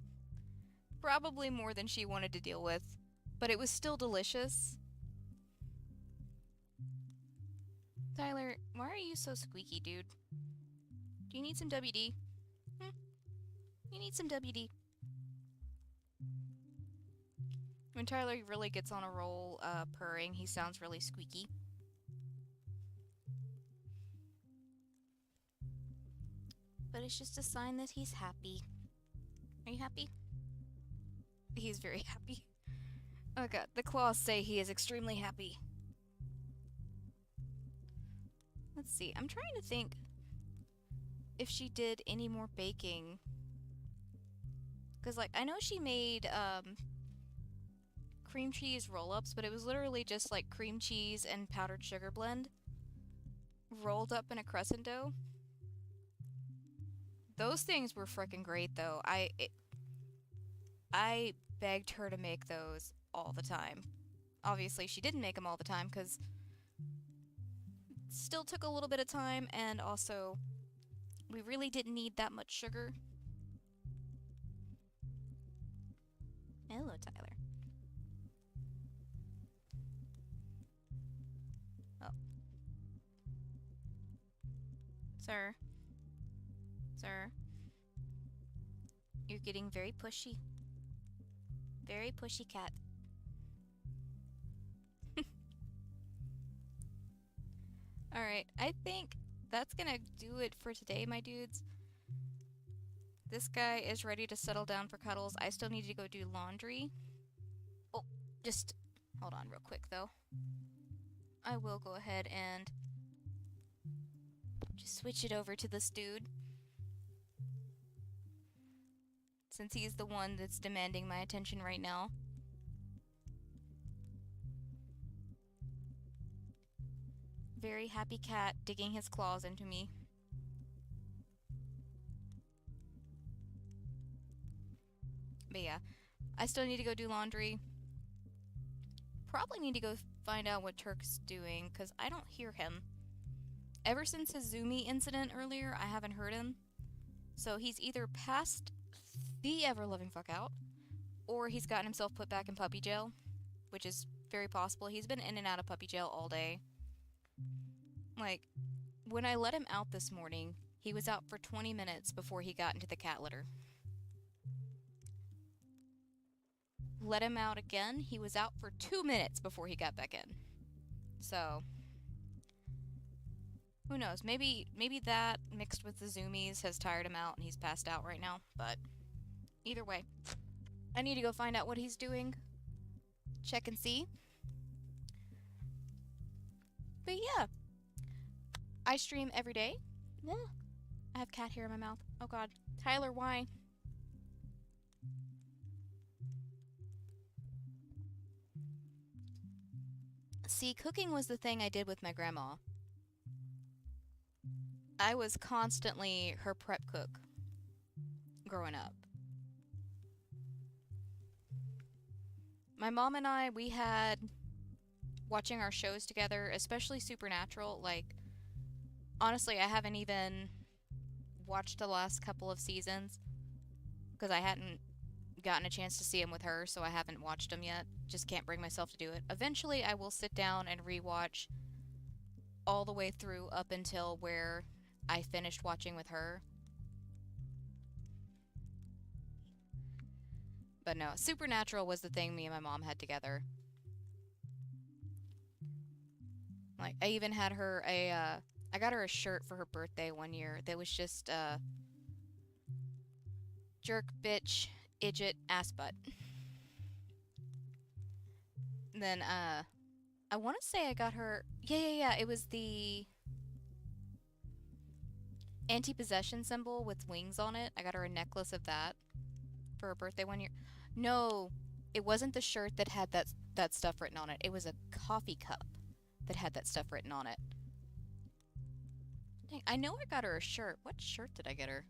probably more than she wanted to deal with, but it was still delicious. Tyler, why are you so squeaky, dude? Do you need some WD? Hmm? You need some WD. When Tyler really gets on a roll purring, he sounds really squeaky. But it's just a sign that he's happy. Are you happy? He's very happy. Oh god, the claws say he is extremely happy. Let's see, I'm trying to think if she did any more baking. Because, like, I know she made, cream cheese roll-ups, but it was literally just, like, cream cheese and powdered sugar blend rolled up in a crescent dough. Those things were freaking great, though. I begged her to make those all the time. Obviously, she didn't make them all the time, because it still took a little bit of time, and also, we really didn't need that much sugar. Hello, Tyler. Oh. Sir. Sir. You're getting very pushy. Very pushy cat. Alright, I think that's gonna do it for today, my dudes. This guy is ready to settle down for cuddles. I still need to go do laundry. Oh, just hold on real quick, though. I will go ahead and just switch it over to this dude. Since he's the one that's demanding my attention right now. Very happy cat digging his claws into me. But yeah, I still need to go do laundry. Probably need to go find out what Turk's doing, because I don't hear him. Ever since his Zoomy incident earlier, I haven't heard him. So he's either passed the ever-loving fuck out, or he's gotten himself put back in puppy jail, which is very possible. He's been in and out of puppy jail all day. Like, when I let him out this morning, he was out for 20 minutes before he got into the cat litter. Let him out again, he was out for 2 minutes before he got back in. So, who knows? Maybe that mixed with the zoomies has tired him out and he's passed out right now. But either way, I need to go find out what he's doing. Check and see. But yeah, I stream every day. Yeah. I have cat hair in my mouth. Oh god. Tyler, why? See, cooking was the thing I did with my grandma. I was constantly her prep cook growing up. My mom and I, we had watching our shows together, especially Supernatural. Like, honestly, I haven't even watched the last couple of seasons because I hadn't gotten a chance to see them with her, so I haven't watched them yet. Just can't bring myself to do it. Eventually, I will sit down and rewatch all the way through up until where I finished watching with her. But no, Supernatural was the thing me and my mom had together. Like, I even had her I got her a shirt for her birthday one year that was just, jerk, bitch, idjit, ass butt. Then, I want to say I got her, yeah, it was the anti-possession symbol with wings on it. I got her a necklace of that for her birthday one year. No, it wasn't the shirt that had that stuff written on it. It was a coffee cup that had that stuff written on it. Dang, I know I got her a shirt. What shirt did I get her?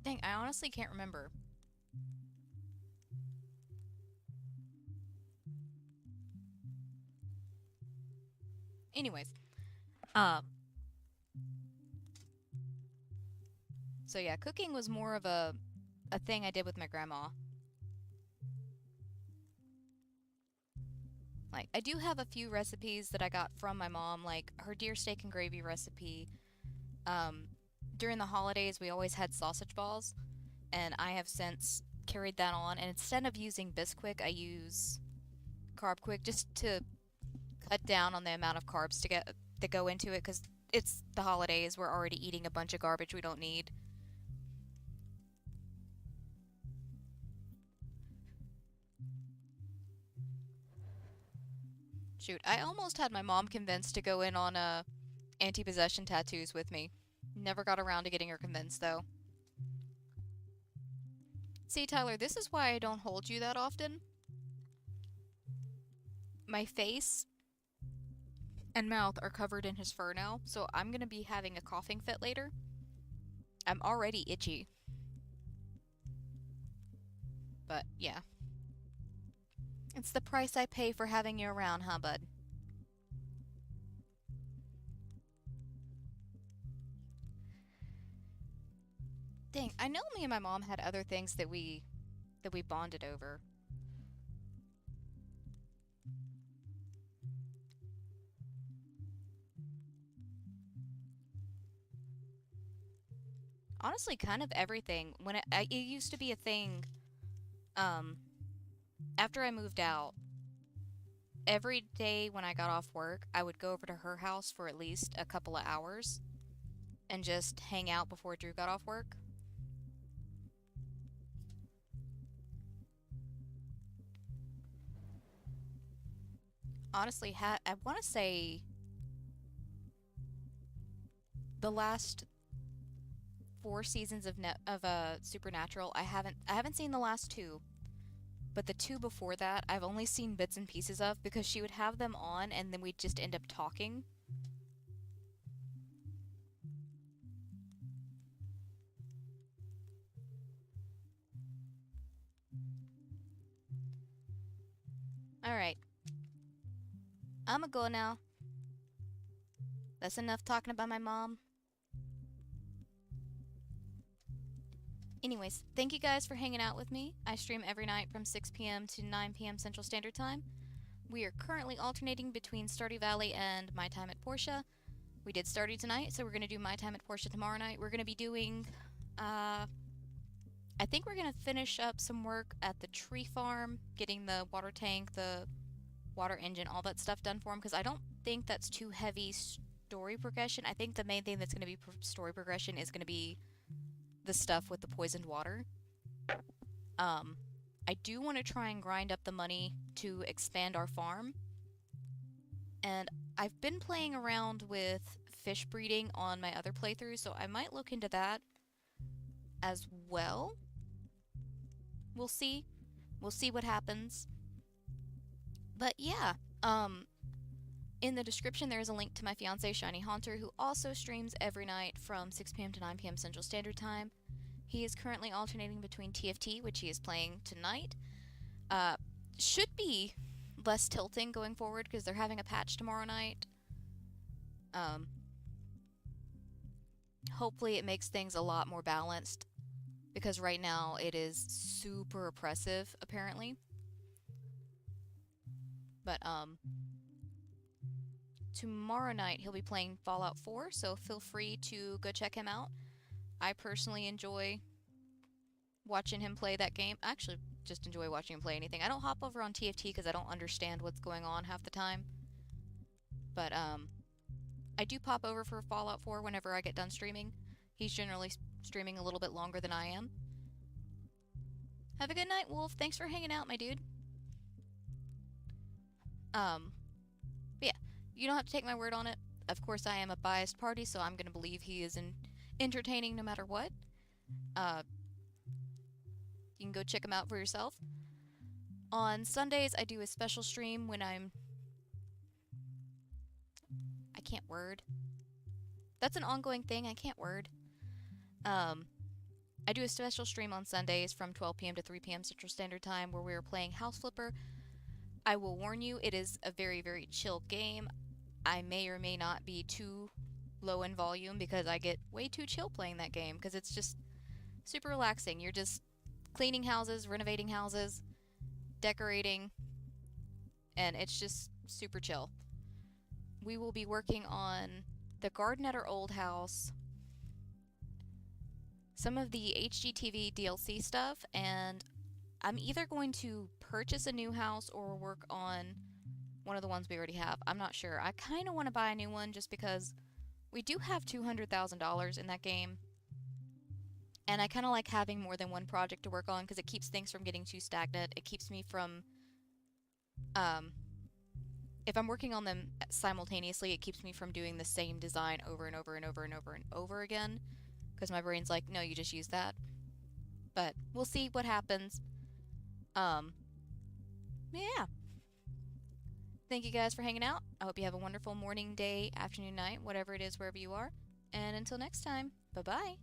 Dang, I honestly can't remember. Anyways, so yeah, cooking was more of a thing I did with my grandma. Like, I do have a few recipes that I got from my mom, like her deer steak and gravy recipe. During the holidays, we always had sausage balls, and I have since carried that on, and instead of using Bisquick, I use Carb Quick just to cut down on the amount of carbs to go into it, because it's the holidays, we're already eating a bunch of garbage we don't need. Shoot, I almost had my mom convinced to go in on anti-possession tattoos with me. Never got around to getting her convinced, though. See, Tyler, this is why I don't hold you that often. My face and mouth are covered in his fur now, so I'm gonna be having a coughing fit later. I'm already itchy. But, yeah. It's the price I pay for having you around, huh, bud? Dang, I know me and my mom had other things that we bonded over. Honestly, kind of everything. When it used to be a thing, after I moved out, every day when I got off work, I would go over to her house for at least a couple of hours and just hang out before Drew got off work. Honestly, I want to say the last 4 seasons of Supernatural, I haven't seen the last 2. But the 2 before that, I've only seen bits and pieces of because she would have them on and then we'd just end up talking. Alright. I'ma go now. That's enough talking about my mom. Anyways, thank you guys for hanging out with me. I stream every night from 6 p.m. to 9 p.m. Central Standard Time. We are currently alternating between Stardew Valley and My Time at Portia. We did Stardew tonight, so we're going to do My Time at Portia tomorrow night. We're going to be doing, I think we're going to finish up some work at the tree farm, getting the water tank, the water engine, all that stuff done for him, because I don't think that's too heavy story progression. I think the main thing that's going to be story progression is going to be the stuff with the poisoned water. I do want to try and grind up the money to expand our farm. And I've been playing around with fish breeding on my other playthroughs, so I might look into that as well. We'll see. We'll see what happens. But yeah, in the description there is a link to my fiance Shiny Haunter, who also streams every night from 6 p.m. to 9 p.m. Central Standard Time. He is currently alternating between TFT, which he is playing tonight. Should be less tilting going forward because they're having a patch tomorrow night. Hopefully it makes things a lot more balanced, because right now it is super oppressive, apparently. But, tomorrow night he'll be playing Fallout 4, so feel free to go check him out. I personally enjoy watching him play that game. I actually just enjoy watching him play anything. I don't hop over on TFT because I don't understand what's going on half the time. But, I do pop over for Fallout 4 whenever I get done streaming. He's generally streaming a little bit longer than I am. Have a good night, Wolf. Thanks for hanging out, my dude. But yeah, you don't have to take my word on it. Of course, I am a biased party, so I'm gonna believe he is entertaining no matter what. You can go check him out for yourself. On Sundays, I do a special stream when I can't word. That's an ongoing thing, I can't word. I do a special stream on Sundays from 12 p.m. to 3 p.m. Central Standard Time where we are playing House Flipper. I will warn you, it is a very, very chill game. I may or may not be too low in volume because I get way too chill playing that game because it's just super relaxing. You're just cleaning houses, renovating houses, decorating, and it's just super chill. We will be working on the garden at our old house, some of the HGTV DLC stuff, and I'm either going to purchase a new house or work on one of the ones we already have. I'm not sure. I kind of want to buy a new one just because we do have $200,000 in that game. And I kind of like having more than one project to work on because it keeps things from getting too stagnant. It keeps me from, if I'm working on them simultaneously, it keeps me from doing the same design over and over and over and over and over again. Because my brain's like, no, you just use that. But we'll see what happens. Yeah. Thank you guys for hanging out. I hope you have a wonderful morning, day, afternoon, night, whatever it is, wherever you are. And until next time, bye-bye.